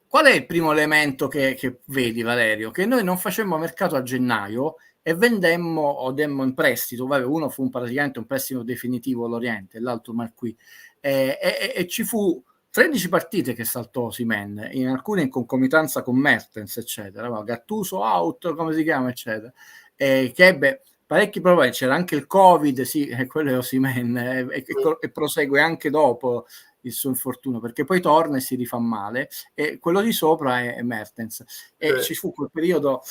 qual è il primo elemento che vedi, Valerio? Che noi non facemmo mercato a gennaio e vendemmo o demmo in prestito, uno fu praticamente un prestito definitivo all'Oriente, l'altro Marquis, e ci fu 13 partite che saltò Osimhen, in alcune in concomitanza con Mertens, eccetera, Gattuso out, come si chiama, eccetera, che ebbe parecchi problemi, c'era anche il Covid, sì, quello è Osimhen, e prosegue anche dopo il suo infortunio, perché poi torna e si rifà male, e quello di sopra è Mertens, e ci fu quel periodo,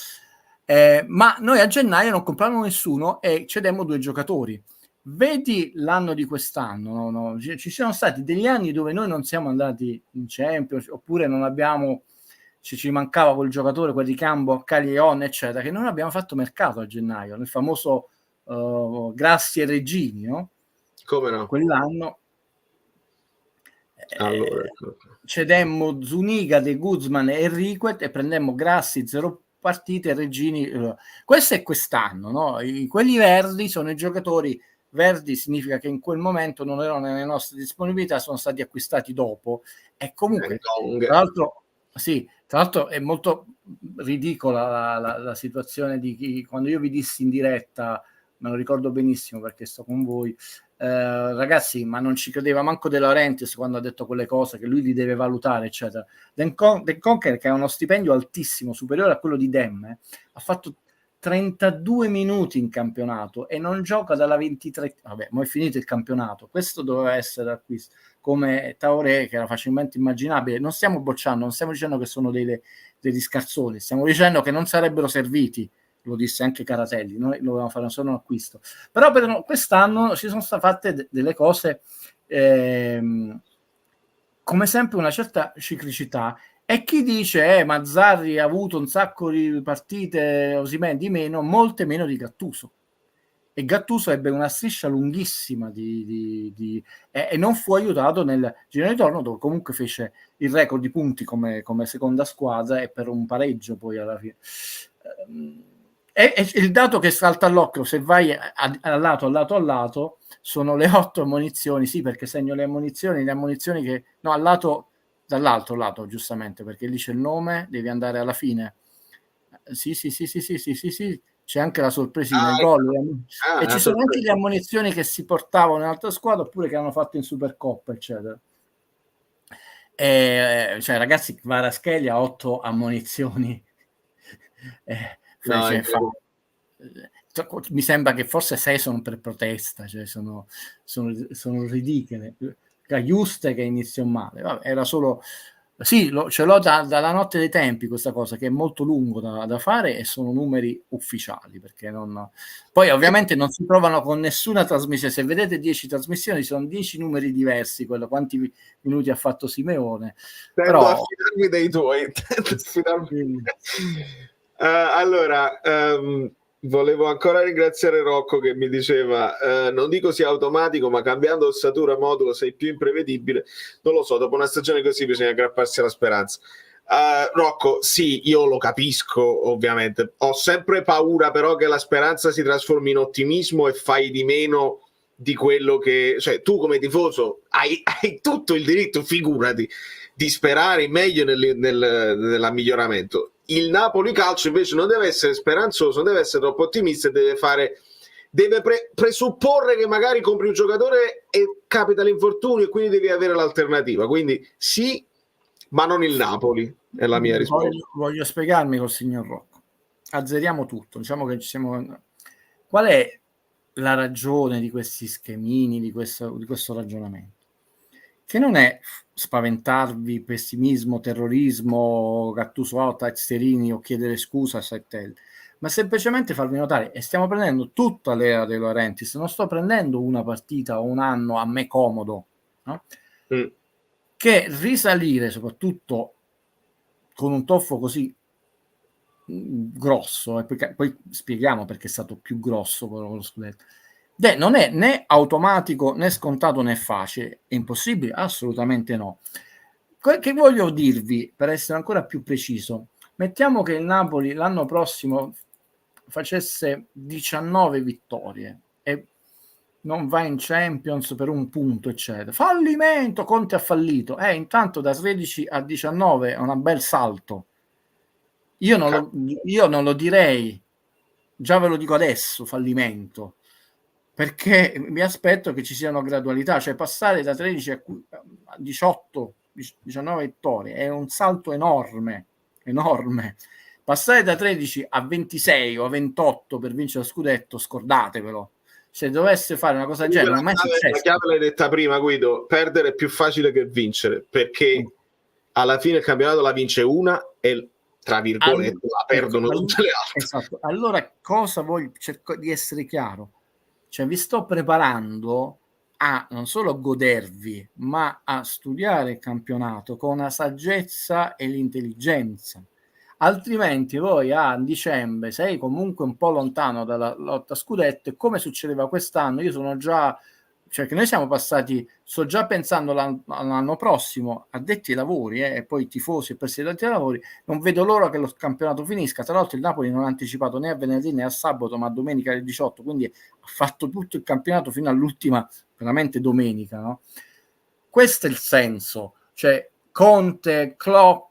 ma noi a gennaio non compravamo nessuno e cedemmo 2 giocatori. Vedi l'anno di quest'anno, no? Ci sono stati degli anni dove noi non siamo andati in Champions, oppure non abbiamo, ci mancava quel giocatore, quel ricambio Caglion, eccetera, che non abbiamo fatto mercato a gennaio, nel famoso Grassi e Reggini, no? Come no? Quell'anno allora, cedemmo Zuniga, De Guzman e Riquet e prendemmo Grassi 0 partite, Reggini. Questo è quest'anno, no? Quelli verdi sono i giocatori verdi, significa che in quel momento non erano nelle nostre disponibilità, sono stati acquistati dopo, e comunque tra l'altro è molto ridicola la situazione di chi, quando io vi dissi in diretta, me lo ricordo benissimo perché sto con voi, ragazzi, ma non ci credeva manco De Laurentiis quando ha detto quelle cose, che lui li deve valutare, eccetera. Dan Conker, che ha uno stipendio altissimo, superiore a quello di Demme, ha fatto 32 minuti in campionato e non gioca dalla 23. Vabbè, ma è finito il campionato. Questo doveva essere acquisto, come Traoré, che era facilmente immaginabile. Non stiamo bocciando, non stiamo dicendo che sono degli scarzoni, stiamo dicendo che non sarebbero serviti. Lo disse anche Caratelli, noi dovevamo fare solo un acquisto. Però per quest'anno ci sono state fatte delle cose, come sempre, una certa ciclicità. E chi dice Mazzarri ha avuto un sacco di partite, Osimhen di meno, molte meno di Gattuso. E Gattuso ebbe una striscia lunghissima e non fu aiutato nel giro di ritorno, dove comunque fece il record di punti come seconda squadra e per un pareggio poi alla fine. E il dato che salta all'occhio, se vai al lato, sono le 8 ammonizioni, sì, perché segno le ammonizioni che... No, dall'altro lato, giustamente, perché lì c'è il nome, devi andare alla fine. Sì, c'è anche la sorpresina, il gol. E ci sono anche le ammonizioni che si portavano in altra squadra oppure che hanno fatto in Supercoppa, eccetera. Cioè, ragazzi, Kvaratskhelia ha 8 ammonizioni. Mi sembra che forse 6 sono per protesta, cioè sono ridicole. Juste che iniziò male, vabbè, era solo sì, ce l'ho dalla notte dei tempi questa cosa, che è molto lungo da fare e sono numeri ufficiali, perché poi ovviamente non si provano con nessuna trasmissione. Se vedete 10 trasmissioni sono 10 numeri diversi, quello quanti minuti ha fatto Simeone. Tendo a fidarmi dei tuoi. Allora, volevo ancora ringraziare Rocco che mi diceva non dico sia automatico, ma cambiando ossatura modulo sei più imprevedibile. Non lo so, dopo una stagione così bisogna aggrapparsi alla speranza. Rocco, sì, io lo capisco, ovviamente. Ho sempre paura però che la speranza si trasformi in ottimismo e fai di meno di quello che... Cioè, tu come tifoso hai tutto il diritto, figurati, di sperare in meglio nel miglioramento. Il Napoli calcio invece non deve essere speranzoso, non deve essere troppo ottimista e deve presupporre che magari compri un giocatore e capita l'infortunio e quindi devi avere l'alternativa. Quindi sì, ma non il Napoli, è la mia risposta. Voglio spiegarmi col signor Rocco. Azzeriamo tutto, diciamo che ci siamo... Qual è la ragione di questi schemini, di questo ragionamento? Che non è spaventarvi, pessimismo, terrorismo, Gattuso out, Exterini o chiedere scusa a Settel, ma semplicemente farvi notare, e stiamo prendendo tutta l'era De Laurentiis, non sto prendendo una partita o un anno a me comodo, no? Che risalire soprattutto con un toffo così grosso, e poi spieghiamo perché è stato più grosso con lo scudetto. Non è né automatico né scontato né facile, è impossibile? Assolutamente no. Che voglio dirvi, per essere ancora più preciso, mettiamo che il Napoli l'anno prossimo facesse 19 vittorie e non va in Champions per un punto, eccetera. Fallimento, Conte ha fallito. Intanto da 13 a 19 è un bel salto. Io non lo direi, già ve lo dico adesso, fallimento, perché mi aspetto che ci sia una gradualità, cioè passare da 13 a 18, 19 vittorie è un salto enorme. Passare da 13 a 26 o a 28 per vincere lo scudetto, scordatevelo. Se dovesse fare una cosa del genere, non è mai successo. La chiave l'hai detta prima, Guido, perdere è più facile che vincere, perché alla fine il campionato la vince una e tra virgolette la perdono tutte le altre. Esatto. Allora cosa voglio? Cerco di essere chiaro. Cioè vi sto preparando a non solo godervi, ma a studiare il campionato con la saggezza e l'intelligenza. Altrimenti voi a dicembre sei comunque un po' lontano dalla lotta scudetto, e come succedeva quest'anno, io sono già, cioè che noi siamo passati, sto già pensando all'anno prossimo, addetti ai lavori e poi tifosi e presidenti ai lavori, non vedo l'ora che lo campionato finisca. Tra l'altro il Napoli non ha anticipato né a venerdì né a sabato, ma a domenica alle 18, quindi ha fatto tutto il campionato fino all'ultima veramente domenica, no? Questo è il senso, cioè Conte, Klopp,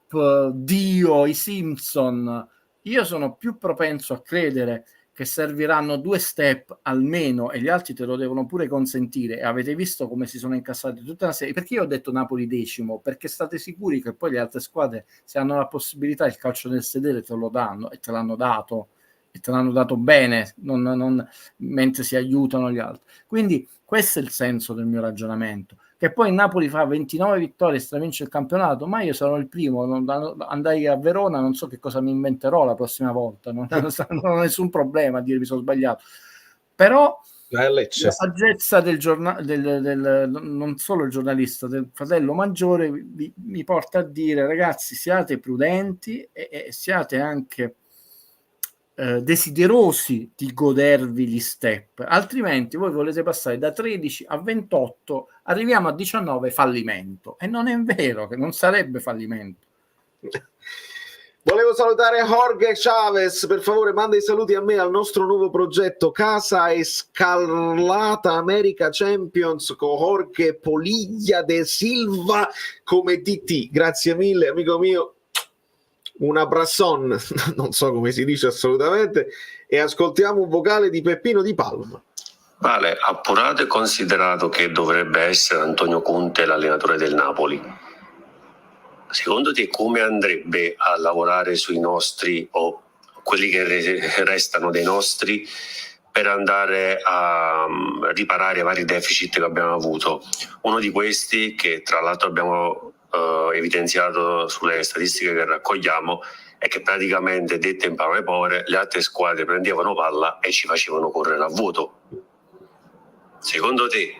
Dio, i Simpson. Io sono più propenso a credere che serviranno 2 step almeno e gli altri te lo devono pure consentire, e avete visto come si sono incassati tutta una serie, perché io ho detto Napoli 10°, perché state sicuri che poi le altre squadre, se hanno la possibilità, il calcio nel sedere te lo danno, e te l'hanno dato, e te l'hanno dato bene, non mentre si aiutano gli altri. Quindi questo è il senso del mio ragionamento. Che poi il Napoli fa 29 vittorie, stravince il campionato, ma io sarò il primo, andai a Verona, non so che cosa mi inventerò la prossima volta, non ho nessun problema a dire mi sono sbagliato, però la saggezza del non solo il giornalista, del fratello maggiore mi porta a dire: ragazzi, siate prudenti e siate anche desiderosi di godervi gli step, altrimenti voi volete passare da 13 a 28, arriviamo a 19, fallimento. E non è vero, che non sarebbe fallimento. Volevo salutare Jorge Chavez, per favore manda i saluti a me, al nostro nuovo progetto Casa Escarlata America Champions con Jorge Polilla de Silva come DT. Grazie mille amico mio, un abbraccion, non so come si dice assolutamente, e ascoltiamo un vocale di Peppino Di Palma. Vale, appurato e considerato che dovrebbe essere Antonio Conte l'allenatore del Napoli, secondo te come andrebbe a lavorare sui nostri o quelli che restano dei nostri per andare a riparare i vari deficit che abbiamo avuto? Uno di questi, che tra l'altro abbiamo evidenziato sulle statistiche che raccogliamo, è che praticamente, dette in parole povere, le altre squadre prendevano palla e ci facevano correre a vuoto. Secondo te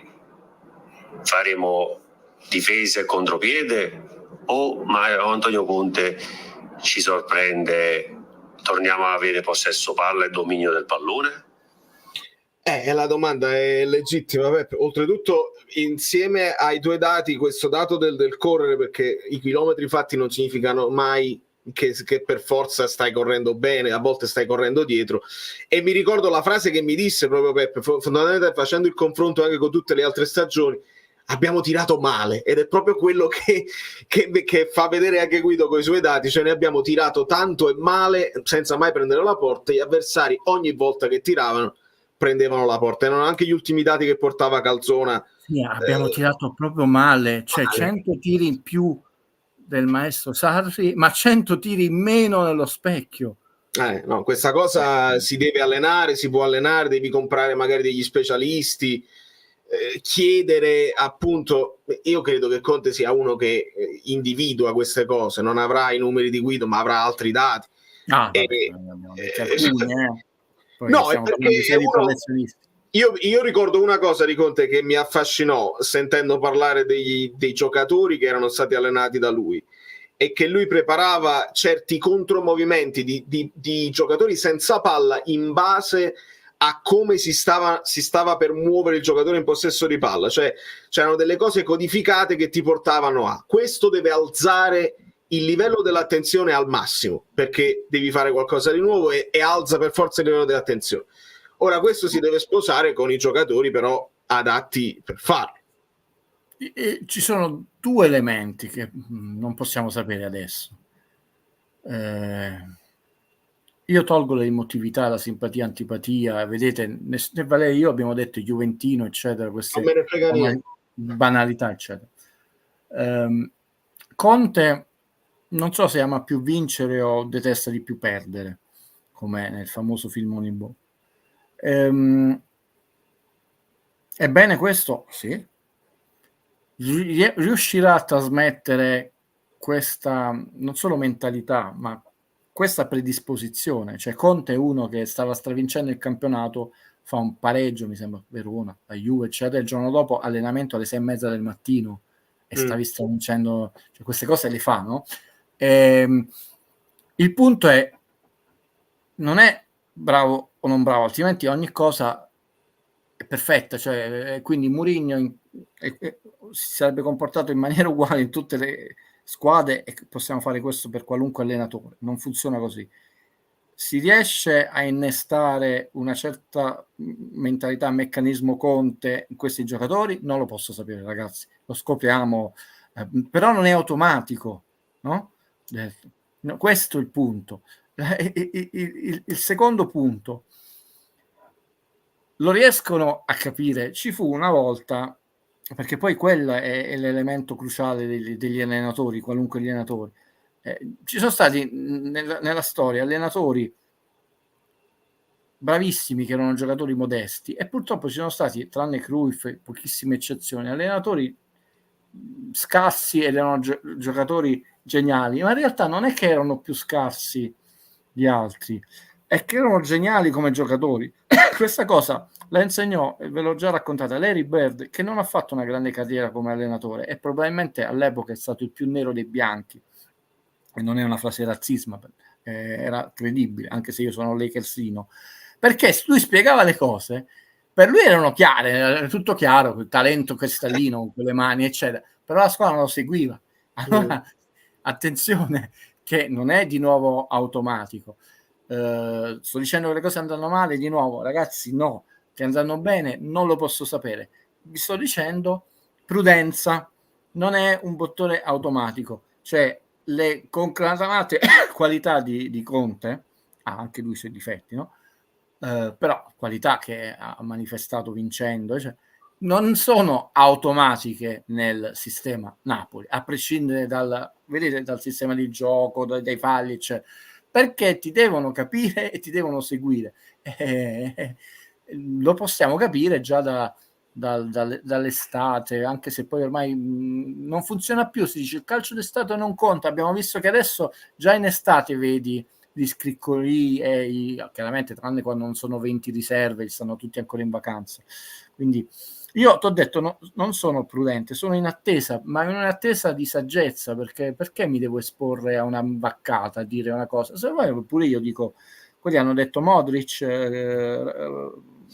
faremo difesa e contropiede o Antonio Conte ci sorprende, torniamo a avere possesso palla e dominio del pallone? La domanda è legittima, Peppe. Oltretutto, insieme ai tuoi dati, questo dato del correre, perché i chilometri fatti non significano mai che per forza stai correndo bene, a volte stai correndo dietro, e mi ricordo la frase che mi disse proprio Peppe, fondamentalmente facendo il confronto anche con tutte le altre stagioni: abbiamo tirato male, ed è proprio quello che fa vedere anche Guido con i suoi dati, cioè ne abbiamo tirato tanto e male senza mai prendere la porta. Gli avversari ogni volta che tiravano prendevano la porta, erano anche gli ultimi dati che portava Calzona. Sì, abbiamo tirato proprio male, cioè 100 tiri in più del maestro Sarri, ma 100 tiri in meno nello specchio. No, questa cosa si deve allenare, si può allenare, devi comprare magari degli specialisti, chiedere, appunto. Io credo che Conte sia uno che individua queste cose, non avrà i numeri di Guido ma avrà altri dati. No, è perché io ricordo una cosa di Conte che mi affascinò sentendo parlare dei giocatori che erano stati allenati da lui, e che lui preparava certi contromovimenti di giocatori senza palla in base a come si stava per muovere il giocatore in possesso di palla, cioè c'erano delle cose codificate che ti portavano a questo deve alzare il livello dell'attenzione al massimo, perché devi fare qualcosa di nuovo e alza per forza il livello dell'attenzione. Ora questo si deve sposare con i giocatori però adatti per farlo. Ci sono 2 elementi che non possiamo sapere adesso. Io tolgo l'emotività, la simpatia, antipatia, vedete, né Valerio io abbiamo detto Juventino, eccetera, queste banalità, eccetera. Conte non so se ama più vincere o detesta di più perdere, come nel famoso film Moneyball. Ebbene, questo sì, riuscirà a trasmettere questa non solo mentalità ma questa predisposizione. Cioè Conte è uno che stava stravincendo il campionato, fa un pareggio, mi sembra, Verona, la Juve, eccetera, il giorno dopo allenamento alle 6:30 del mattino e stavi stravincendo, cioè queste cose le fa, no? Il punto è, non è bravo o non bravo, altrimenti ogni cosa è perfetta, cioè quindi Mourinho si sarebbe comportato in maniera uguale in tutte le squadre e possiamo fare questo per qualunque allenatore. Non funziona così. Si riesce a innestare una certa mentalità, meccanismo Conte in questi giocatori? Non lo posso sapere, ragazzi, lo scopriamo, però non è automatico, no? Questo è il punto. Il secondo punto, lo riescono a capire. Ci fu una volta, perché poi quello è l'elemento cruciale degli allenatori, qualunque allenatore. Ci sono stati nella storia allenatori bravissimi che erano giocatori modesti, e purtroppo ci sono stati, tranne Cruyff, pochissime eccezioni, allenatori scarsi ed erano giocatori geniali, ma in realtà non è che erano più scarsi di altri, è che erano geniali come giocatori. Questa cosa la insegnò, e ve l'ho già raccontata, Larry Bird, che non ha fatto una grande carriera come allenatore e probabilmente all'epoca è stato il più nero dei bianchi, e non è una frase razzismo, era credibile, anche se io sono lakersino, perché lui spiegava le cose, per lui erano chiare, era tutto chiaro, il talento cristallino con quelle mani eccetera, però la squadra non lo seguiva. Allora attenzione, che non è di nuovo automatico. Sto dicendo che le cose andranno male, di nuovo ragazzi, no, che andranno bene non lo posso sapere, vi sto dicendo prudenza, non è un bottone automatico, cioè le conclamate qualità di Conte, anche lui i suoi difetti, no? Però qualità che ha manifestato vincendo, cioè, non sono automatiche nel sistema Napoli, a prescindere vedete, dal sistema di gioco, dai falli, cioè, perché ti devono capire e ti devono seguire. Lo possiamo capire già dall'estate, anche se poi ormai non funziona più, si dice il calcio d'estate non conta, abbiamo visto che adesso già in estate vedi gli scriccolii chiaramente tranne quando non sono 20 riserve, stanno tutti ancora in vacanza, quindi io ti ho detto non sono prudente, sono in attesa, ma in un'attesa di saggezza, perché mi devo esporre a una vaccata, a dire una cosa, se vuoi pure io dico, quelli hanno detto Modric,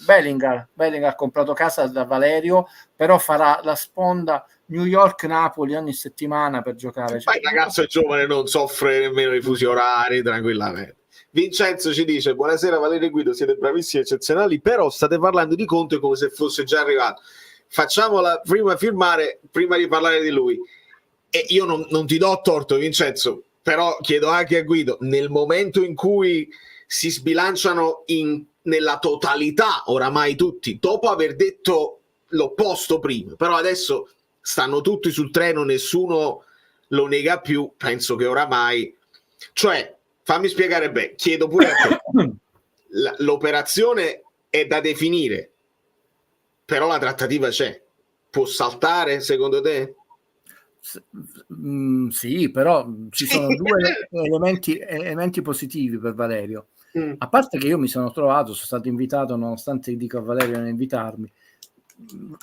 Bellingham ha comprato casa da Valerio, però farà la sponda New York-Napoli ogni settimana per giocare. Cioè, il ragazzo è giovane, non soffre nemmeno di fusi orari, tranquillamente. Vincenzo ci dice: buonasera Valerio e Guido, siete bravissimi, eccezionali, però state parlando di Conte come se fosse già arrivato. Facciamola prima firmare, prima di parlare di lui. E io non ti do torto, Vincenzo, però chiedo anche a Guido, nel momento in cui si sbilanciano nella totalità, oramai tutti, dopo aver detto l'opposto prima, però adesso stanno tutti sul treno, nessuno lo nega più, penso che oramai, cioè, fammi spiegare bene, chiedo pure a te, l'operazione è da definire, però la trattativa c'è, può saltare secondo te? Sì, però ci sono due elementi positivi per Valerio. A parte che io mi sono stato invitato, nonostante dico a Valerio non invitarmi,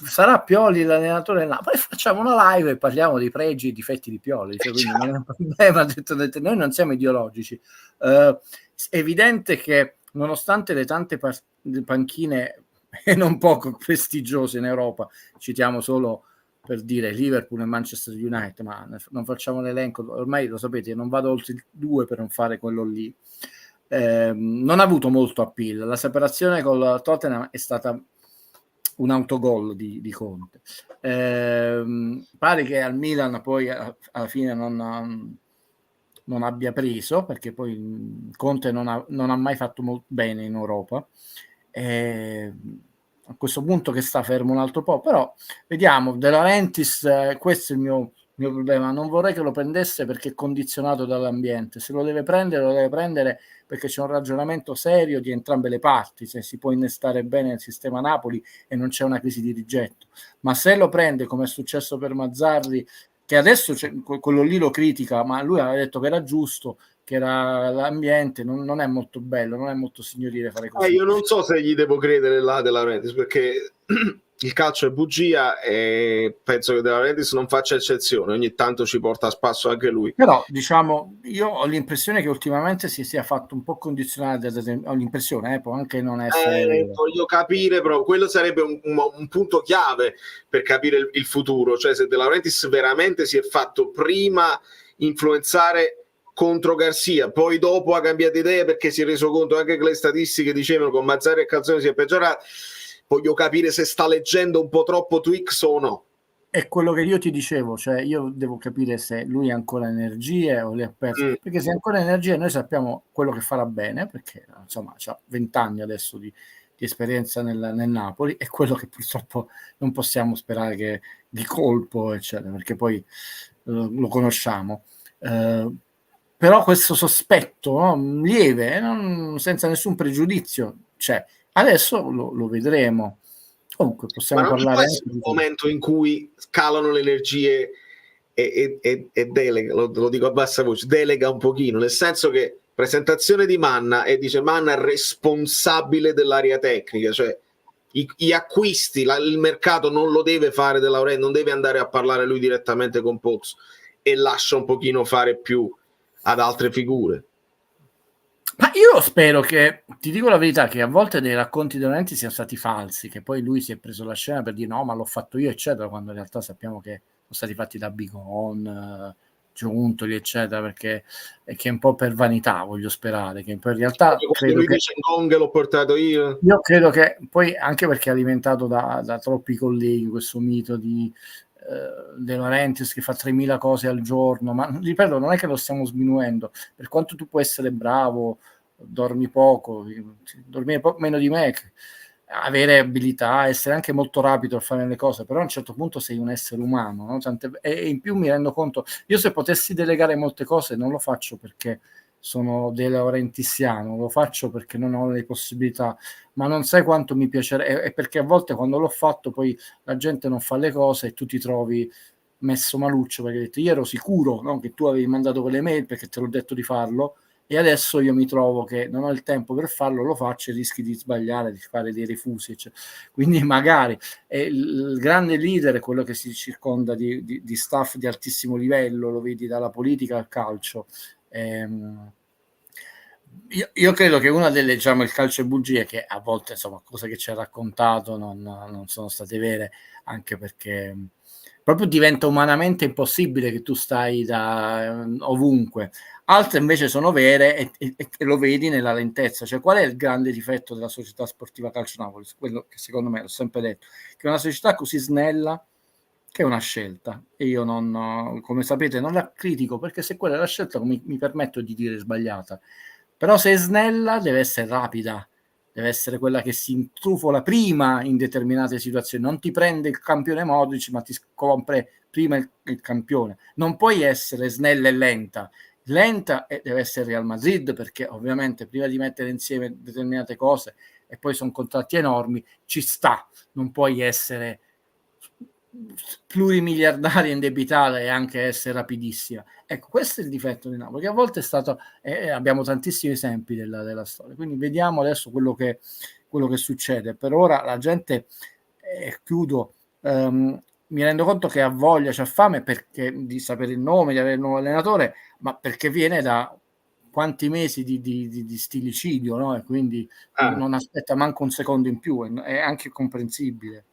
sarà Pioli l'allenatore del Napoli, facciamo una live e parliamo dei pregi e difetti di Pioli, cioè, quindi non è un problema, noi non siamo ideologici. È evidente che nonostante le tante panchine e non poco prestigiose in Europa, citiamo solo per dire Liverpool e Manchester United, ma non facciamo l'elenco, ormai lo sapete, non vado oltre il 2 per non fare quello lì. Non ha avuto molto appeal, la separazione col Tottenham è stata un autogol di Conte. Pare che al Milan poi alla fine non abbia preso, perché poi Conte non ha mai fatto molto bene in Europa. A questo punto che sta fermo un altro po', però vediamo. De Laurentiis, questo è il mio problema, non vorrei che lo prendesse perché è condizionato dall'ambiente, se lo deve prendere perché c'è un ragionamento serio di entrambe le parti, se si può innestare bene nel sistema Napoli e non c'è una crisi di rigetto, ma se lo prende come è successo per Mazzarri, che adesso quello lì lo critica, ma lui aveva detto che era giusto, che era l'ambiente, non è molto bello, non è molto signorile fare così. Io non so se gli devo credere là De Laurentiis, perché il calcio è bugia e penso che De Laurentiis non faccia eccezione, ogni tanto ci porta a spasso anche lui. Però diciamo, io ho l'impressione che ultimamente si sia fatto un po' condizionare, ho l'impressione, può anche non essere voglio capire, però quello sarebbe un punto chiave per capire il futuro, cioè se De Laurentiis veramente si è fatto prima influenzare contro Garcia, poi dopo ha cambiato idea perché si è reso conto anche che le statistiche dicevano che con Mazzarri e Calzone si è peggiorato. Voglio capire se sta leggendo un po' troppo Twix o no. È quello che io ti dicevo, cioè io devo capire se lui ha ancora energie o le ha perse, perché se ha ancora energie noi sappiamo quello che farà bene, perché insomma ha 20 anni adesso di di esperienza nel Napoli, è quello che purtroppo non possiamo sperare che di colpo, eccetera, perché poi lo conosciamo. Però questo sospetto, no, lieve, senza nessun pregiudizio, c'è. Adesso lo vedremo. Comunque possiamo Ma non parlare c'è un momento in cui scalano le energie e delega, lo dico a bassa voce, delega un pochino, nel senso che presentazione di Manna e dice Manna è responsabile dell'area tecnica, cioè gli acquisti, il mercato non lo deve fare De Laurentiis, non deve andare a parlare lui direttamente con Pozzo e lascia un pochino fare più ad altre figure. Ma io spero che, ti dico la verità, che a volte dei racconti di Laurentiis siano stati falsi, che poi lui si è preso la scena per dire no, ma l'ho fatto io, eccetera, quando in realtà sappiamo che sono stati fatti da Bigon, Giuntoli, eccetera, perché che è un po' per vanità, voglio sperare, che poi in realtà credo lui che dice Gong l'ho portato io credo che poi, anche perché è alimentato da troppi colleghi questo mito di De Laurentiis che fa 3.000 cose al giorno, ma ripeto, non è che lo stiamo sminuendo, per quanto tu puoi essere bravo, dormi poco, dormire meno di me, avere abilità, essere anche molto rapido a fare le cose, però a un certo punto sei un essere umano, no? E in più mi rendo conto, io se potessi delegare molte cose non lo faccio perché sono De Laurentisiano, lo faccio perché non ho le possibilità, ma non sai quanto mi piacerebbe, è perché a volte quando l'ho fatto poi la gente non fa le cose e tu ti trovi messo maluccio perché hai detto io ero sicuro, no, che tu avevi mandato quelle mail perché te l'ho detto di farlo e adesso io mi trovo che non ho il tempo per farlo, lo faccio e rischi di sbagliare, di fare dei refusi, eccetera. Quindi magari il grande leader è quello che si circonda di staff di altissimo livello, lo vedi dalla politica al calcio. Io credo che una delle, diciamo, il calcio e bugie, che a volte, insomma, cose che ci ha raccontato non sono state vere, anche perché proprio diventa umanamente impossibile che tu stai da ovunque. Altre invece sono vere e lo vedi nella lentezza. Cioè, qual è il grande difetto della società sportiva Calcio Napoli? Quello che secondo me, l'ho sempre detto, che è una società così snella che è una scelta e io non, come sapete, non la critico perché se quella è la scelta mi permetto di dire sbagliata, però se è snella deve essere rapida, deve essere quella che si intrufola prima in determinate situazioni, non ti prende il campione Modric ma ti scopre prima il campione, non puoi essere snella e lenta e deve essere Real Madrid perché ovviamente prima di mettere insieme determinate cose e poi sono contratti enormi, ci sta, non puoi essere plurimiliardaria indebitata e anche essere rapidissima. Ecco, questo è il difetto di Napoli, che a volte è stato, abbiamo tantissimi esempi della storia, quindi vediamo adesso quello che succede. Per ora la gente, chiudo, mi rendo conto che ha voglia, c'ha fame perché di sapere il nome, di avere il nuovo allenatore, ma perché viene da quanti mesi di stillicidio, no? E quindi non aspetta manco un secondo in più, è anche comprensibile.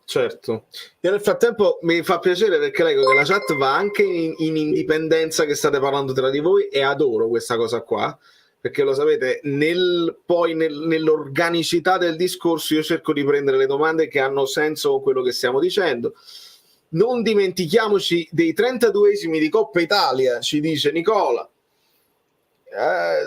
Certo, e nel frattempo mi fa piacere perché leggo che la chat va anche in indipendenza, che state parlando tra di voi, e adoro questa cosa qua perché lo sapete, nell'organicità del discorso io cerco di prendere le domande che hanno senso con quello che stiamo dicendo. Non dimentichiamoci dei 32esimi di Coppa Italia, ci dice Nicola.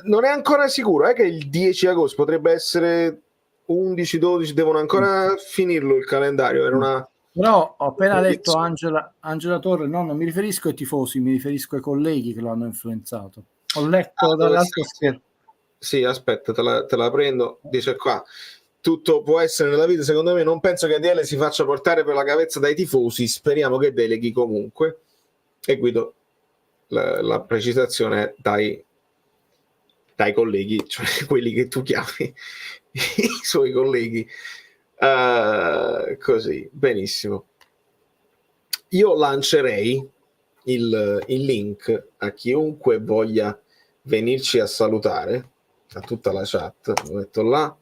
Non è ancora sicuro che il 10 agosto potrebbe essere 11-12, devono ancora finirlo il calendario. Era però ho appena letto Angela Torre, no, non mi riferisco ai tifosi, mi riferisco ai colleghi che lo hanno influenzato. Ho letto dall'altro schermo. Sì, aspetta, te la prendo. Dice qua: tutto può essere nella vita, secondo me. Non penso che ADL si faccia portare per la cavezza dai tifosi. Speriamo che deleghi comunque. E Guido, la precisazione è dai colleghi, cioè quelli che tu chiami i suoi colleghi. Così, benissimo. Io lancerei il link a chiunque voglia venirci a salutare, a tutta la chat, lo metto là,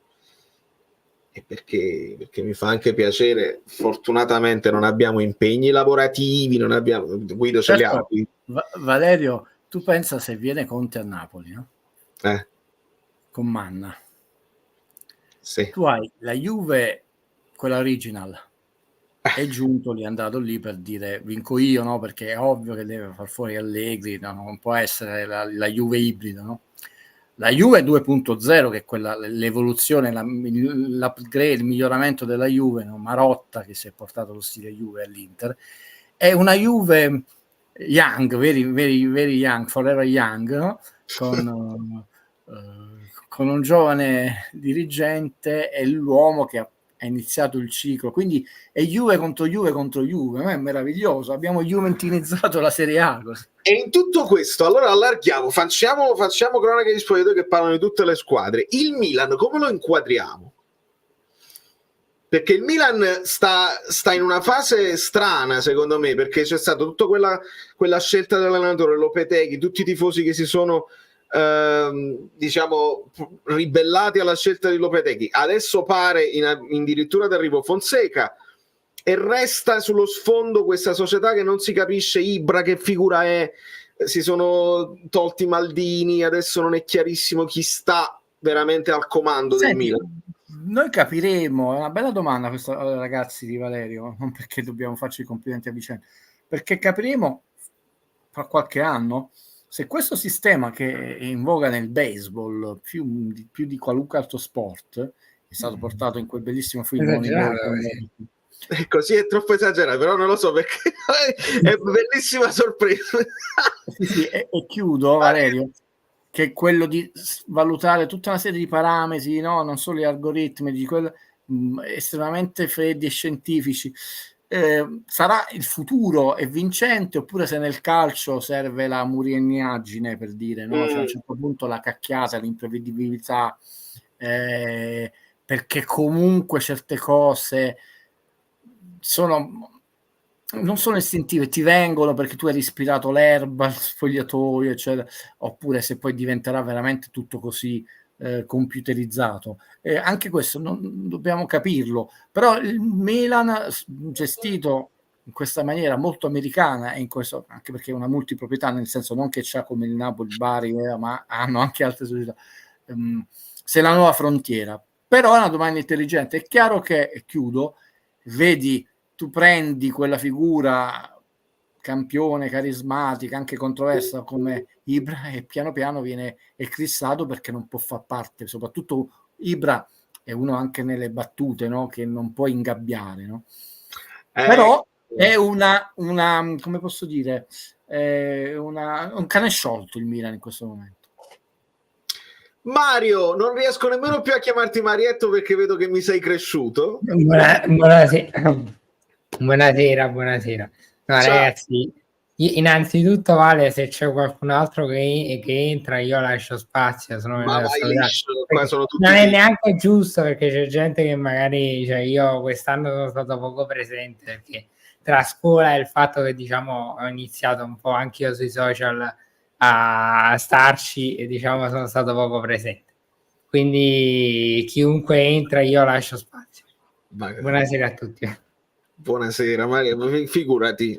e perché mi fa anche piacere. Fortunatamente non abbiamo impegni lavorativi, non abbiamo, Guido ce li ha. Valerio, tu pensa se viene Conte a Napoli, no? Con Manna, sì. Tu hai la Juve, quella original, e Giuntoli è andato lì per dire vinco io, no? Perché è ovvio che deve far fuori Allegri, no? Non può essere la Juve ibrida, no? La Juve 2.0, che è quella, l'evoluzione, l'upgrade, il miglioramento della Juve, no? Marotta che si è portato lo stile Juve all'Inter, è una Juve young, very young, forever young, no? Con un giovane dirigente e l'uomo che ha iniziato il ciclo, quindi è Juve contro Juve contro Juve, è meraviglioso, abbiamo juventinizzato la Serie A così. E in tutto questo, allora allarghiamo, facciamo cronache di spogliatoio che parlano di tutte le squadre. Il Milan come lo inquadriamo? Perché il Milan sta in una fase strana, secondo me, perché c'è stata tutta quella scelta dell'allenatore Lopetegui, tutti i tifosi che si sono diciamo ribellati alla scelta di Lopetegui. Adesso pare in dirittura d'arrivo Fonseca, e resta sullo sfondo questa società che non si capisce Ibra che figura è, si sono tolti Maldini, adesso non è chiarissimo chi sta veramente al comando del Milan. Noi capiremo, è una bella domanda questa, ragazzi, di Valerio, non perché dobbiamo farci i complimenti a vicenda, perché capiremo fra qualche anno se questo sistema che è in voga nel baseball più di qualunque altro sport è stato portato in quel bellissimo film così è troppo esagerato, però non lo so perché è bellissima sorpresa. sì, e chiudo, Valerio, che è quello di valutare tutta una serie di parametri, no? Non solo gli algoritmi, di estremamente freddi e scientifici. Sarà il futuro è vincente, oppure se nel calcio serve la muriennaggine, per dire, no? Cioè, a un certo punto la cacchiata, l'imprevedibilità, perché comunque certe cose non sono istintive, ti vengono perché tu hai respirato l'erba, il sfogliatoio, eccetera, oppure se poi diventerà veramente tutto così computerizzato. Anche questo non dobbiamo capirlo, però il Milan gestito in questa maniera molto americana, e in questo anche perché è una multiproprietà, nel senso non che c'ha come il Napoli, il Bari, ma hanno anche altre società, se la nuova frontiera. Però è una domanda intelligente. È chiaro che, e chiudo, vedi, tu prendi quella figura campione, carismatica, anche controversa come Ibra, e piano piano viene eclissato perché non può far parte, soprattutto Ibra è uno anche nelle battute, no? Che non può ingabbiare, no? Però è una come posso dire, un cane sciolto il Milan in questo momento. Mario, non riesco nemmeno più a chiamarti Marietto perché vedo che mi sei cresciuto. Buonasera. No, ciao. Ragazzi, innanzitutto Vale, se c'è qualcun altro che entra io lascio spazio, ma vai liscio, qua sono tutti non è neanche giusto, perché c'è gente che magari, cioè io quest'anno sono stato poco presente perché tra scuola e il fatto che diciamo ho iniziato un po' anche io sui social a starci e diciamo sono stato poco presente, quindi chiunque entra io lascio spazio. Buonasera a tutti. Buonasera Mario, figurati,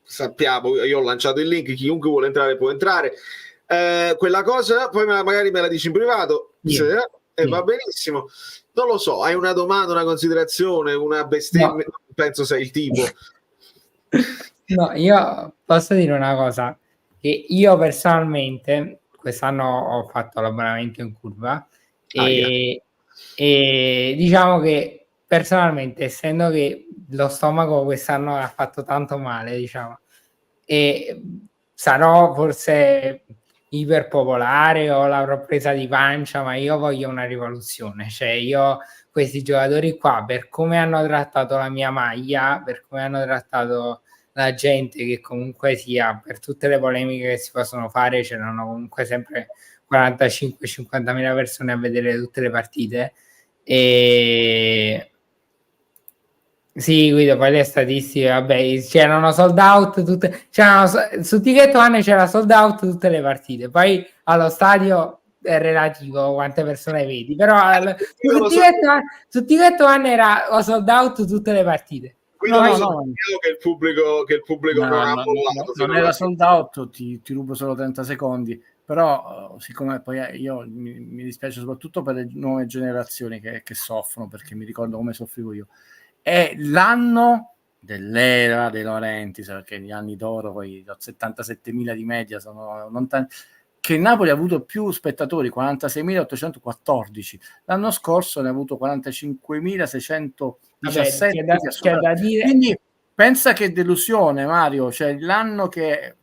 sappiamo, io ho lanciato il link, chiunque vuole entrare può entrare, quella cosa poi magari me la dici in privato, va benissimo. Non lo so, hai una domanda, una considerazione, una bestemmia? No. Penso sei il tipo. No, io posso dire una cosa, che io personalmente quest'anno ho fatto l'abbonamento in curva e diciamo che personalmente, essendo che lo stomaco quest'anno ha fatto tanto male, diciamo, e sarò forse iperpopolare o l'avrò presa di pancia, ma io voglio una rivoluzione. Cioè io questi giocatori qua, per come hanno trattato la mia maglia, per come hanno trattato la gente, che comunque sia, per tutte le polemiche che si possono fare, c'erano comunque sempre 45-50 mila persone a vedere tutte le partite. E sì, Guido, poi le statistiche, vabbè, c'erano sold out tutte, su Ticket One c'era sold out tutte le partite, poi allo stadio è relativo quante persone vedi, però su Ticket One era sold out tutte le partite. Quindi che il pubblico non ha mollato. Non era sold out, ti rubo solo 30 secondi, però siccome poi io mi dispiace soprattutto per le nuove generazioni che soffrono, perché mi ricordo come soffrivo io. È l'anno dell'era dei Laurentiis, perché gli anni d'oro poi 77.000 di media sono lontani, che il Napoli ha avuto più spettatori, 46.814, l'anno scorso ne ha avuto 45.617. C'è da dire... Quindi pensa che delusione, Mario, cioè l'anno che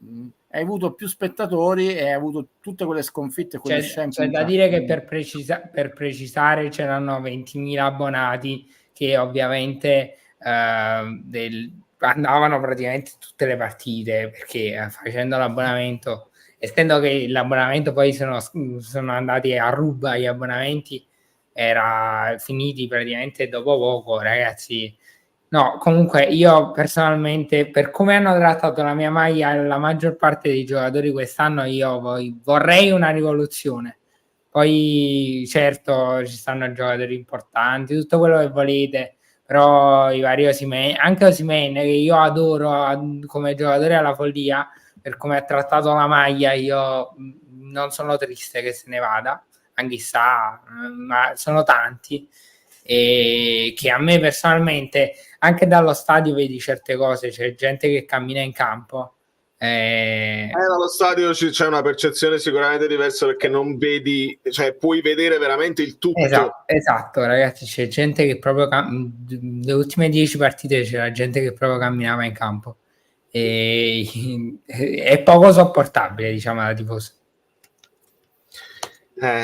hai avuto più spettatori e hai avuto tutte quelle sconfitte, quelle c'è da dire che per precisare c'erano 20.000 abbonati che ovviamente andavano praticamente tutte le partite, perché facendo l'abbonamento, essendo che l'abbonamento poi sono andati a ruba, gli abbonamenti era finiti praticamente dopo poco, ragazzi. No, comunque io personalmente, per come hanno trattato la mia maglia la maggior parte dei giocatori quest'anno, io vorrei una rivoluzione. Poi certo ci stanno giocatori importanti, tutto quello che volete, però i vari Osimhen, anche Osimhen, che io adoro come giocatore alla follia, per come ha trattato la maglia, io non sono triste che se ne vada, anche chissà, ma sono tanti. E che a me personalmente, anche dallo stadio vedi certe cose, c'è gente che cammina in campo. Dallo stadio c'è una percezione sicuramente diversa, perché non vedi, cioè puoi vedere veramente il tutto. Esatto, ragazzi, c'è gente che proprio le ultime 10 partite c'era gente che proprio camminava in campo e è poco sopportabile, diciamo, da tifoso.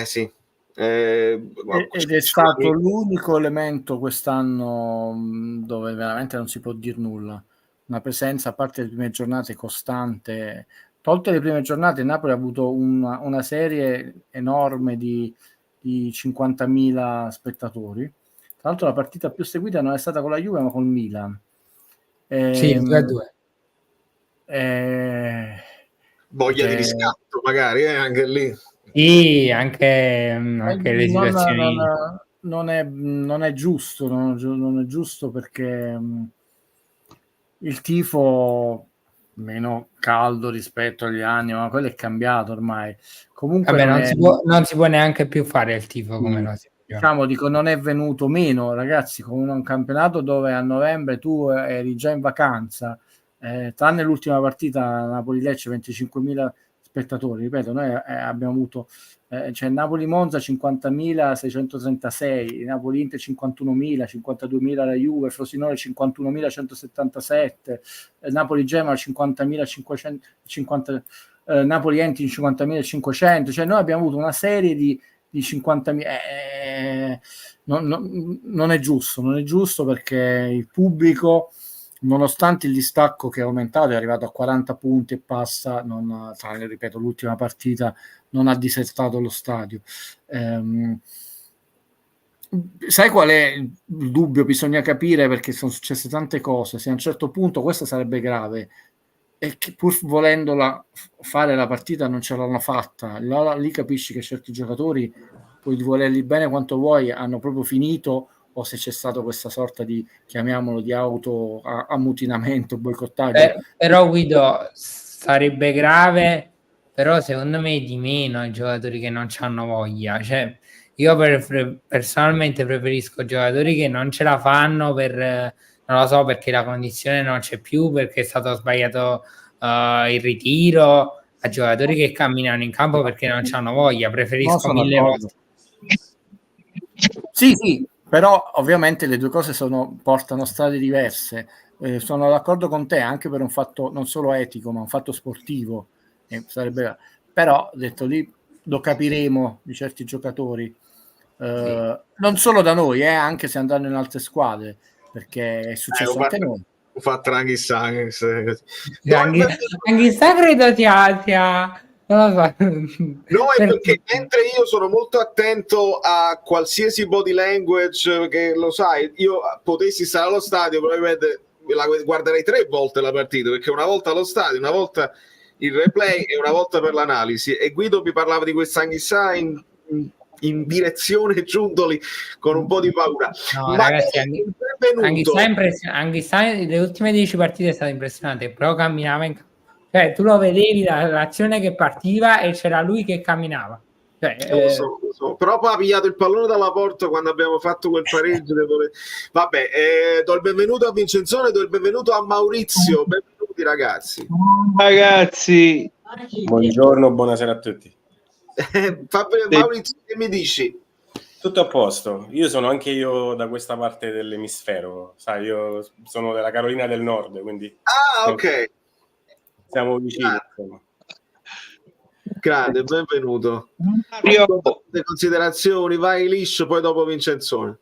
Sì. Ed è stato l'unico elemento quest'anno dove veramente non si può dire nulla, una presenza, a parte le prime giornate, costante. Tolte le prime giornate, Napoli ha avuto una serie enorme di 50.000 spettatori. Tra l'altro la partita più seguita non è stata con la Juve ma col Milan, sì, 2-2. Voglia di riscatto magari anche lì. Sì, anche le situazioni non è giusto, non è giusto, perché il tifo meno caldo rispetto agli anni, ma quello è cambiato ormai. Comunque non si può neanche più fare il tifo come lo si faceva. Diciamo, non è venuto meno, ragazzi, con un campionato dove a novembre tu eri già in vacanza, tranne l'ultima partita Napoli-Lecce, 25.000 spettatori, ripeto, noi abbiamo avuto cioè Napoli-Monza 50.636, Napoli-Inter 51.000, 52.000 la Juve, Frosinone 51.177, Napoli-Genoa 50.550, Napoli-Entin 50.500, cioè noi abbiamo avuto una serie di 50.000, non è giusto perché il pubblico, nonostante il distacco che è aumentato, è arrivato a 40 punti e passa, ripeto, l'ultima partita non ha disertato lo stadio. Sai qual è il dubbio? Bisogna capire, perché sono successe tante cose, se a un certo punto questo sarebbe grave e che pur volendola fare la partita non ce l'hanno fatta, lì capisci che certi giocatori, puoi volerli bene quanto vuoi, hanno proprio finito, o se c'è stato questa sorta di, chiamiamolo, di auto ammutinamento, boicottaggio. Però Guido, sarebbe grave, però secondo me di meno i giocatori che non c'hanno voglia. Cioè, io personalmente preferisco giocatori che non ce la fanno non lo so, perché la condizione non c'è più, perché è stato sbagliato il ritiro, a giocatori che camminano in campo perché non c'hanno voglia. Preferisco 1000 volte. Sì, però ovviamente le due cose portano strade diverse. Sono d'accordo con te anche per un fatto non solo etico, ma un fatto sportivo. Però detto lì, lo capiremo di certi giocatori, non solo da noi, anche se andranno in altre squadre, perché è successo anche noi. Ho fatto anche sangue. Anche credo sia non lo so. No, è perché mentre io sono molto attento a qualsiasi body language, che lo sai, io potessi stare allo stadio probabilmente la guarderei 3 volte la partita, perché una volta allo stadio, una volta il replay e una volta per l'analisi. E Guido mi parlava di questa Anghissà in direzione Giuntoli con un po' di paura. No, ragazzi, Anghissà le ultime 10 partite è stato impressionante, però camminava in campo. Cioè, tu lo vedevi dall'azione che partiva e c'era lui che camminava. Lo so. Però poi ha pigliato il pallone dalla porta quando abbiamo fatto quel pareggio. Vabbè, do il benvenuto a Vincenzone, do il benvenuto a Maurizio. Benvenuti ragazzi. Buongiorno, buonasera a tutti. Maurizio, che mi dici? Tutto a posto. Io sono anche io da questa parte dell'emisfero, sai, io sono della Carolina del Nord, quindi Ok. siamo vicini. Insomma. Grande, benvenuto. Le considerazioni, vai liscio, poi dopo Vincenzone.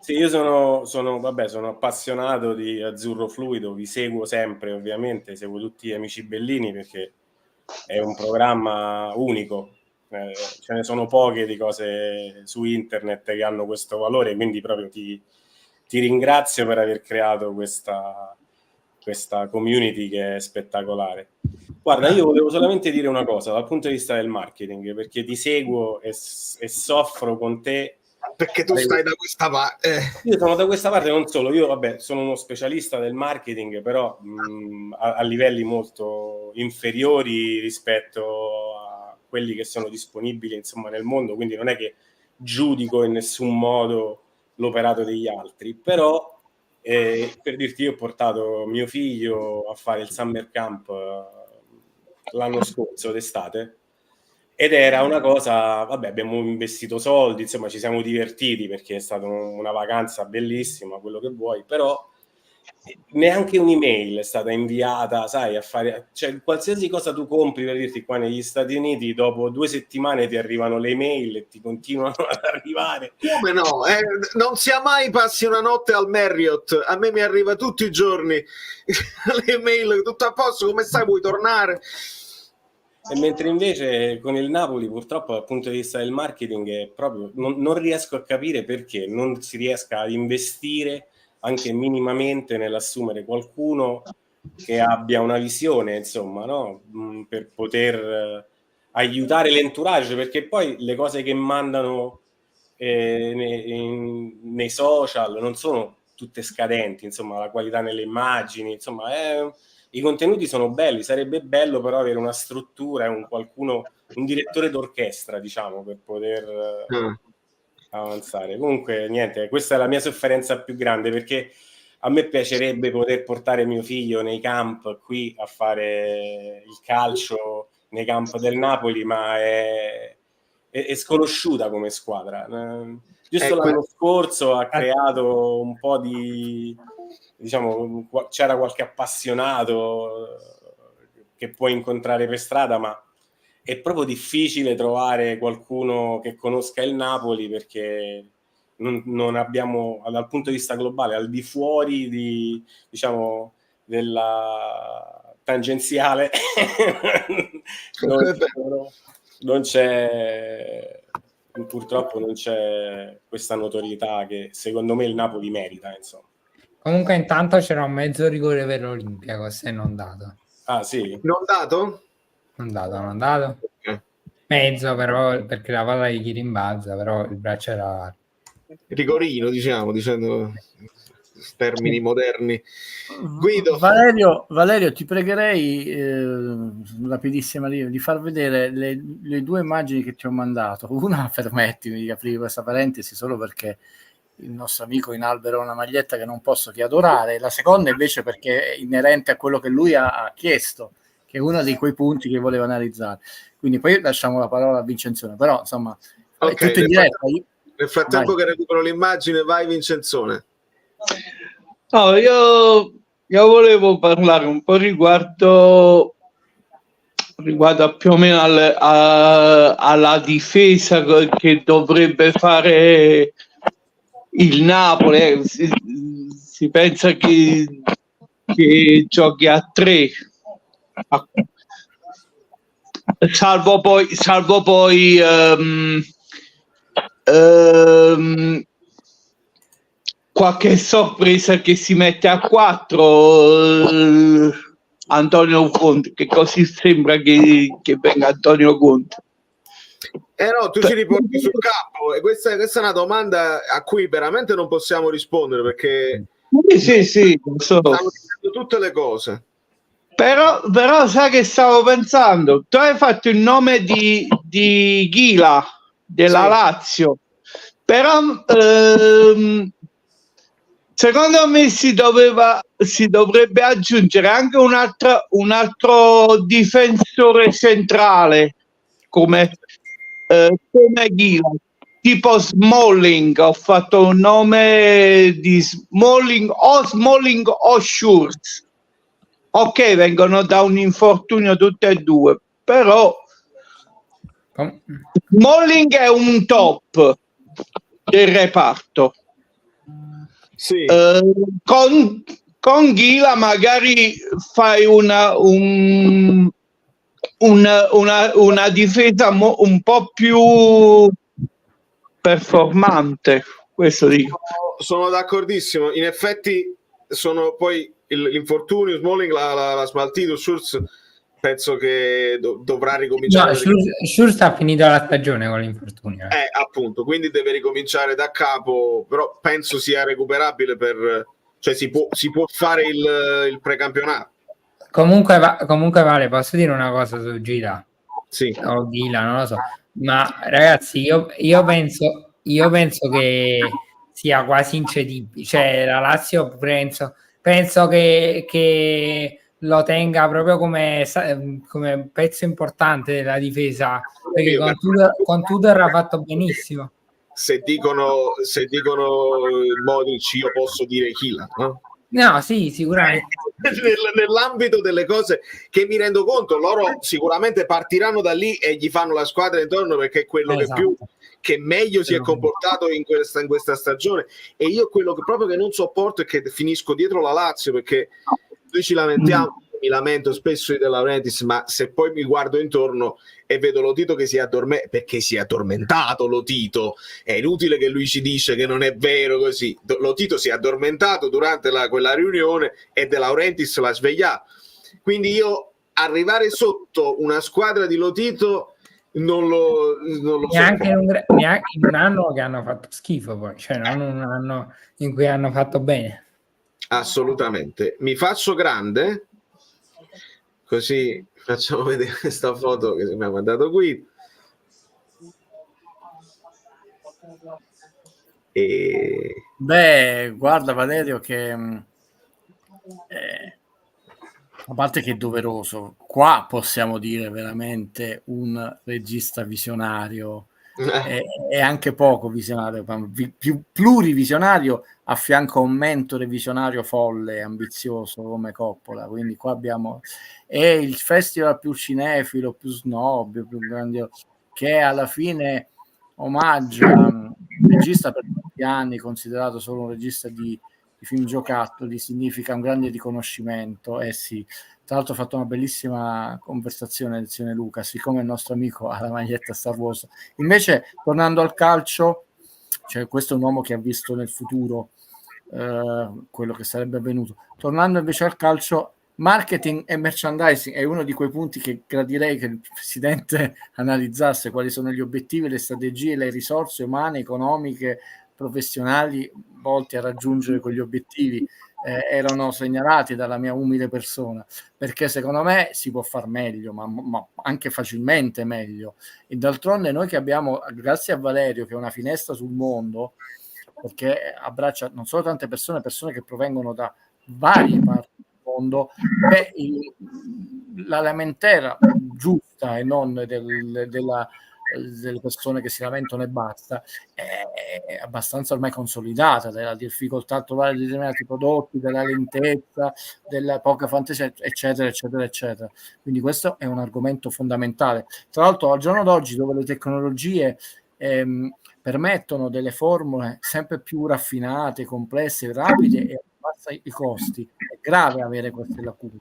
Sì, io sono appassionato di azzurro fluido, vi seguo sempre, ovviamente, seguo tutti gli amici bellini perché è un programma unico. Ce ne sono poche di cose su internet che hanno questo valore, quindi proprio ti ringrazio per aver creato questa community che è spettacolare. Guarda, io volevo solamente dire una cosa dal punto di vista del marketing, perché ti seguo e soffro con te. Perché tu stai da questa parte. Io sono da questa parte, non solo, io sono uno specialista del marketing, però a livelli molto inferiori rispetto a quelli che sono disponibili insomma nel mondo, quindi non è che giudico in nessun modo l'operato degli altri, però per dirti, io ho portato mio figlio a fare il summer camp l'anno scorso d'estate ed era una cosa, vabbè, abbiamo investito soldi, insomma ci siamo divertiti perché è stata una vacanza bellissima, quello che vuoi, però neanche un'email è stata inviata, sai, a fare, cioè qualsiasi cosa tu compri, per dirti, qua negli Stati Uniti dopo 2 settimane ti arrivano le mail e ti continuano ad arrivare. Come no? Non sia mai passi una notte al Marriott, a me mi arriva tutti i giorni le mail, tutto a posto, come stai, vuoi tornare? E mentre invece con il Napoli purtroppo dal punto di vista del marketing è proprio non riesco a capire perché non si riesca ad investire anche minimamente nell'assumere qualcuno che abbia una visione, insomma, no? Per poter aiutare l'entourage, perché poi le cose che mandano nei social non sono tutte scadenti, insomma, la qualità nelle immagini, insomma, i contenuti sono belli, sarebbe bello però avere una struttura e un direttore d'orchestra, diciamo, per poter avanzare. Comunque, niente, questa è la mia sofferenza più grande, perché a me piacerebbe poter portare mio figlio nei camp qui a fare il calcio nei camp del Napoli, ma è sconosciuta come squadra. Giusto l'anno scorso ha creato un po' di, diciamo, c'era qualche appassionato che puoi incontrare per strada, ma è proprio difficile trovare qualcuno che conosca il Napoli, perché non abbiamo, dal punto di vista globale, al di fuori di, diciamo, della tangenziale non c'è, purtroppo non c'è questa notorietà che secondo me il Napoli merita, insomma. Comunque intanto c'era un mezzo rigore per l'Olympiakos e non dato. Ah sì? Non dato? Non dato. Mezzo però, perché la palla gli rimbalza, però il braccio era rigorino, diciamo, dicendo termini moderni. Guido. Valerio, ti pregherei rapidissima di far vedere le 2 immagini che ti ho mandato. Una, permettimi di aprire questa parentesi solo perché il nostro amico in albero ha una maglietta che non posso che adorare, la seconda invece perché è inerente a quello che lui ha chiesto, che è uno di quei punti che voleva analizzare. Quindi poi lasciamo la parola a Vincenzone, però insomma è tutto in diretta. Nel frattempo che recupero l'immagine, vai Vincenzone. No, io volevo parlare un po' riguardo più o meno alla difesa che dovrebbe fare il Napoli. Si pensa che giochi a 3, salvo poi qualche sorpresa che si mette a 4 Antonio Conte, che così sembra che venga Antonio Conte. No, tu ci riporti sul campo, e questa è una domanda a cui veramente non possiamo rispondere, perché sì, stiamo dicendo tutte le cose. Però sai che stavo pensando? Tu hai fatto il nome di Ghila della Lazio, però secondo me si dovrebbe aggiungere anche un altro difensore centrale come come Ghila, tipo Smalling, ho fatto un nome di Smalling o Schurz. Ok, vengono da un infortunio tutte e due, però Smalling è un top del reparto. Sì. Con Ghila magari fai una difesa un po' più performante, questo dico. Sono d'accordissimo, in effetti sono poi l'infortunio Smalling l'ha smaltito. Schurz penso che dovrà ricominciare. No, Schurz ha finito la stagione con l'infortunio. Appunto, quindi deve ricominciare da capo, però penso sia recuperabile cioè si può fare il precampionato. Comunque Vale, posso dire una cosa su Ghila? Sì. O Ghila, non lo so. Ma ragazzi, io penso che sia quasi incedibile. Cioè, la Lazio penso che lo tenga proprio come pezzo importante della difesa, perché con Tudor ha fatto benissimo. Se dicono Modric, io posso dire Ghila, no? No, sì, sicuramente. Nell'ambito delle cose che mi rendo conto, loro sicuramente partiranno da lì e gli fanno la squadra intorno, perché è quello che meglio si è comportato in questa stagione. E io quello che proprio che non sopporto è che finisco dietro la Lazio, perché noi ci lamentiamo, mi lamento spesso di De Laurentiis, ma se poi mi guardo intorno e vedo Lotito che perché si è addormentato Lotito, è inutile che lui ci dice che non è vero così. Lotito si è addormentato durante quella riunione e De Laurentiis l'ha svegliato. Quindi io arrivare sotto una squadra di Lotito non lo neanche in un anno che hanno fatto schifo, poi, cioè non un anno in cui hanno fatto bene. Assolutamente. Mi faccio grande, così facciamo vedere questa foto che mi ha mandato qui. Beh, guarda Valerio, che a parte che è doveroso, qua possiamo dire veramente un regista visionario e anche poco visionario, più plurivisionario, a fianco a un mentore visionario folle, ambizioso come Coppola. Quindi qua abbiamo il festival più cinefilo, più snob, più grandioso, che alla fine omaggia un regista per tanti anni considerato solo un regista di film giocattoli, significa un grande riconoscimento. Sì, tra l'altro ho fatto una bellissima conversazione lezione Luca, siccome il nostro amico ha la maglietta Star Wars. Invece, tornando al calcio, cioè questo è un uomo che ha visto nel futuro quello che sarebbe avvenuto. Tornando invece al calcio, marketing e merchandising è uno di quei punti che gradirei che il Presidente analizzasse, quali sono gli obiettivi, le strategie, le risorse umane, economiche, professionali volti a raggiungere quegli obiettivi erano segnalati dalla mia umile persona, perché secondo me si può far meglio, ma anche facilmente meglio. E d'altronde noi che abbiamo, grazie a Valerio, che è una finestra sul mondo, perché abbraccia non solo tante persone che provengono da varie parti del mondo, la lamentela giusta e non delle persone che si lamentano e basta, è abbastanza ormai consolidata, della difficoltà a trovare determinati prodotti, della lentezza, della poca fantasia, eccetera, eccetera, eccetera. Quindi questo è un argomento fondamentale. Tra l'altro al giorno d'oggi, dove le tecnologie permettono delle formule sempre più raffinate, complesse, rapide e abbassa i costi, è grave avere queste lacune.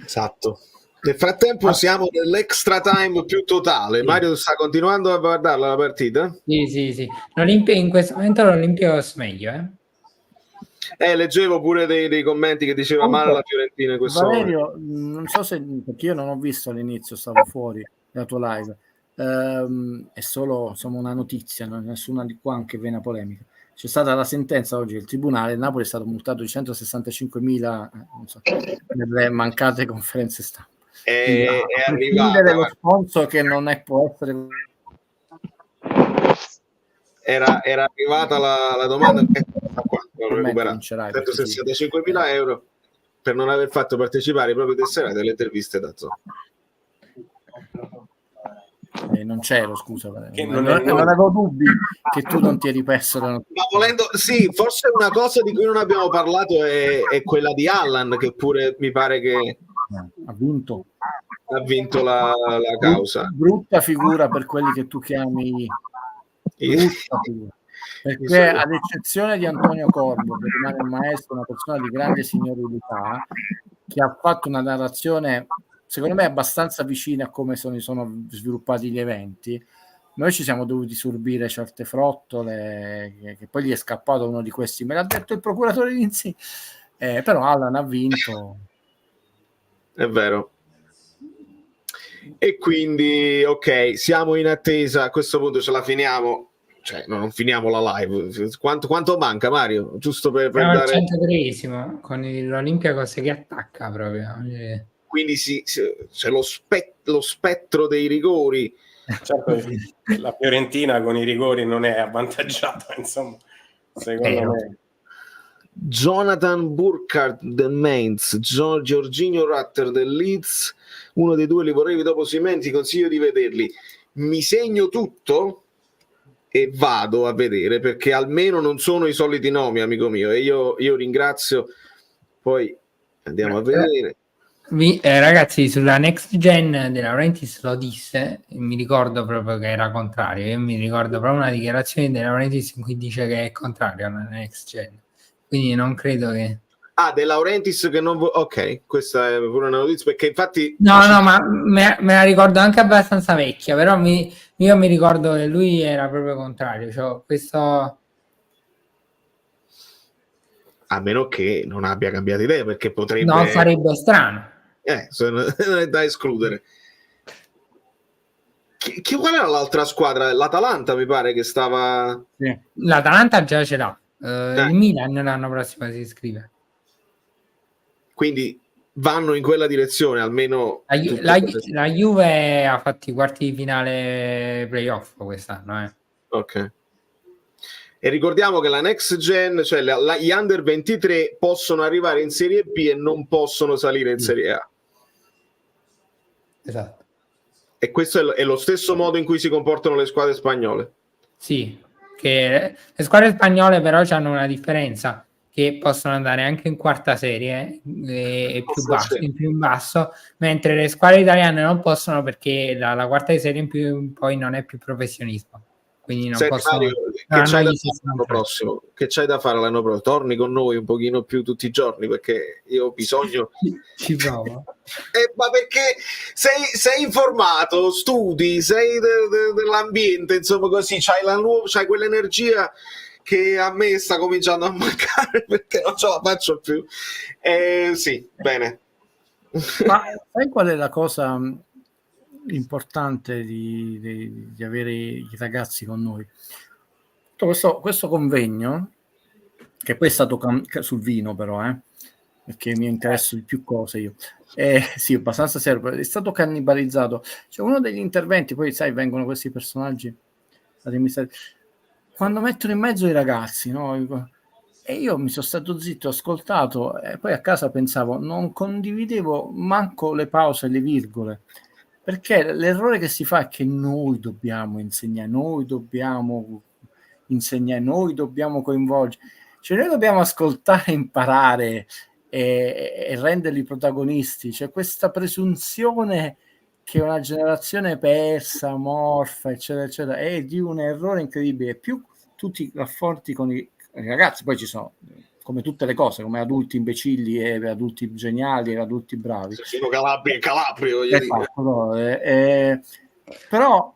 Esatto. Nel frattempo siamo nell'extra time più totale. Mario sta continuando a guardarla la partita? Sì. L'Olimpia, in questo momento l'Olimpia meglio, leggevo pure dei commenti che diceva male la Fiorentina in questo Valerio, non so se, perché io non ho visto all'inizio, stavo fuori dalla tua live, è solo insomma una notizia, nessuna di qua anche vena polemica. C'è stata la sentenza oggi del tribunale, il Napoli è stato multato di 165.000 non so, nelle mancate conferenze stampa. È arrivata lo sponsor che non può essere. Era arrivata la domanda qua, 165.000 euro per non aver fatto partecipare i propri tesserati alle interviste da Zona. Non c'ero, scusa, Che non non è noi. avevo dubbi che tu non ti eri perso. Ma volendo, sì, forse una cosa di cui non abbiamo parlato è quella di Allan, che pure mi pare che Ha vinto. ha vinto la causa. Brutta figura per quelli che tu chiami brutta figura. Perché ad eccezione di Antonio Corbo, che rimane un maestro, una persona di grande signorilità, che ha fatto una narrazione secondo me abbastanza vicina a come sono sviluppati gli eventi, noi ci siamo dovuti sorbire certe frottole, che poi gli è scappato uno di questi, me l'ha detto il procuratore Rinzi, però Allan ha vinto. È vero. E quindi, ok, siamo in attesa, a questo punto ce la finiamo. Cioè, non finiamo la live. Quanto manca, Mario? Giusto per Siamo dare... al 103esimo con l'Olympiacos che attacca proprio. Quindi c'è lo spettro dei rigori. Certo, la Fiorentina con i rigori non è avvantaggiata, insomma, secondo me. Jonathan Burkhardt del Mainz, Jorginho Rutter del Leeds, uno dei due li vorrei dopo Osimhen, consiglio di vederli. Mi segno tutto e vado a vedere, perché almeno non sono i soliti nomi, amico mio, e io ringrazio. Poi andiamo a vedere. Ragazzi, sulla next gen De Laurentiis lo disse, mi ricordo proprio che era contrario. Io mi ricordo proprio una dichiarazione di De Laurentiis in cui dice che è contrario alla next gen, quindi non credo che... De Laurentiis che non ok, questa è pure una notizia, perché infatti no, ma me la ricordo anche abbastanza vecchia, però io mi ricordo che lui era proprio contrario, cioè questo... A meno che non abbia cambiato idea, perché potrebbe... No, sarebbe strano. Non è da escludere. Qual era l'altra squadra? L'Atalanta mi pare che stava... Sì. L'Atalanta già ce l'ha. Il Milan l'anno prossimo si iscrive. Quindi vanno in quella direzione, almeno... La Juve ha fatto i quarti di finale playoff quest'anno. Ok. E ricordiamo che la next gen, cioè gli under 23 possono arrivare in Serie B e non possono salire in Serie A. Esatto. E questo è lo stesso modo in cui si comportano le squadre spagnole. Sì, che le squadre spagnole però hanno una differenza, che possono andare anche in quarta serie in più basso, mentre le squadre italiane non possono, perché la quarta di serie in più poi non è più professionismo. Quindi non possono... Mario, che c'hai da fare l'anno prossimo? Torni con noi un pochino più tutti i giorni, perché io ho bisogno... Ci provo. Ma perché sei informato, studi, sei dell'ambiente, insomma, così c'hai quell'energia che a me sta cominciando a mancare, perché non ce la faccio più. Sì, bene. Ma sai qual è la cosa importante di avere i ragazzi con noi? Questo convegno, che poi è stato sul vino, però, perché mi interesso di più cose io. Sì, abbastanza serio, è stato cannibalizzato. Cioè, uno degli interventi, poi sai, vengono questi personaggi quando mettono in mezzo i ragazzi, no? E io mi sono stato zitto, ho ascoltato, e poi a casa pensavo, non condividevo manco le pause e le virgole, perché l'errore che si fa è che noi dobbiamo insegnare, noi dobbiamo coinvolgere, cioè noi dobbiamo ascoltare, imparare e renderli protagonisti. C'è questa presunzione che una generazione persa, morfa, eccetera, eccetera, è di un errore incredibile. Più tu ti rafforti con i ragazzi, poi ci sono, come tutte le cose, come adulti imbecilli e adulti geniali e adulti bravi. Sono Calabria, voglio dire. Però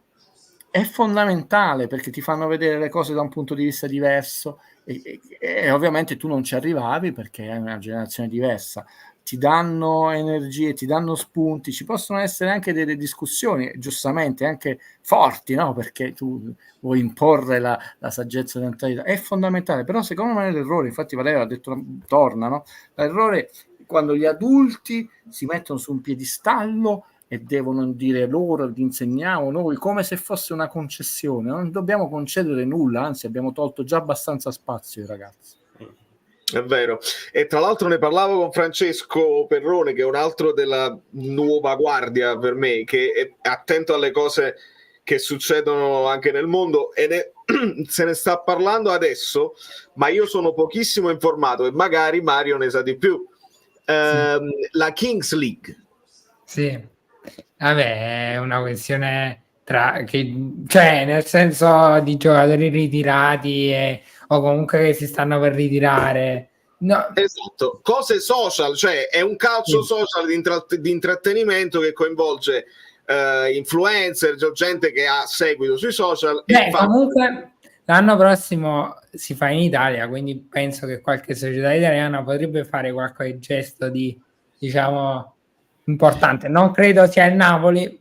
è fondamentale, perché ti fanno vedere le cose da un punto di vista diverso e ovviamente tu non ci arrivavi perché è una generazione diversa. Ti danno energie, ti danno spunti, ci possono essere anche delle discussioni, giustamente anche forti, no? Perché tu vuoi imporre la saggezza dell'antiquità, è fondamentale. Però secondo me l'errore, infatti Valerio ha detto, torna, no? L'errore quando gli adulti si mettono su un piedistallo e devono dire loro, gli insegniamo noi, come se fosse una concessione. Non dobbiamo concedere nulla, anzi abbiamo tolto già abbastanza spazio ai ragazzi. È vero, e tra l'altro ne parlavo con Francesco Perrone, che è un altro della nuova guardia per me, che è attento alle cose che succedono anche nel mondo e se ne sta parlando adesso, ma io sono pochissimo informato e magari Mario ne sa di più. La Kings League. Sì, vabbè, è una questione cioè nel senso di giocatori ritirati o comunque che si stanno per ritirare. No. Esatto, cose social, cioè è un calcio social di intrattenimento che coinvolge influencer, cioè gente che ha seguito sui social. Comunque l'anno prossimo si fa in Italia, quindi penso che qualche società italiana potrebbe fare qualche gesto di, diciamo, importante. Non credo sia il Napoli,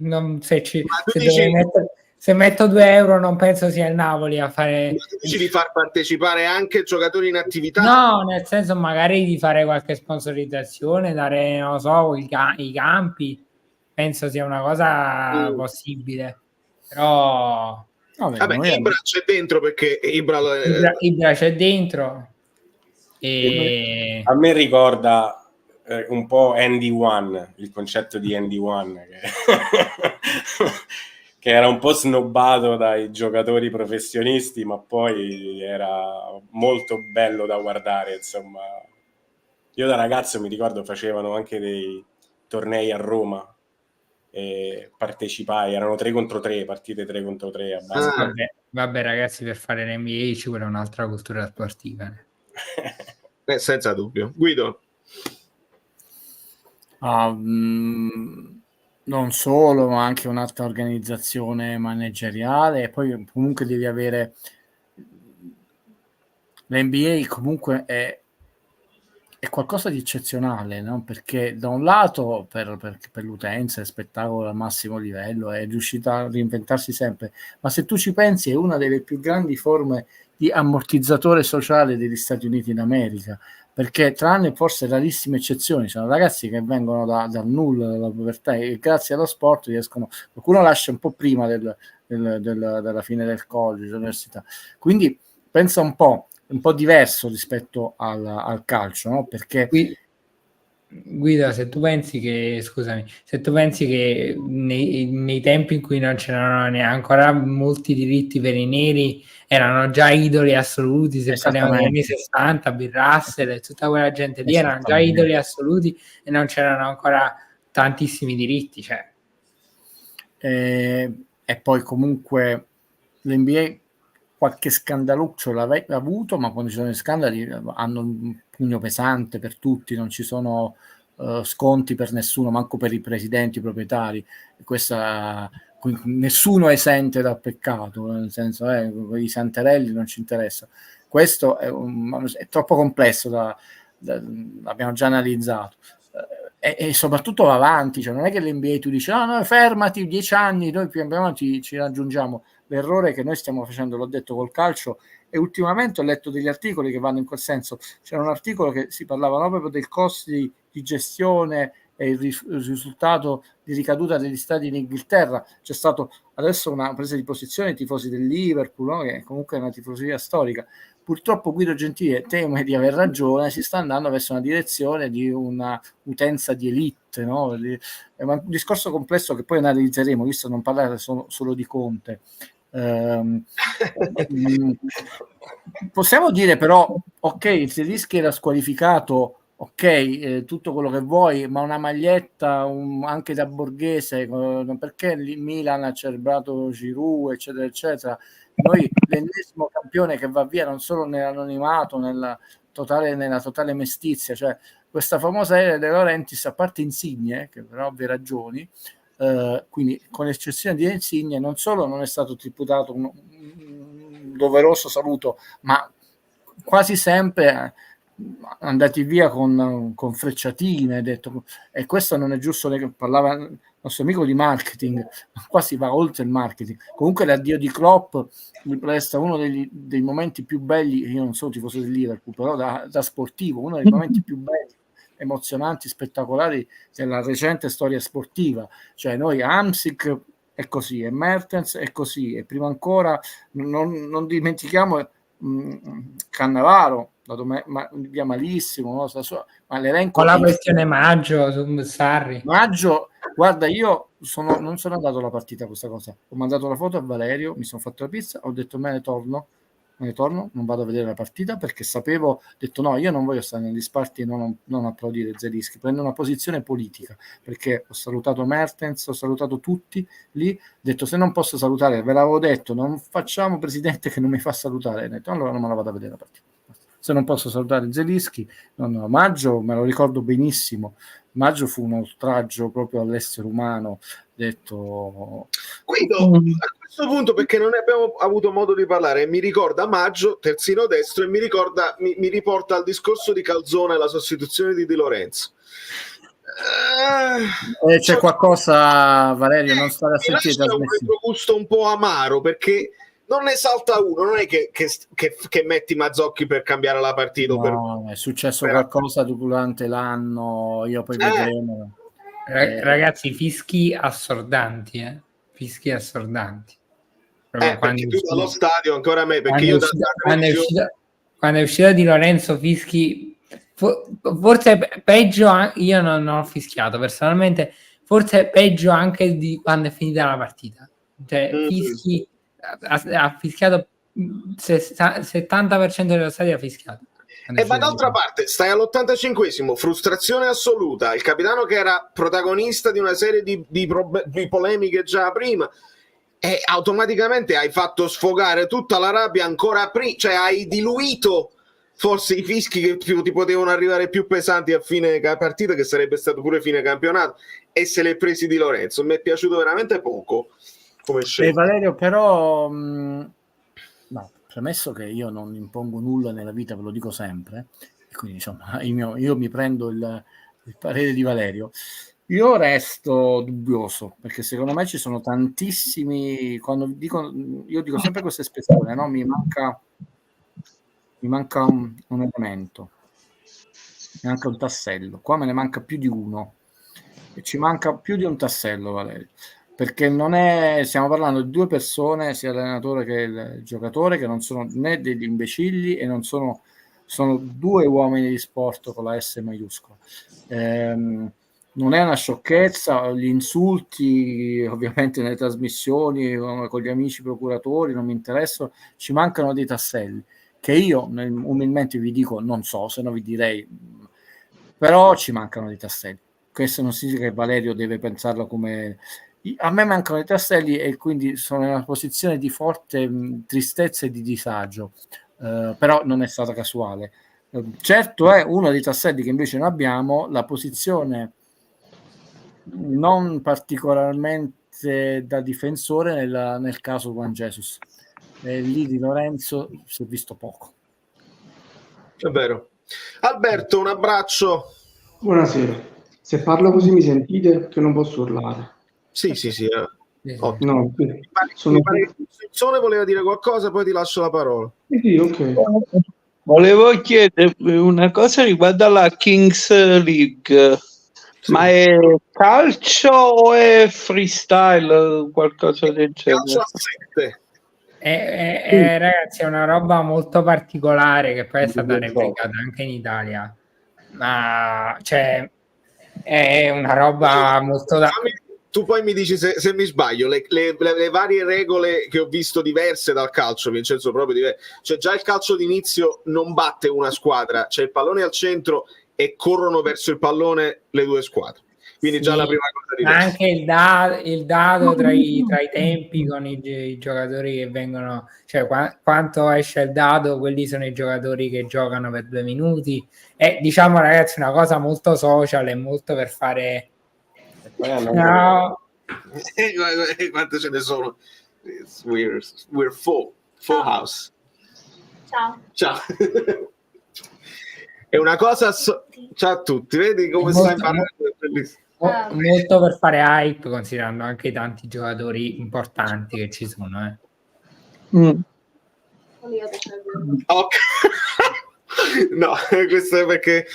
se metto 2 euro non penso sia il Napoli a fare. Dici di far partecipare anche giocatori in attività? No, nel senso magari di fare qualche sponsorizzazione, dare, non lo so, i campi, penso sia una cosa possibile, però vabbè, Ibra c'è dentro perché Ibra c'è dentro e a me ricorda un po' Andy One, il concetto di Andy One che era un po' snobbato dai giocatori professionisti, ma poi era molto bello da guardare, insomma. Io da ragazzo mi ricordo facevano anche dei tornei a Roma e partecipai, erano 3 contro 3, partite 3 contro 3 vabbè ragazzi, per fare l'NBA ci vuole un'altra cultura sportiva. Senza dubbio. Guido? Non solo, ma anche un'altra organizzazione manageriale, e poi comunque devi avere l'NBA comunque è qualcosa di eccezionale, no? Perché da un lato per l'utenza è spettacolo al massimo livello, è riuscita a reinventarsi sempre, ma se tu ci pensi è una delle più grandi forme di ammortizzatore sociale degli Stati Uniti d'America, perché tranne forse rarissime eccezioni sono ragazzi che vengono dal nulla, dalla povertà, e grazie allo sport riescono, qualcuno lascia un po' prima della fine del college, dell'università, quindi pensa un po' diverso rispetto al calcio, no? Perché Guida, se tu pensi che nei tempi in cui non c'erano neanche ancora molti diritti per i neri, erano già idoli assoluti, se parliamo degli anni 60, Bill Russell e tutta quella gente lì erano già idoli assoluti e non c'erano ancora tantissimi diritti, cioè. E poi comunque l'NBA qualche scandaluccio l'ha avuto, ma quando ci sono i scandali hanno un pugno pesante per tutti, non ci sono sconti per nessuno, manco per i presidenti, i proprietari. Nessuno è esente dal peccato, nel senso i santerelli non ci interessa. Questo è troppo complesso, l'abbiamo già analizzato. E soprattutto va avanti, cioè non è che l'NBA tu dici no, fermati 10 anni, noi pian piano ci raggiungiamo. L'errore che noi stiamo facendo, l'ho detto col calcio, e ultimamente ho letto degli articoli che vanno in quel senso. C'era un articolo che si parlava proprio dei costi di gestione e il risultato di ricaduta degli stadi in Inghilterra. C'è stato adesso una presa di posizione dei tifosi del Liverpool, no? Che comunque è una tifoseria storica. Purtroppo Guido Gentile teme di aver ragione, si sta andando verso una direzione di una utenza di elite, no? È un discorso complesso che poi analizzeremo, visto non parlare solo di Conte. Possiamo dire però, ok, il Tedeschi era squalificato, ok, tutto quello che vuoi, ma una maglietta anche da Borghese, perché il Milan ha celebrato Giroud, eccetera eccetera, noi l'ennesimo campione che va via non solo nell'anonimato, nella totale mestizia, cioè questa famosa era De Laurentiis, a parte Insigne, che per ovvie ragioni, quindi con l'eccezione di Insigne, non solo non è stato tributato un doveroso saluto, ma quasi sempre andati via con frecciatine, detto, e questo non è giusto. Parlava il nostro amico di marketing, ma qua si va oltre il marketing. Comunque l'addio di Klopp mi resta uno dei momenti più belli, io non sono tifoso del Liverpool, però da sportivo, uno dei momenti più belli, emozionanti, spettacolari della recente storia sportiva. Cioè noi Hamsik è così, e Mertens è così, e prima ancora non dimentichiamo Cannavaro, via malissimo, no? Ma l'elenco Con la questione Maggio su Sarri. Maggio, guarda, io non sono andato alla partita questa cosa. Ho mandato la foto a Valerio, mi sono fatto la pizza, ho detto me ne torno, non vado a vedere la partita perché sapevo, ho detto no, io non voglio stare negli sparti e non applaudire Zelinski, prendo una posizione politica perché ho salutato Mertens, ho salutato tutti lì, ho detto se non posso salutare, ve l'avevo detto, non facciamo presidente che non mi fa salutare, ho detto allora non me la vado a vedere la partita. Se non posso salutare Zelinski, no, Maggio me lo ricordo benissimo. Maggio fu un oltraggio proprio all'essere umano, detto. Guido, a questo punto, perché non ne abbiamo avuto modo di parlare, mi ricorda Maggio, terzino destro, e mi riporta al discorso di Calzone e la sostituzione di Di Lorenzo. C'è qualcosa, Valerio, non stare a sentire lascia un retrogusto un po' amaro, perché non ne salta uno, non è che metti Mazzocchi per cambiare la partita. No, è successo qualcosa durante l'anno, io poi vedremo. Ragazzi, fischi assordanti, fischi assordanti. Perché tu dallo stadio ancora me, perché quando è uscita Di Lorenzo fischi, forse peggio, io non ho fischiato personalmente, forse peggio anche di quando è finita la partita. Cioè, fischi ha fischiato 70% dello stadio ha fischiato. Ma d'altra parte stai all'85esimo, frustrazione assoluta, il capitano che era protagonista di una serie di polemiche già prima, e automaticamente hai fatto sfogare tutta la rabbia ancora prima, cioè hai diluito forse i fischi che ti potevano arrivare più pesanti a fine partita, che sarebbe stato pure fine campionato, e se l'è presi Di Lorenzo. Mi è piaciuto veramente poco come scelta. Valerio, però no, premesso che io non impongo nulla nella vita, ve lo dico sempre, e quindi insomma io mi prendo il parere di Valerio. Io resto dubbioso, perché secondo me ci sono tantissimi, io dico sempre questa espressione, no? Mi manca un elemento, mi manca un tassello, qua me ne manca più di uno, e ci manca più di un tassello, Valerio, perché stiamo parlando di due persone, sia l'allenatore che il giocatore, che non sono né degli imbecilli e non sono due uomini di sport con la S maiuscola. Non è una sciocchezza, gli insulti ovviamente nelle trasmissioni con gli amici procuratori non mi interessano, ci mancano dei tasselli che io umilmente vi dico non so, se no vi direi, però ci mancano dei tasselli. Questo non significa che Valerio deve pensarlo come a me mancano i tasselli e quindi sono in una posizione di forte tristezza e di disagio, però non è stata casuale. Certo è uno dei tasselli che invece non abbiamo, la posizione non particolarmente da difensore nel caso Juan Jesus. Lì Di Lorenzo si è visto poco. È vero. Alberto, un abbraccio. Buonasera. Se parlo così mi sentite? Che non posso urlare. Sì. No, Sole voleva dire qualcosa, poi ti lascio la parola. Sì, ok. Volevo chiedere una cosa riguardo alla Kings League. Sì. Ma è calcio o è freestyle? Qualcosa del genere? Calcio a 7. Ragazzi, è una roba molto particolare che poi è stata replicata anche in Italia, ma cioè è una roba molto Tu poi mi dici se mi sbaglio, le varie regole che ho visto diverse dal calcio, Vincenzo, proprio diverse. Cioè già il calcio d'inizio non batte una squadra, c'è il pallone al centro e corrono verso il pallone le due squadre. Quindi già la prima cosa diversa. Anche il dado tra i tempi con i giocatori che vengono, cioè quanto esce il dado, quelli sono i giocatori che giocano per 2 minuti. E diciamo, ragazzi, una cosa molto social e molto per fare. No. Quante ce ne sono? We're full house. Ciao. È una cosa ciao a tutti, vedi come stai parlando? Molto per fare hype, considerando anche i tanti giocatori importanti che ci sono. Okay. No, questo è perché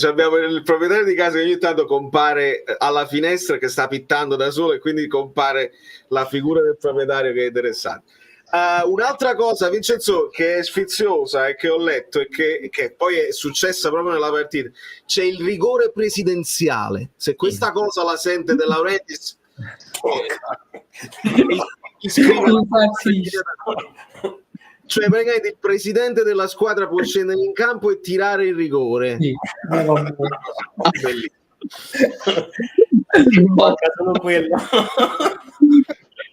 abbiamo il proprietario di casa che ogni tanto compare alla finestra che sta pittando da solo e quindi compare la figura del proprietario che è interessante. Un'altra cosa, Vincenzo, che è sfiziosa e che ho letto e che poi è successa proprio nella partita, c'è il rigore presidenziale. Se questa cosa la sente De Laurentiis, cioè praticamente il presidente della squadra può scendere in campo e tirare il rigore. Sì, Bellissimo. Manca solo quello.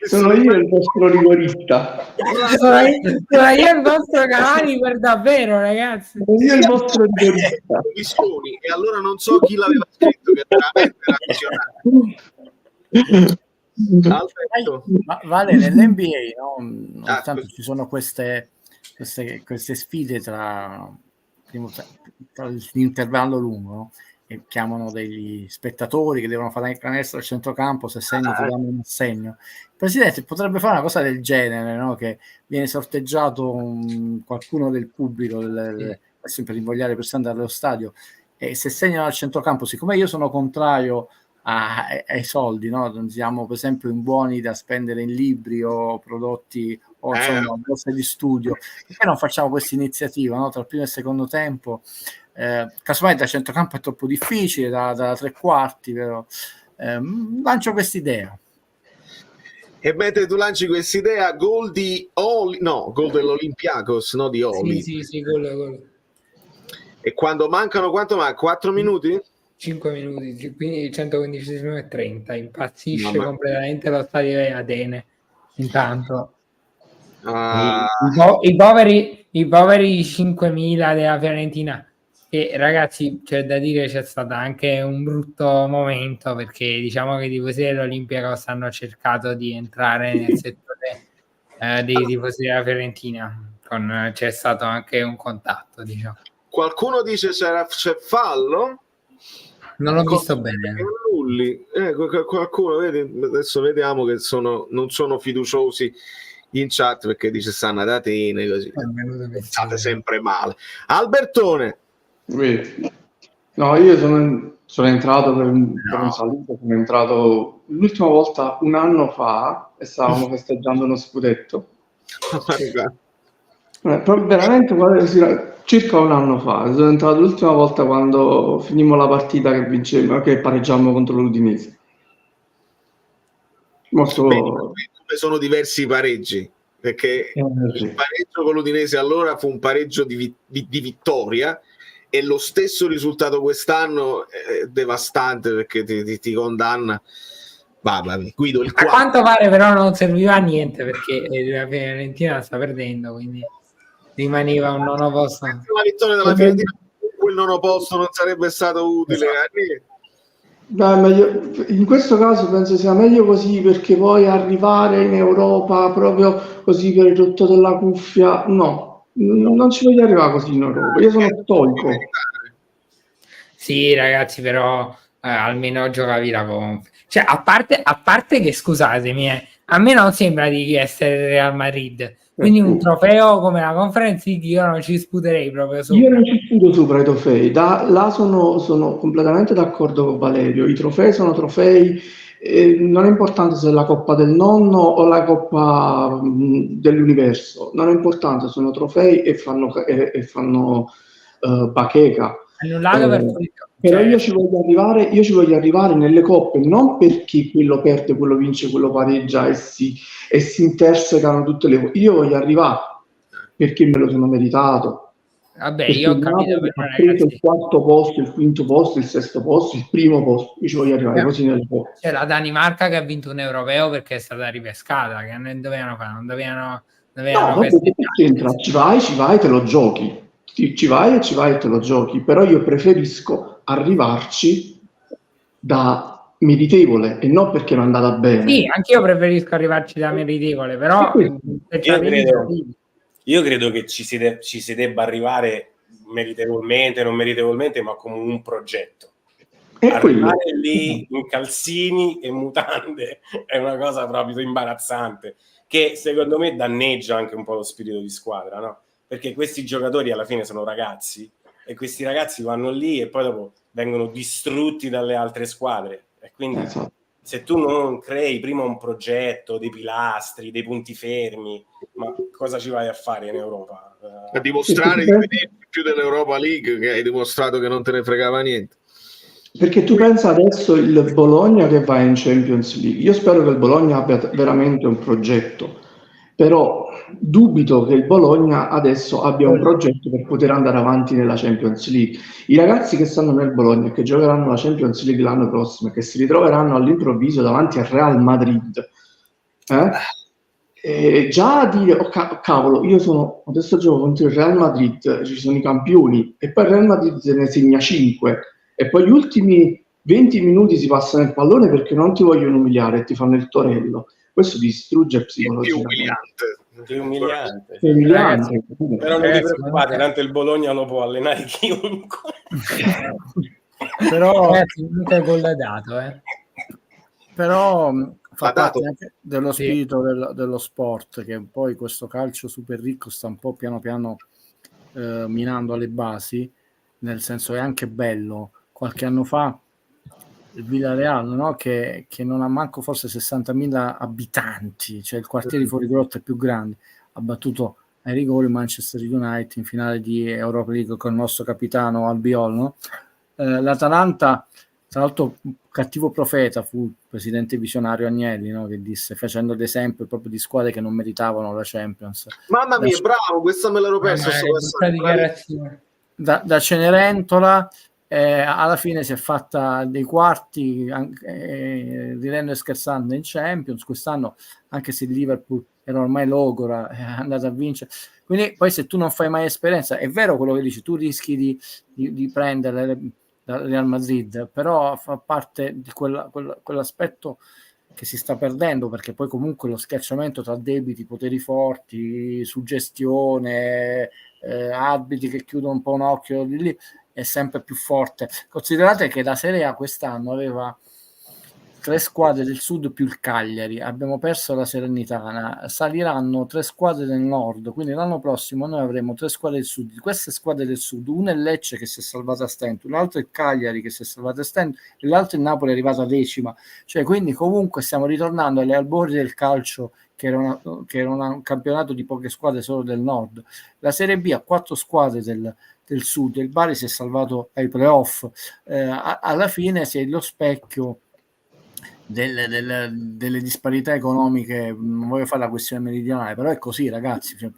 Sono io il vostro rigorista. sono io il vostro Cavani per davvero, ragazzi. Sono io il vostro rigorista. E allora non so chi l'aveva scritto, che veramente era visionario. Ma vale, nell'NBA, no? Nonostante ci sono queste sfide tra l'intervallo lungo, no? E chiamano degli spettatori che devono fare il canestro al centrocampo, se segni ti danno un assegno. Il presidente potrebbe fare una cosa del genere, no? Che viene sorteggiato qualcuno del pubblico, sempre invogliare le persone ad andare allo stadio, e se segnano al centrocampo, siccome io sono contrario ai soldi, no? Non siamo per esempio in buoni da spendere in libri o prodotti o insomma cose di studio, perché non facciamo questa iniziativa, no? Tra il primo e il secondo tempo, casomai da centrocampo è troppo difficile, da tre quarti, però lancio quest'idea. E mentre tu lanci quest'idea, gol dell'Olympiakos, no, di Oli. Sì, gol. E quando mancano, quanto manca? 4 minuti? 5 minuti, quindi 115 e 30, impazzisce completamente lo stadio di Atene. Intanto i poveri 5.000 della Fiorentina, che ragazzi c'è da dire c'è stato anche un brutto momento, perché diciamo che i tifosi dell'Olympiakos hanno cercato di entrare nel settore dei tifosi della Fiorentina, c'è stato anche un contatto, diciamo. Qualcuno dice c'è fallo? Non l'ho visto bene. Qualcuno, vedi, adesso vediamo che non sono fiduciosi in chat, perché dice stanno ad Atene, così state sempre male. Albertone. No, io sono entrato per un saluto, sono entrato l'ultima volta un anno fa e stavamo festeggiando uno scudetto. Veramente circa un anno fa, sono entrato l'ultima volta quando finimmo la partita che pareggiammo contro l'Udinese. Come sono diversi i pareggi, perché il pareggio con l'Udinese allora fu un pareggio di vittoria, e lo stesso risultato quest'anno è devastante, perché ti condanna. Guido il a quanto pare però non serviva a niente, perché la Fiorentina sta perdendo, quindi rimaneva un nono posto. La vittoria della Fiorentina, quel nono posto non sarebbe stato utile. In questo caso penso sia meglio così, perché poi arrivare in Europa proprio così per il rotto della cuffia, no, non ci voglio arrivare così in Europa. Io sono stoico. Sì, ragazzi, però almeno giocavi la Conference. Cioè, a parte che, scusatemi, a me non sembra di essere Real Madrid. Quindi un trofeo come la Conference League io non ci sputerei proprio sopra. Io non ci sputo sopra i trofei. Là sono completamente d'accordo con Valerio. I trofei sono trofei. Non è importante se è la Coppa del Nonno o la Coppa dell'Universo. Non è importante, sono trofei e fanno bacheca. Annullato per però io ci voglio arrivare nelle coppe, non perché quello perde, quello vince, quello pareggia e si intersecano tutte le cose. Io voglio arrivare perché me lo sono meritato. Vabbè, io ho capito, ho preso il quarto posto, il quinto posto, il sesto posto, il primo posto. Io ci voglio arrivare così nelle coppe. C'è la Danimarca che ha vinto un europeo perché è stata ripescata, che non dovevano fare, non dovevano ci vai, te lo giochi. Ci vai e te lo giochi, però io preferisco arrivarci da meritevole e non perché mi è andata bene. Sì, anch'io preferisco arrivarci da meritevole, però io credo che ci si debba arrivare meritevolmente, non meritevolmente, ma come un progetto. Arrivare lì in calzini e mutande è una cosa proprio imbarazzante, che secondo me danneggia anche un po' lo spirito di squadra, no? Perché questi giocatori alla fine sono ragazzi, e questi ragazzi vanno lì e poi dopo vengono distrutti dalle altre squadre, e quindi se tu non crei prima un progetto, dei pilastri, dei punti fermi, ma cosa ci vai a fare in Europa? A dimostrare di vedere più dell'Europa League, che hai dimostrato che non te ne fregava niente. Perché tu pensa adesso il Bologna che va in Champions League. Io spero che il Bologna abbia veramente un progetto, però dubito che il Bologna adesso abbia un progetto per poter andare avanti nella Champions League. I ragazzi che stanno nel Bologna e che giocheranno la Champions League l'anno prossimo e che si ritroveranno all'improvviso davanti al Real Madrid, già a dire cavolo, adesso gioco contro il Real Madrid, ci sono i campioni e poi il Real Madrid se ne segna 5 e poi gli ultimi 20 minuti si passano il pallone perché non ti vogliono umiliare e ti fanno il torello. Questo distrugge psicologicamente. È umiliante. È umiliante. Però non vi preoccupate, tanto il Bologna lo può allenare chiunque. Però comunque gol è dato, però fa parte anche dello spirito dello sport, che poi questo calcio super ricco sta un po' piano piano minando alle basi, nel senso è anche bello. Qualche anno fa il Villarreal, no? che non ha manco forse 60.000 abitanti, cioè il quartiere di Fuorigrotta è più grande, ha battuto ai rigori Manchester United in finale di Europa League con il nostro capitano Albiol, no? L'Atalanta, tra l'altro cattivo profeta fu il presidente visionario Agnelli, no? Che disse, facendo ad esempio proprio di squadre che non meritavano la Champions. Mamma mia, bravo, questa me l'ero persa. Da Cenerentola alla fine si è fatta dei quarti, ridendo e scherzando, in Champions. Quest'anno, anche se il Liverpool era ormai logora, è andato a vincere. Quindi poi se tu non fai mai esperienza, è vero quello che dici, tu rischi di prendere dal Real Madrid, però fa parte di quell'aspetto che si sta perdendo, perché poi comunque lo schiacciamento tra debiti, poteri forti, suggestione, arbitri che chiudono un po' un occhio di lì, è sempre più forte. Considerate che la Serie A quest'anno aveva 3 squadre del sud più il Cagliari, abbiamo perso la Salernitana, saliranno 3 squadre del nord, quindi l'anno prossimo noi avremo 3 squadre del sud. Di queste squadre del sud, una è Lecce che si è salvata a stento, l'altra è il Cagliari che si è salvata a stento e l'altra è Napoli, è arrivata a 10ª, cioè quindi comunque stiamo ritornando alle albori del calcio, che era un campionato di poche squadre solo del nord. La Serie B ha 4 squadre del sud, il Bari si è salvato ai playoff, alla fine si è lo specchio delle disparità economiche. Non voglio fare la questione meridionale, però è così, ragazzi, cioè,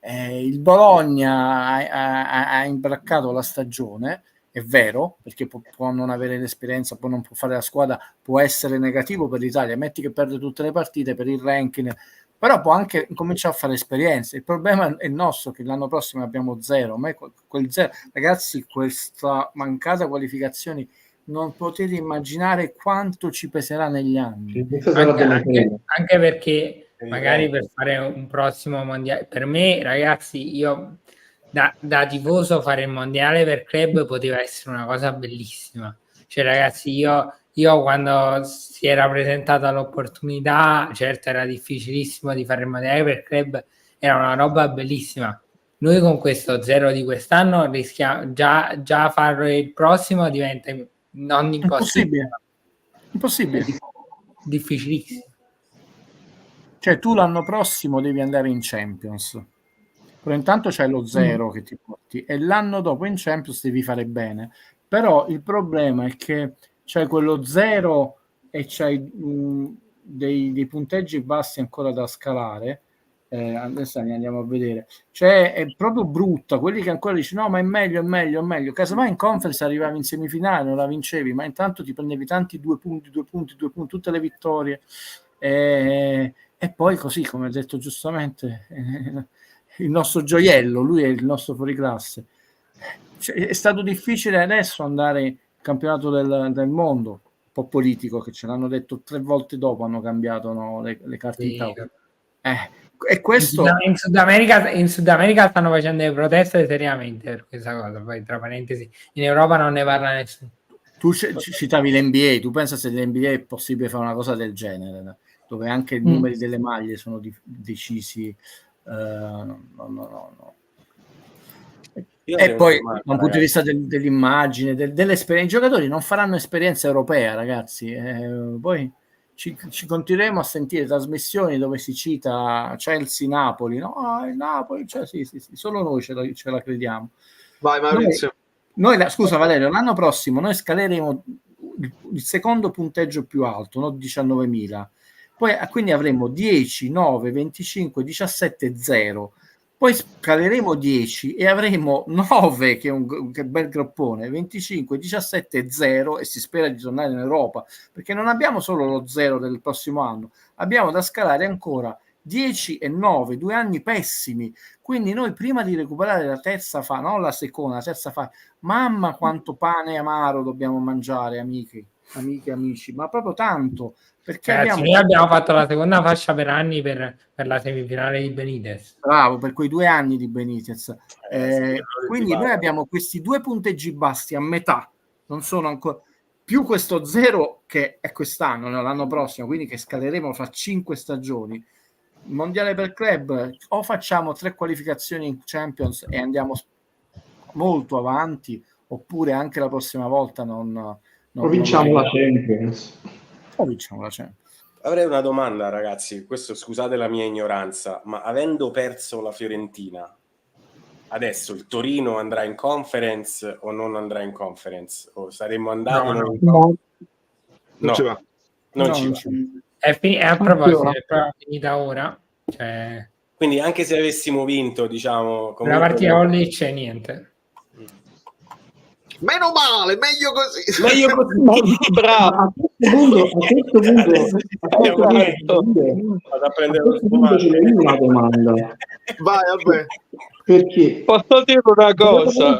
il Bologna ha imbraccato la stagione, è vero, perché può non avere l'esperienza, può non può fare la squadra, può essere negativo per l'Italia, metti che perde tutte le partite per il ranking, però può anche cominciare a fare esperienze. Il problema è il nostro, che l'anno prossimo abbiamo 0, ma quel 0, ragazzi, questa mancata qualificazioni non potete immaginare quanto ci peserà negli anni, anche perché magari per fare un prossimo mondiale, per me ragazzi, io da tifoso fare il mondiale per club poteva essere una cosa bellissima, cioè ragazzi, io quando si era presentata l'opportunità, certo era difficilissimo di fare il mondiale per club, era una roba bellissima. Noi con questo 0 di quest'anno rischiamo già fare il prossimo diventa non impossibile, difficilissimo. Cioè tu l'anno prossimo devi andare in Champions, però intanto c'hai lo 0 che ti porti e l'anno dopo in Champions devi fare bene. Però il problema è che c'hai quello 0 e c'hai dei punteggi bassi ancora da scalare. Adesso andiamo a vedere, cioè è proprio brutta. Quelli che ancora dici no, ma è meglio, casomai in conference arrivavi in semifinale, non la vincevi, ma intanto ti prendevi tanti 2 punti, tutte le vittorie, e poi così, come ha detto giustamente il nostro gioiello, lui è il nostro fuoriclasse. Cioè, è stato difficile adesso andare in campionato del mondo, un po' politico, che ce l'hanno detto 3 volte dopo, hanno cambiato, no, le carte in tavola. E questo in Sud America stanno facendo le proteste seriamente per questa cosa. Poi tra parentesi, in Europa non ne parla nessuno. Tu citavi l'NBA, tu pensa se l'NBA è possibile fare una cosa del genere, dove anche i numeri delle maglie sono decisi? No. E poi da un punto di vista dell'immagine, dell'esperienza, i giocatori non faranno esperienza europea, ragazzi. Poi ci continueremo a sentire trasmissioni dove si cita Chelsea-Napoli, no? Il Napoli, cioè, sì, solo noi ce la crediamo. Vai Maurizio. Scusa Valerio, l'anno prossimo noi scaleremo il secondo punteggio più alto, no? 19.000. Poi quindi avremo 10, 9, 25, 17, 0. Poi scaleremo 10 e avremo 9, che è un bel groppone, 25, 17, 0 e si spera di tornare in Europa, perché non abbiamo solo lo 0 del prossimo anno, abbiamo da scalare ancora 10 e 9, 2 anni pessimi. Quindi noi prima di recuperare la terza fase, non la seconda, la terza fase, mamma quanto pane amaro dobbiamo mangiare, amiche, amici, ma proprio tanto. Perché noi abbiamo fatto la seconda fascia per anni per la semifinale di Benitez. Bravo, per quei 2 anni di Benitez. Quindi noi abbiamo questi 2 punteggi bassi a metà, non sono ancora più questo 0 che è quest'anno, l'anno prossimo, quindi che scaleremo fra 5 stagioni. Il mondiale per club, o facciamo 3 qualificazioni in Champions e andiamo molto avanti, oppure anche la prossima volta non vinciamo la Champions. Avrei una domanda, ragazzi, questo scusate la mia ignoranza, ma avendo perso la Fiorentina, adesso il Torino andrà in Conference o non andrà in Conference? O saremmo andati Non ci va. Non ci va. È a proposito, è proprio finita ora. Cioè, quindi anche se avessimo vinto, diciamo... la partita con Lecce niente. Meno male, meglio così. Meglio così. Bravo. A questo punto ce n'è una domanda. Vai, vabbè. Perché posso dire una cosa?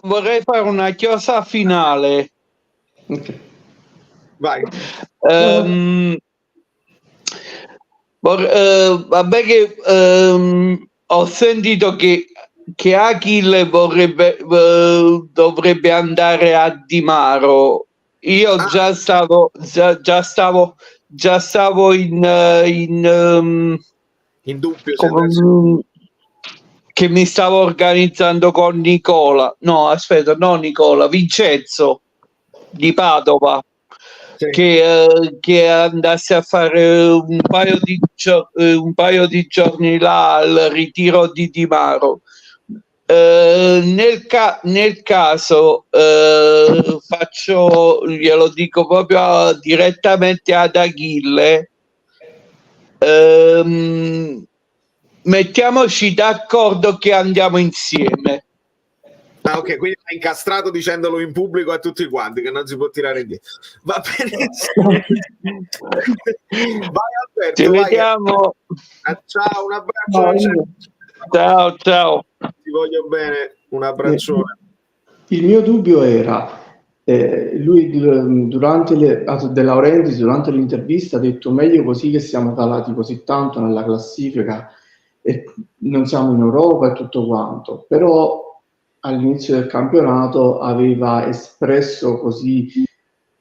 Vorrei fare una chiosa finale. Okay. Vai. Vabbè che ho sentito che Achille dovrebbe andare a Di Maro. Io già stavo in dubbio, che mi stavo organizzando con Vincenzo di Padova, sì, che andasse a fare un paio di giorni là al ritiro di Di Maro. Nel caso glielo dico proprio direttamente ad Achille, mettiamoci d'accordo che andiamo insieme. Ah, ok, quindi hai incastrato dicendolo in pubblico a tutti quanti che non si può tirare indietro. Va benissimo. Vai Alberto, ci vediamo. Ciao, un abbraccio. Ciao. Ti voglio bene, un abbraccione. Il mio dubbio era, lui durante De Laurentiis, durante l'intervista, ha detto meglio così che siamo calati così tanto nella classifica e non siamo in Europa e tutto quanto, però all'inizio del campionato aveva espresso così,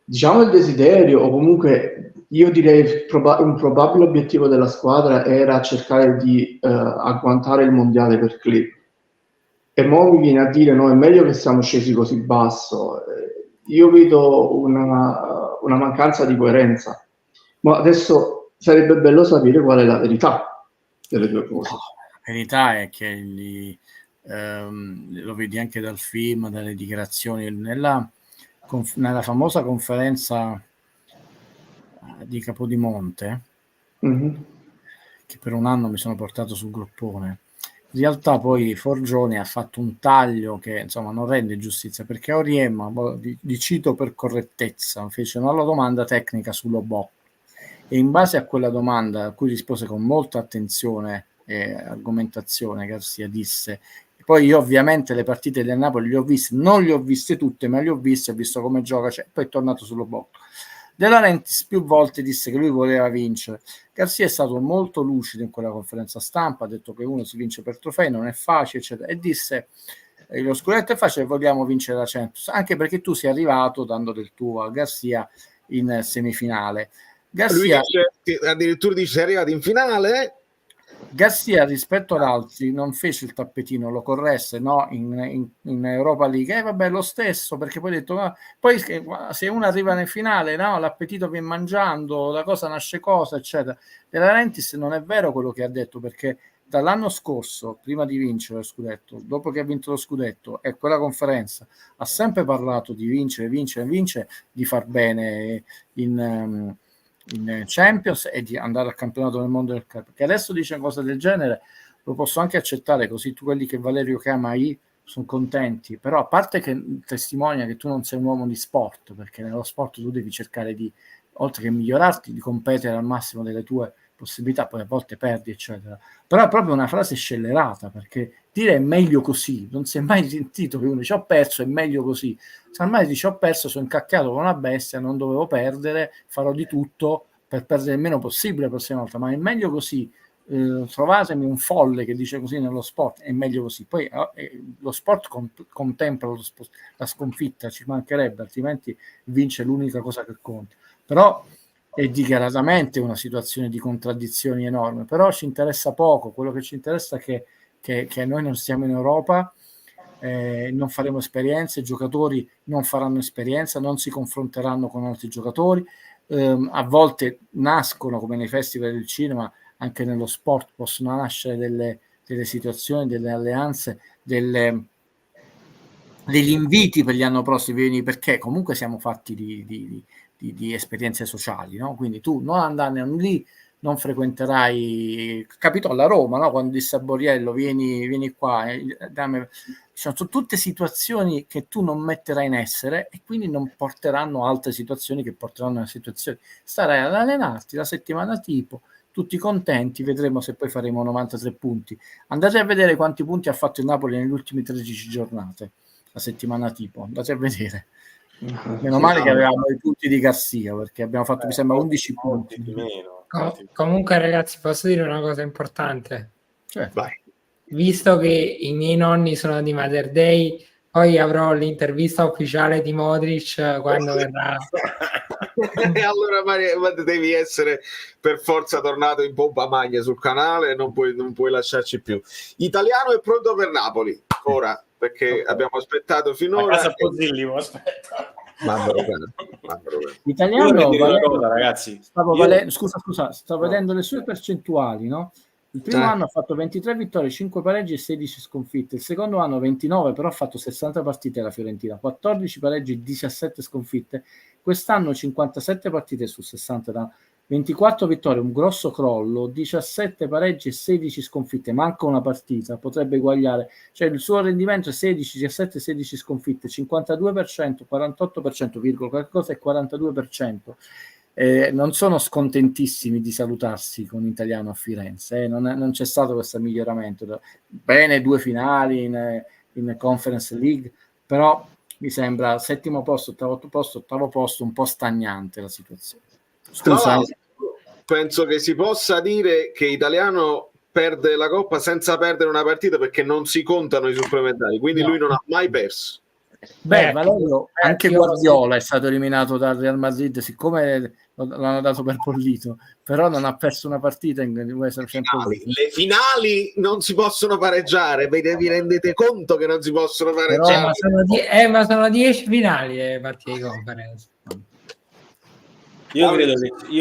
diciamo, il desiderio, o comunque io direi un probabile obiettivo della squadra era cercare di agguantare il mondiale per club. E mo mi viene a dire no, è meglio che siamo scesi così basso. Io vedo una mancanza di coerenza, ma adesso sarebbe bello sapere qual è la verità delle due cose. La verità è che lo vedi anche dal film, dalle dichiarazioni, nella famosa conferenza di Capodimonte, che per un anno mi sono portato sul groppone. In realtà poi Forgione ha fatto un taglio che insomma non rende giustizia, perché Auriemma, vi cito per correttezza, fece una domanda tecnica sull'Obo e in base a quella domanda, a cui rispose con molta attenzione e argomentazione, Garcia disse: poi io ovviamente le partite del Napoli le ho viste, non le ho viste tutte, ma le ho viste, ho visto come gioca, poi è tornato sull'Obo. De Laurentiis più volte disse che lui voleva vincere. Garcia è stato molto lucido in quella conferenza stampa, ha detto che uno si vince per trofei, non è facile, eccetera, e disse lo scudetto è facile, vogliamo vincere la Champions, anche perché tu sei arrivato dando del tuo a Garcia in semifinale. Garcia lui addirittura dice: sei arrivato in finale? Garcia rispetto ad altri non fece il tappetino, lo corresse, no? in Europa League, vabbè, lo stesso, perché poi ha detto, poi se uno arriva nel finale, no? L'appetito viene mangiando, la cosa nasce cosa, eccetera. De Laurentiis non è vero quello che ha detto, perché dall'anno scorso, prima di vincere lo scudetto, dopo che ha vinto lo scudetto e quella conferenza, ha sempre parlato di vincere, di far bene in Champions e di andare al campionato del mondo del calcio. Che adesso dice cose del genere lo posso anche accettare, così tu quelli che Valerio chiama sono contenti, però a parte che testimonia che tu non sei un uomo di sport, perché nello sport tu devi cercare di, oltre che migliorarti, di competere al massimo delle tue possibilità, poi a volte perdi eccetera, però è proprio una frase scellerata, perché dire è meglio così, non si è mai sentito che uno dice ho perso, è meglio così. Se ormai dice ho perso, sono incacchiato con una bestia, non dovevo perdere, farò di tutto per perdere il meno possibile la prossima volta, ma è meglio così. Trovatemi un folle che dice così nello sport, è meglio così. Poi lo sport contempla la sconfitta, ci mancherebbe, altrimenti vince l'unica cosa che conta. Però è dichiaratamente una situazione di contraddizioni enorme, però ci interessa poco. Quello che ci interessa è che noi non siamo in Europa, non faremo esperienze, i giocatori non faranno esperienza, non si confronteranno con altri giocatori, a volte nascono, come nei festival del cinema, anche nello sport possono nascere delle situazioni, delle alleanze, degli inviti per gli anni prossimi, perché comunque siamo fatti di esperienze sociali, no? Quindi tu non andare lì, non frequenterai, capito alla Roma, no? Quando disse a Borriello vieni qua, sono tutte situazioni che tu non metterai in essere e quindi non porteranno altre situazioni che porteranno a situazioni. Starai ad allenarti la settimana tipo, tutti contenti, vedremo se poi faremo 93 punti. Andate a vedere quanti punti ha fatto il Napoli nelle ultime 13 giornate, la settimana tipo, andate a vedere. Meno male che avevamo i punti di Garcia, perché abbiamo fatto mi sembra 11 punti di meno. Comunque ragazzi, posso dire una cosa importante? Vai. Visto che i miei nonni sono di Mother Day, poi avrò l'intervista ufficiale di Modric quando verrà. E allora devi essere per forza tornato in pompa magna sul canale, non puoi lasciarci più. Italiano è pronto per Napoli ora, perché abbiamo aspettato finora. Italiano, cosa, ragazzi. Stavo vedendo le sue percentuali, no? Il primo anno ha fatto 23 vittorie, 5 pareggi e 16 sconfitte. Il secondo anno 29, però ha fatto 60 partite la Fiorentina, 14 pareggi e 17 sconfitte. Quest'anno 57 partite su 60, 24 vittorie, un grosso crollo, 17 pareggi e 16 sconfitte, manca una partita, potrebbe eguagliare. Cioè il suo rendimento è 16, 17, 16 sconfitte, 52%, 48%, qualcosa è 42%. Non sono scontentissimi di salutarsi con Italiano a Firenze, non c'è stato questo miglioramento. Bene, 2 finali in Conference League, però mi sembra settimo posto, ottavo posto, un po' stagnante la situazione. Scusa. Penso che si possa dire che Italiano perde la Coppa senza perdere una partita, perché non si contano i supplementari, quindi lui non ha mai perso. Valerio, anche Guardiola è stato eliminato dal Real Madrid, siccome l'hanno dato per bollito, però non ha perso una partita le finali non si possono pareggiare, vi rendete conto che non si possono pareggiare? Ma sono 10 finali partite di conferenza. Io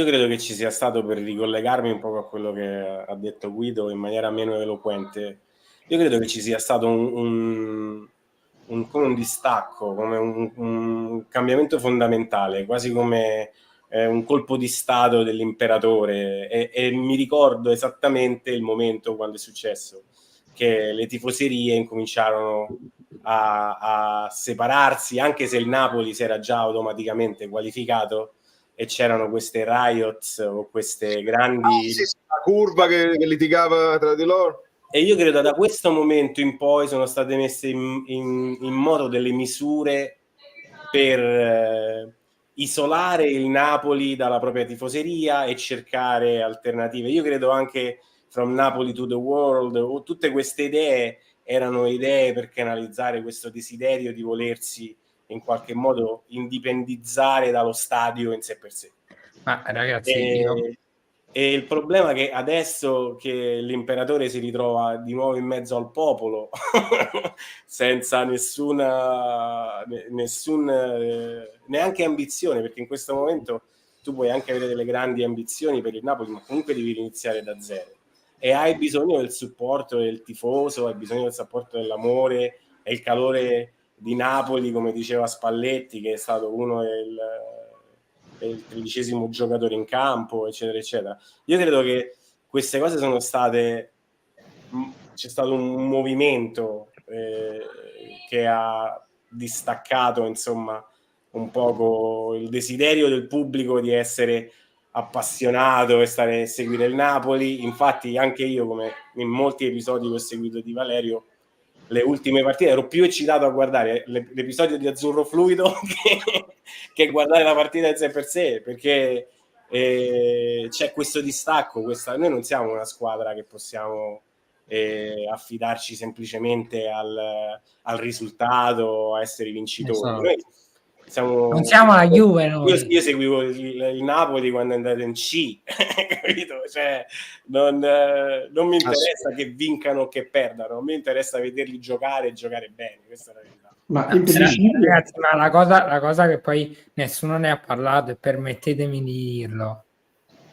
credo che ci sia stato, per ricollegarmi un po' a quello che ha detto Guido in maniera meno eloquente, io credo che ci sia stato un distacco, come un cambiamento fondamentale, quasi come un colpo di stato dell'imperatore, e mi ricordo esattamente il momento quando è successo, che le tifoserie incominciarono a separarsi, anche se il Napoli si era già automaticamente qualificato e c'erano queste riots o queste grandi la curva che litigava tra di loro. E io credo da questo momento in poi sono state messe in moto delle misure per isolare il Napoli dalla propria tifoseria e cercare alternative. Io credo anche From Napoli to the World, tutte queste idee erano idee per canalizzare questo desiderio di volersi in qualche modo indipendizzare dallo stadio in sé per sé. Ma ragazzi, E il problema è che adesso che l'imperatore si ritrova di nuovo in mezzo al popolo senza neanche ambizione, perché in questo momento tu puoi anche avere delle grandi ambizioni per il Napoli, ma comunque devi riniziare da zero e hai bisogno del supporto del tifoso, hai bisogno del supporto dell'amore e il calore di Napoli, come diceva Spalletti, che è stato uno del 13° giocatore in campo, eccetera eccetera. Io credo che queste cose sono state, c'è stato un movimento che ha distaccato insomma un poco il desiderio del pubblico di essere appassionato e stare a seguire il Napoli. Infatti anche io, come in molti episodi che ho seguito di Valerio, le ultime partite ero più eccitato a guardare l'episodio di Azzurro Fluido che guardare la partita in sé per sé, perché c'è questo distacco, noi non siamo una squadra che possiamo affidarci semplicemente al risultato, a essere vincitori. Esatto. Non siamo la Juve noi. Io seguivo il Napoli quando è andato in C capito? Cioè, non mi interessa che vincano o che perdano, a me interessa vederli giocare e giocare bene, questa è la verità. Ragazzi, ma la cosa che poi nessuno ne ha parlato, e permettetemi di dirlo,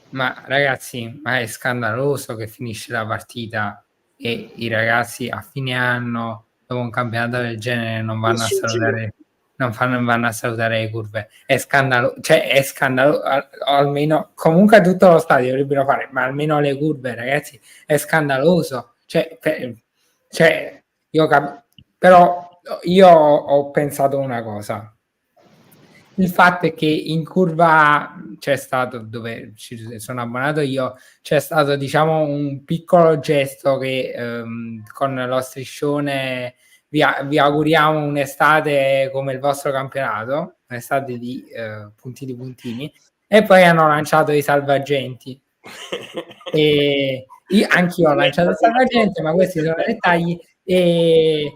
ma ragazzi, ma è scandaloso che finisce la partita e i ragazzi a fine anno, dopo un campionato del genere, non vanno a salutare, vanno a salutare le curve. È scandalo, cioè è scandalo, almeno comunque tutto lo stadio dovrebbero fare, ma almeno le curve, ragazzi, è scandaloso. Però io ho pensato una cosa. Il fatto è che in curva c'è stato, dove ci sono abbonato io, c'è stato diciamo un piccolo gesto che con lo striscione vi auguriamo un'estate come il vostro campionato, un'estate di puntini, e poi hanno lanciato i salvagenti. E anch'io ho lanciato il salvagente, ma questi sono dettagli. E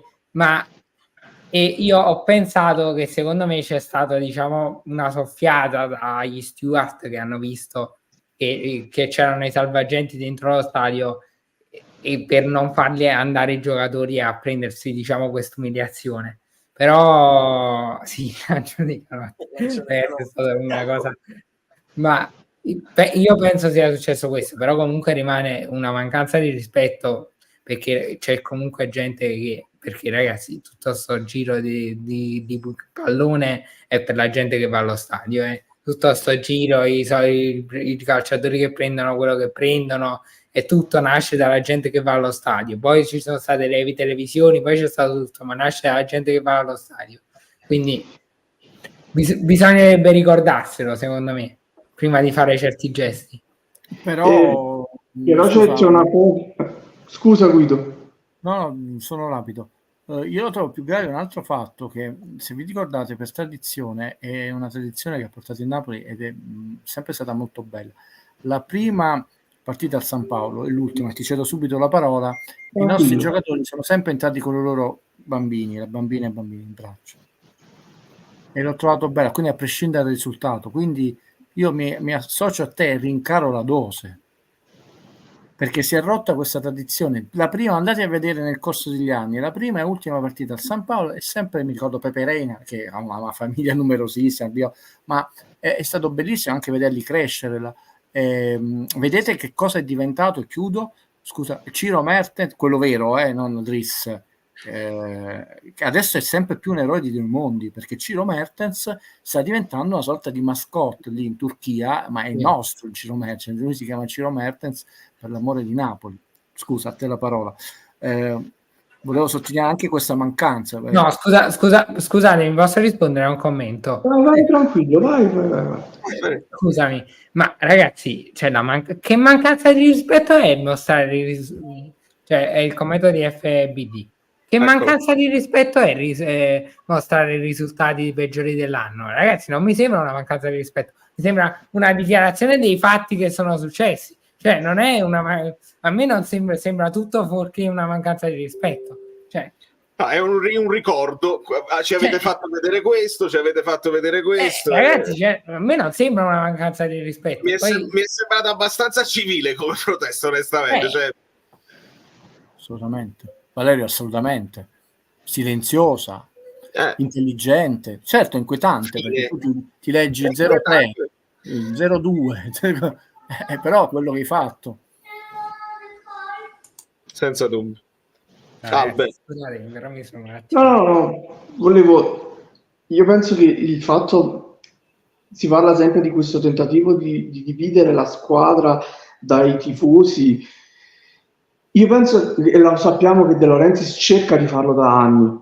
io ho pensato che secondo me c'è stata diciamo una soffiata dagli steward che hanno visto che c'erano i salvagenti dentro lo stadio e per non farli andare i giocatori a prendersi diciamo questa umiliazione. Però sì, è stata una cosa, ma io penso sia successo questo, però comunque rimane una mancanza di rispetto, perché c'è comunque gente che, perché ragazzi tutto sto giro di pallone è per la gente che va allo stadio, tutto sto giro, i calciatori che prendono quello che prendono, e tutto nasce dalla gente che va allo stadio. Poi ci sono state le televisioni, poi c'è stato tutto, ma nasce dalla gente che va allo stadio. Quindi bisognerebbe ricordarselo, secondo me, prima di fare certi gesti. Però c'è una scusa Guido. No, sono rapido. Io lo trovo più grave un altro fatto, che se vi ricordate, per tradizione è una tradizione che ha portato il Napoli ed è sempre stata molto bella. La prima partita al San Paolo e l'ultima, ti cedo subito la parola, i nostri giocatori sono sempre entrati con i loro bambini, le bambine e bambini in braccio, e l'ho trovato bella, quindi a prescindere dal risultato. Quindi io mi associo a te e rincaro la dose, perché si è rotta questa tradizione. La prima, andate a vedere nel corso degli anni, la prima e ultima partita al San Paolo, e sempre mi ricordo Pepe Reina, che ha una famiglia numerosissima, ma è stato bellissimo anche vederli crescere. Vedete che cosa è diventato, e chiudo, scusa, Ciro Mertens, quello vero, non Driss, che adesso è sempre più un eroe di due mondi, perché Ciro Mertens sta diventando una sorta di mascotte lì in Turchia, ma è il nostro Ciro Mertens, lui si chiama Ciro Mertens per l'amore di Napoli. Scusa, a te la parola. Volevo sottolineare anche questa mancanza. No, scusate, mi posso rispondere a un commento? Vai tranquillo, vai. Scusami, ma ragazzi, che mancanza di rispetto è mostrare cioè è il commento di FBD. Che mancanza di rispetto è mostrare i risultati peggiori dell'anno? Ragazzi, non mi sembra una mancanza di rispetto, mi sembra una dichiarazione dei fatti che sono successi. Cioè, non è a me non sembra tutto fuorché una mancanza di rispetto. Cioè, È un ricordo, ci avete fatto vedere questo, ci avete fatto vedere questo. Ragazzi, a me non sembra una mancanza di rispetto. Mi è sembrata abbastanza civile come protesta, onestamente. Cioè... Assolutamente. Valerio, assolutamente. Silenziosa, intelligente, certo inquietante, perché tu ti leggi il 03, il 02, però quello che hai fatto. Senza dubbio. No, io penso che il fatto, si parla sempre di questo tentativo di dividere la squadra dai tifosi. Io penso, e lo sappiamo, che De Laurentiis cerca di farlo da anni,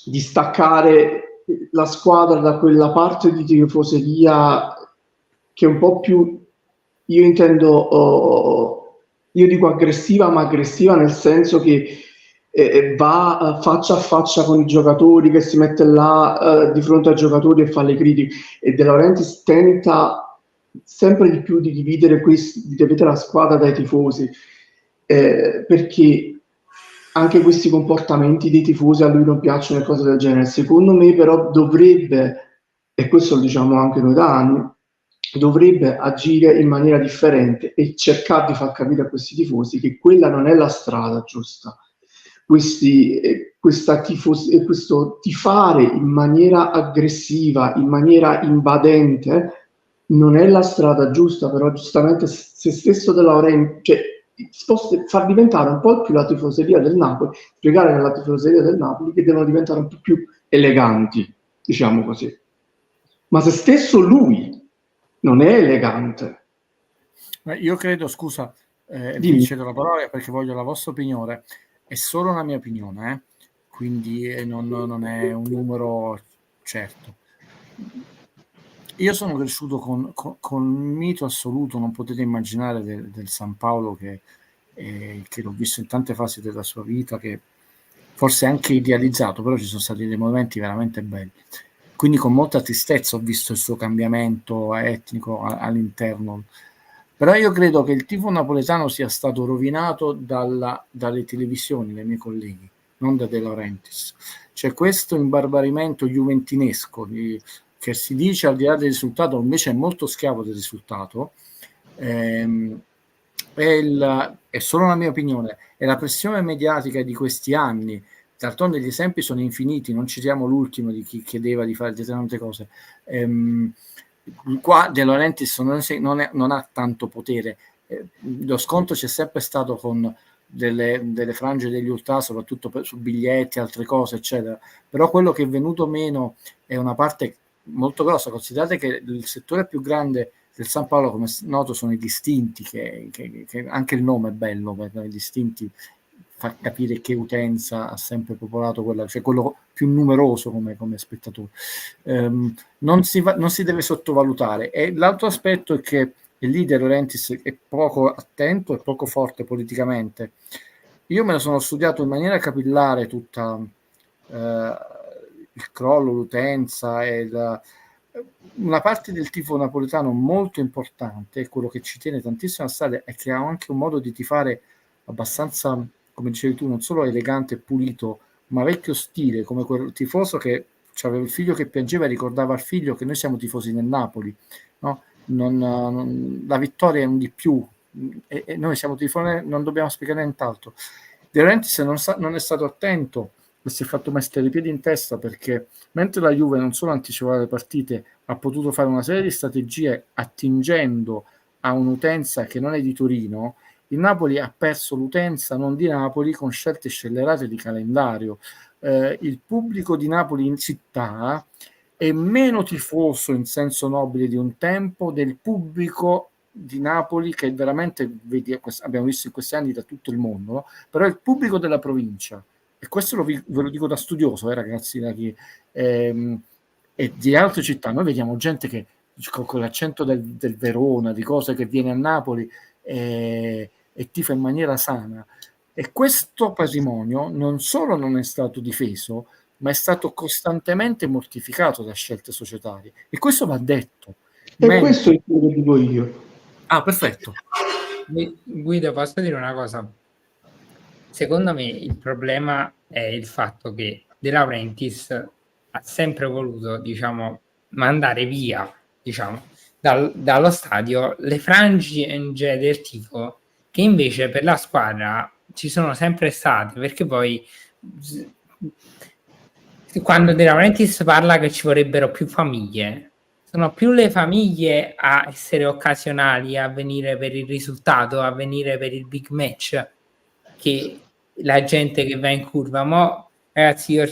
di staccare la squadra da quella parte di tifoseria che è un po' più, io intendo, io dico aggressiva, ma aggressiva nel senso che va faccia a faccia con i giocatori, che si mette là di fronte ai giocatori e fa le critiche, e De Laurentiis tenta sempre di più di dividere la squadra dai tifosi, perché anche questi comportamenti dei tifosi a lui non piacciono e cose del genere. Secondo me però dovrebbe, e questo lo diciamo anche noi da anni, dovrebbe agire in maniera differente e cercare di far capire a questi tifosi che quella non è la strada giusta. Questo tifare in maniera aggressiva, in maniera invadente, non è la strada giusta. Però giustamente se stesso De Laurentiis, far diventare un po' più la tifoseria del Napoli, spiegare nella tifoseria del Napoli che devono diventare un po' più eleganti, diciamo così. Ma se stesso lui non è elegante. Io credo, scusa, vi cedo la parola perché voglio la vostra opinione. È solo una mia opinione, quindi non è un numero certo. Io sono cresciuto con un mito assoluto, non potete immaginare, del San Paolo che l'ho visto in tante fasi della sua vita, che forse è anche idealizzato, però ci sono stati dei momenti veramente belli. Quindi con molta tristezza ho visto il suo cambiamento etnico all'interno. Però io credo che il tifo napoletano sia stato rovinato dalle televisioni, dai miei colleghi, non da De Laurentiis. C'è questo imbarbarimento juventinesco che si dice al di là del risultato, invece è molto schiavo del risultato. È solo una mia opinione. È la pressione mediatica di questi anni. D'altronde gli esempi sono infiniti, non citiamo l'ultimo di chi chiedeva di fare determinate cose. Qua De Laurentiis non ha tanto potere. Lo scontro c'è sempre stato con delle frange degli ultra, soprattutto su biglietti, altre cose, eccetera. Però quello che è venuto meno è una parte molto grossa. Considerate che il settore più grande del San Paolo, come noto, sono i distinti, che anche il nome è bello, perché i distinti fa capire che utenza ha sempre popolato quella, cioè quello più numeroso come spettatori. Non si deve sottovalutare. E l'altro aspetto è che il leader De Laurentiis è poco attento e poco forte politicamente. Io me lo sono studiato in maniera capillare tutta il crollo, l'utenza e una parte del tifo napoletano molto importante, quello che ci tiene tantissimo a stare, è che ha anche un modo di tifare abbastanza, come dicevi tu, non solo elegante e pulito, ma vecchio stile, come quel tifoso che aveva il figlio che piangeva e ricordava al figlio che noi siamo tifosi nel Napoli, no? La vittoria è un di più, e noi siamo tifosi, non dobbiamo spiegare nient'altro. De Laurentiis non è stato attento e si è fatto mettere i piedi in testa, perché mentre la Juve non solo anticipava le partite, ha potuto fare una serie di strategie attingendo a un'utenza che non è di Torino, il Napoli ha perso l'utenza non di Napoli con scelte scellerate di calendario. Il pubblico di Napoli in città è meno tifoso in senso nobile di un tempo del pubblico di Napoli, che veramente abbiamo visto in questi anni da tutto il mondo, no? Però è il pubblico della provincia, e questo ve lo dico da studioso, ragazzi, e di altre città. Noi vediamo gente che con l'accento del Verona, di cose, che viene a Napoli e tifa in maniera sana, e questo patrimonio non solo non è stato difeso, ma è stato costantemente mortificato da scelte societarie, e questo va detto. Questo è quello che dico io. Ah, perfetto. Guido, posso dire una cosa? secondo me il problema è il fatto che De Laurentiis ha sempre voluto, diciamo, mandare via, diciamo, dallo stadio le frange del tifo che invece per la squadra ci sono sempre state, perché poi quando De Laurentiis parla che ci vorrebbero più famiglie, sono più le famiglie a essere occasionali, a venire per il risultato, a venire per il big match, che la gente che va in curva. Mo, ragazzi, io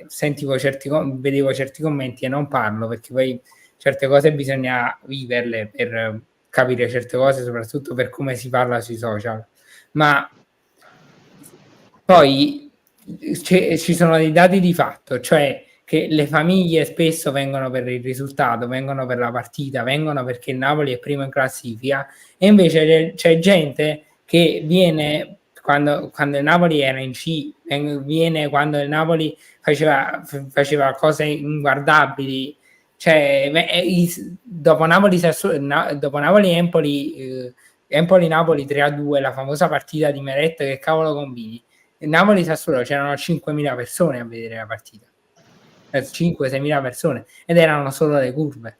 sentivo vedevo certi commenti e non parlo, perché poi certe cose bisogna viverle per capire certe cose, soprattutto per come si parla sui social. Ma poi ci sono dei dati di fatto, cioè che le famiglie spesso vengono per il risultato, vengono per la partita, vengono perché il Napoli è primo in classifica, e invece c'è gente che viene quando il Napoli era in C, viene quando il Napoli faceva cose inguardabili, cioè dopo Napoli Empoli, Empoli-Napoli 3-2, la famosa partita di Meret, che cavolo combini? Napoli-Sassuolo c'erano 5.000 persone a vedere la partita, 5-6.000 persone, ed erano solo le curve.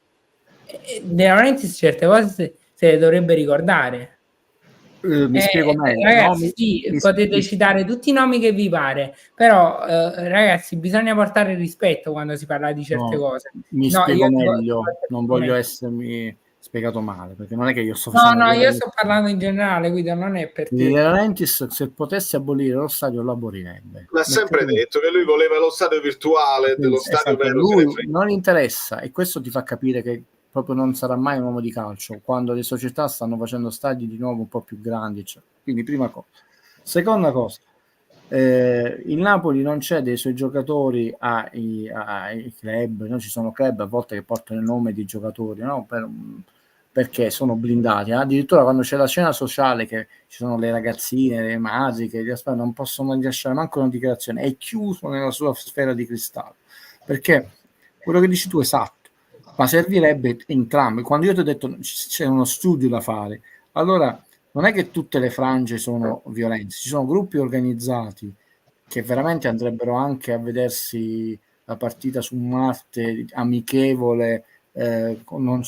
De Laurentiis certe cose se le dovrebbe ricordare. Mi spiego meglio. Ragazzi, potete citare tutti i nomi che vi pare, però ragazzi, bisogna portare rispetto quando si parla di certe cose. Mi spiego meglio, non voglio essermi spiegato male, perché non è che io sto facendo... No, io sto parlando in generale, Guido, non è per te. De Laurentiis, se potesse abolire lo stadio, lo abolirebbe. Ma ha sempre detto che lui voleva lo stadio virtuale, dello stadio vero. Lui non interessa, e questo ti fa capire che proprio non sarà mai un uomo di calcio, quando le società stanno facendo stadi di nuovo un po' più grandi, cioè. Quindi prima cosa. Seconda cosa, il Napoli non c'è dei suoi giocatori ai club, no? Ci sono club a volte che portano il nome di giocatori, no? Perché sono blindati, addirittura quando c'è la cena sociale, che ci sono le ragazzine, le madri che non possono lasciare manco una dichiarazione, è chiuso nella sua sfera di cristallo, perché quello che dici tu è esatto, ma servirebbe entrambi. Quando io ti ho detto c'è uno studio da fare, allora non è che tutte le frange sono violenze, ci sono gruppi organizzati che veramente andrebbero anche a vedersi la partita su Marte amichevole, non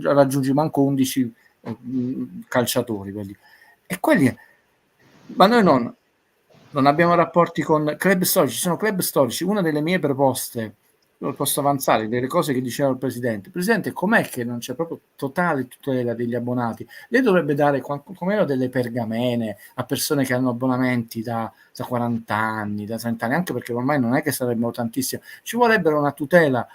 raggiungi manco 11 calciatori quelli. E quelli, ma noi non abbiamo rapporti con club storici. Ci sono club storici. Una delle mie proposte, lo posso avanzare, delle cose che diceva il Presidente, com'è che non c'è proprio totale tutela degli abbonati? Lei dovrebbe dare come delle pergamene a persone che hanno abbonamenti da 40 anni, da 30 anni, anche perché ormai non è che sarebbero tantissime, ci vorrebbero una tutela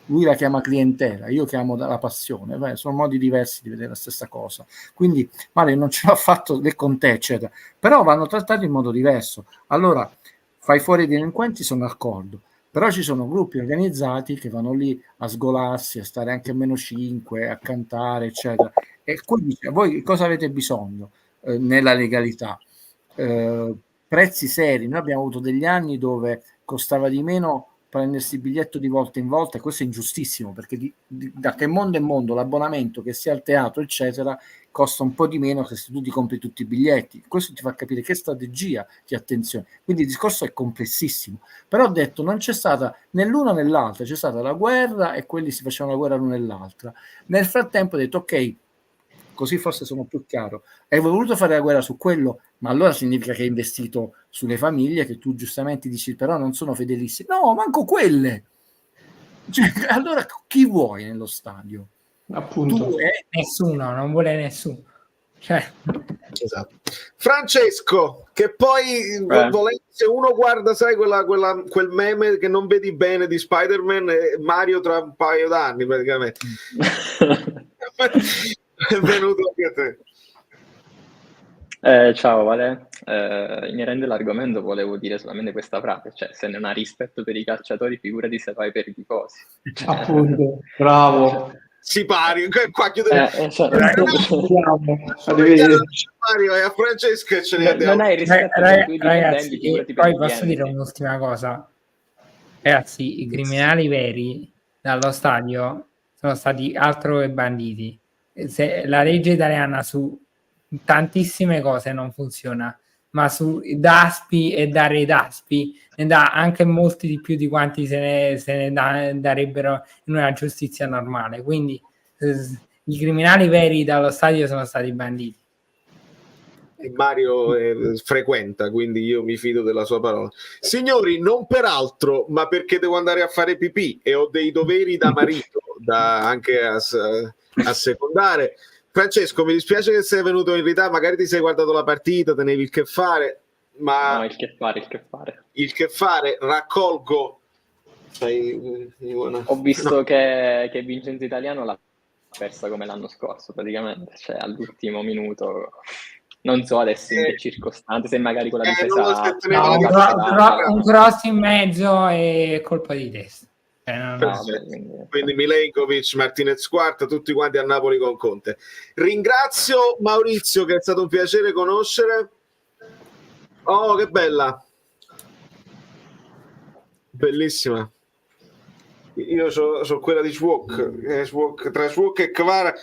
lui la chiama clientela, io chiamo la passione. Beh, sono modi diversi di vedere la stessa cosa, quindi Mario non ce l'ha fatto con te, eccetera, però vanno trattati in modo diverso. Allora fai fuori i delinquenti, sono d'accordo, però ci sono gruppi organizzati che vanno lì a sgolarsi, a stare anche a -5, a cantare, eccetera, e quindi voi cosa avete bisogno nella legalità? Prezzi seri. Noi abbiamo avuto degli anni dove costava di meno prendersi il biglietto di volta in volta, e questo è ingiustissimo, perché da che mondo è mondo l'abbonamento, che sia al teatro eccetera, costa un po' di meno che se tu ti compri tutti i biglietti. Questo ti fa capire che strategia di attenzione. Quindi il discorso è complessissimo, però ho detto non c'è stata né l'una né l'altra, c'è stata la guerra e quelli si facevano la guerra l'una e l'altra. Nel frattempo ho detto ok, così forse sono più chiaro, hai voluto fare la guerra su quello, ma allora significa che hai investito sulle famiglie, che tu giustamente dici però non sono fedelissime. No, manco quelle. Cioè, allora chi vuoi nello stadio? Appunto. Nessuno, non vuole nessuno. Cioè. Esatto. Francesco, che poi se uno guarda, sai, quel meme che non vedi bene di Spider-Man, Mario tra un paio d'anni praticamente. È venuto anche a te. Ciao Vale, inerente all'argomento volevo dire solamente questa frase, cioè se non ha rispetto per i calciatori figurati se vai per i tifosi. Appunto, bravo. Si pari, qua chiude Mario e a Francesco e ce ne andiamo. Non hai rispetto per i tuoi dipendenti, figurati per poi i posso dire un'ultima cosa, ragazzi, i criminali veri dallo stadio sono stati altro che banditi. Se la legge italiana su tantissime cose non funziona, ma su Daspi e dare i Daspi ne dà anche molti di più di quanti se ne darebbero in una giustizia normale. Quindi i criminali veri dallo stadio sono stati banditi. Mario frequenta, quindi io mi fido della sua parola. Signori, non per altro, ma perché devo andare a fare pipì e ho dei doveri da marito da anche a secondare. Francesco, mi dispiace che sei venuto in ritardo, magari ti sei guardato la partita, tenevi il che fare, ma No, il che fare. il che fare, raccolgo. Ho visto che Vincenzo Italiano l'ha persa come l'anno scorso praticamente, cioè all'ultimo minuto. Non so adesso in che circostanze, se magari con la difesa un cross in mezzo e colpa di testa. Quindi Milenkovic, Martinez quarta, tutti quanti a Napoli con Conte. Ringrazio Maurizio, che è stato un piacere conoscere. Oh, che bella, bellissima. Io so quella di Schwok, tra Schwok e Kvara.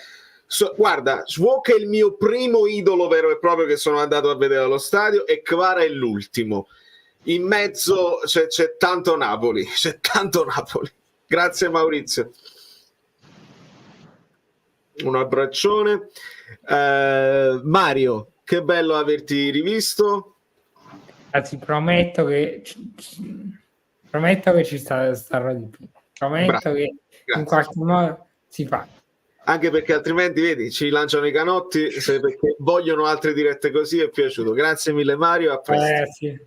Guarda, Schwok è il mio primo idolo vero e proprio che sono andato a vedere allo stadio, e Kvara è l'ultimo. In mezzo c'è tanto Napoli, Grazie Maurizio, un abbraccione. Mario, che bello averti rivisto. Anzi, prometto che ci starò di più. Prometto che in qualche modo si fa. Anche perché altrimenti, vedi, ci lanciano i canotti, perché vogliono altre dirette così. È piaciuto. Grazie mille Mario, a presto. Sì.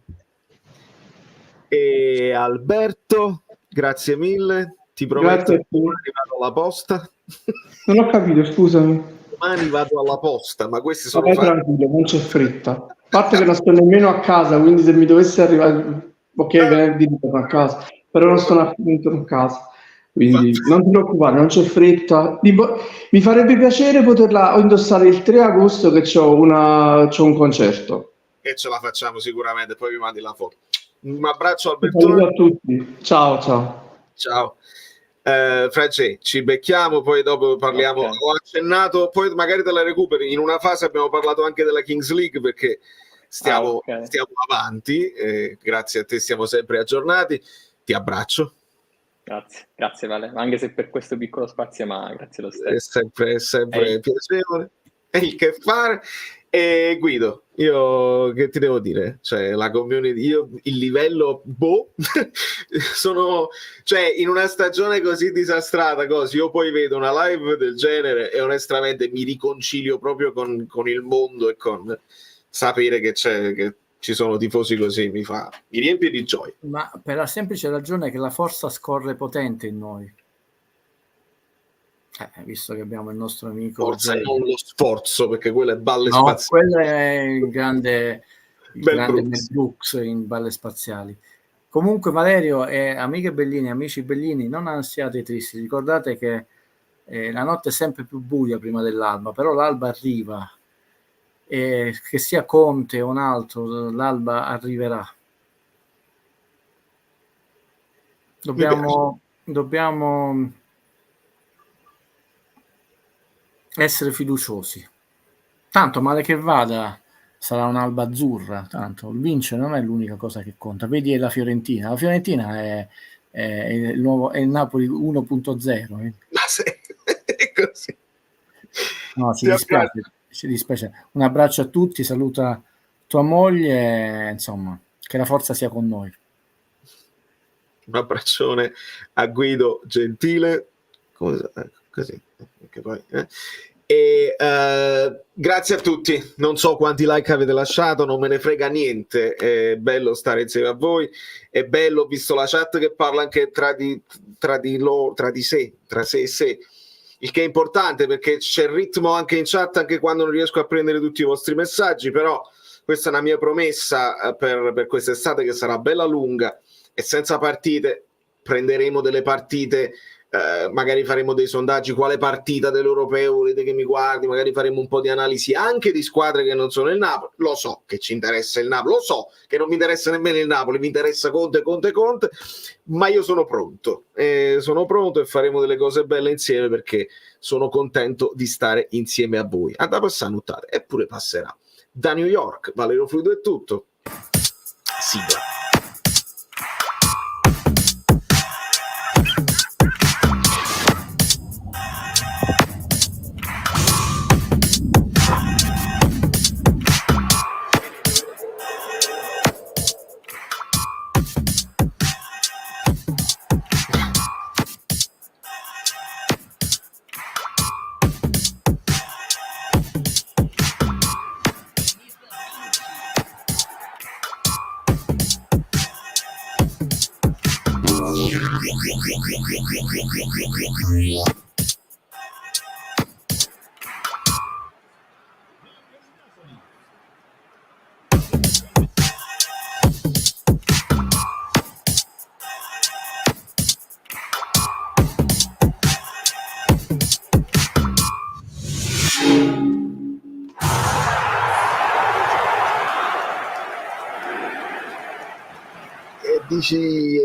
E Alberto, grazie mille. Ti prometto che domani vado alla posta. Non ho capito, scusami. Domani vado alla posta, ma questi sono tranquillo, non c'è fretta. A parte che non sto nemmeno a casa, quindi se mi dovesse arrivare, venerdì torno a casa, però non sto a casa. Quindi non ti preoccupare, non c'è fretta. Mi farebbe piacere poterla indossare il 3 agosto che c'ho un concerto. E ce la facciamo sicuramente, poi vi mandi la foto. Un abbraccio Saluto Albertone. a tutti. Ciao. Francesco, ci becchiamo, poi dopo parliamo. Okay. Ho accennato, poi magari te la recuperi. In una fase abbiamo parlato anche della Kings League, perché stiamo avanti. Grazie a te, stiamo sempre aggiornati. Ti abbraccio. Grazie Vale, anche se per questo piccolo spazio, ma grazie lo stesso. È sempre piacevole. E il che fare. E Guido, io che ti devo dire? Cioè, la community, io il livello sono, cioè, in una stagione così disastrata, così io poi vedo una live del genere e onestamente mi riconcilio proprio con il mondo, e con sapere che ci sono tifosi così mi riempie di gioia. Ma per la semplice ragione che la forza scorre potente in noi. Visto che abbiamo il nostro amico forza e non lo sforzo, perché quello è balle spaziali. Quello è il grande Mel Brooks in balle spaziali. Comunque Valerio e amiche Bellini, amici Bellini, non ansiate tristi, ricordate che la notte è sempre più buia prima dell'alba, però l'alba arriva, e che sia Conte o un altro, l'alba arriverà. Dobbiamo essere fiduciosi. Tanto male che vada, sarà un'alba azzurra. Tanto il vincere non è l'unica cosa che conta. Vedi la Fiorentina. La Fiorentina è il Napoli 1.0. È così. No, ci dispiace. Un abbraccio a tutti. Saluta tua moglie. Insomma, che la forza sia con noi. Un abbraccione a Guido Gentile. Così. Che poi, E grazie a tutti, non so quanti like avete lasciato, non me ne frega niente, è bello stare insieme a voi, è bello, visto la chat che parla anche tra sé e sé, il che è importante perché c'è il ritmo anche in chat, anche quando non riesco a prendere tutti i vostri messaggi, però questa è una mia promessa per quest'estate, che sarà bella lunga e senza partite prenderemo delle partite magari faremo dei sondaggi quale partita dell'Europeo volete che mi guardi, magari faremo un po' di analisi anche di squadre che non sono il Napoli. Lo so che ci interessa il Napoli, lo so che non mi interessa nemmeno il Napoli, mi interessa Conte, ma io sono pronto e faremo delle cose belle insieme, perché sono contento di stare insieme a voi. Andrà passare notate, eppure passerà. Da New York, Valerio Fluido è tutto. Sigla.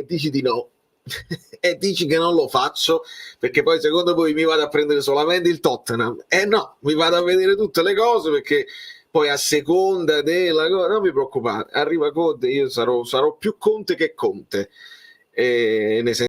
Dici di no e dici che non lo faccio perché poi secondo voi mi vado a prendere solamente il Tottenham. No, mi vado a vedere tutte le cose, perché poi a seconda della cosa, non vi preoccupate, arriva Conte, io sarò più Conte che Conte, nel senso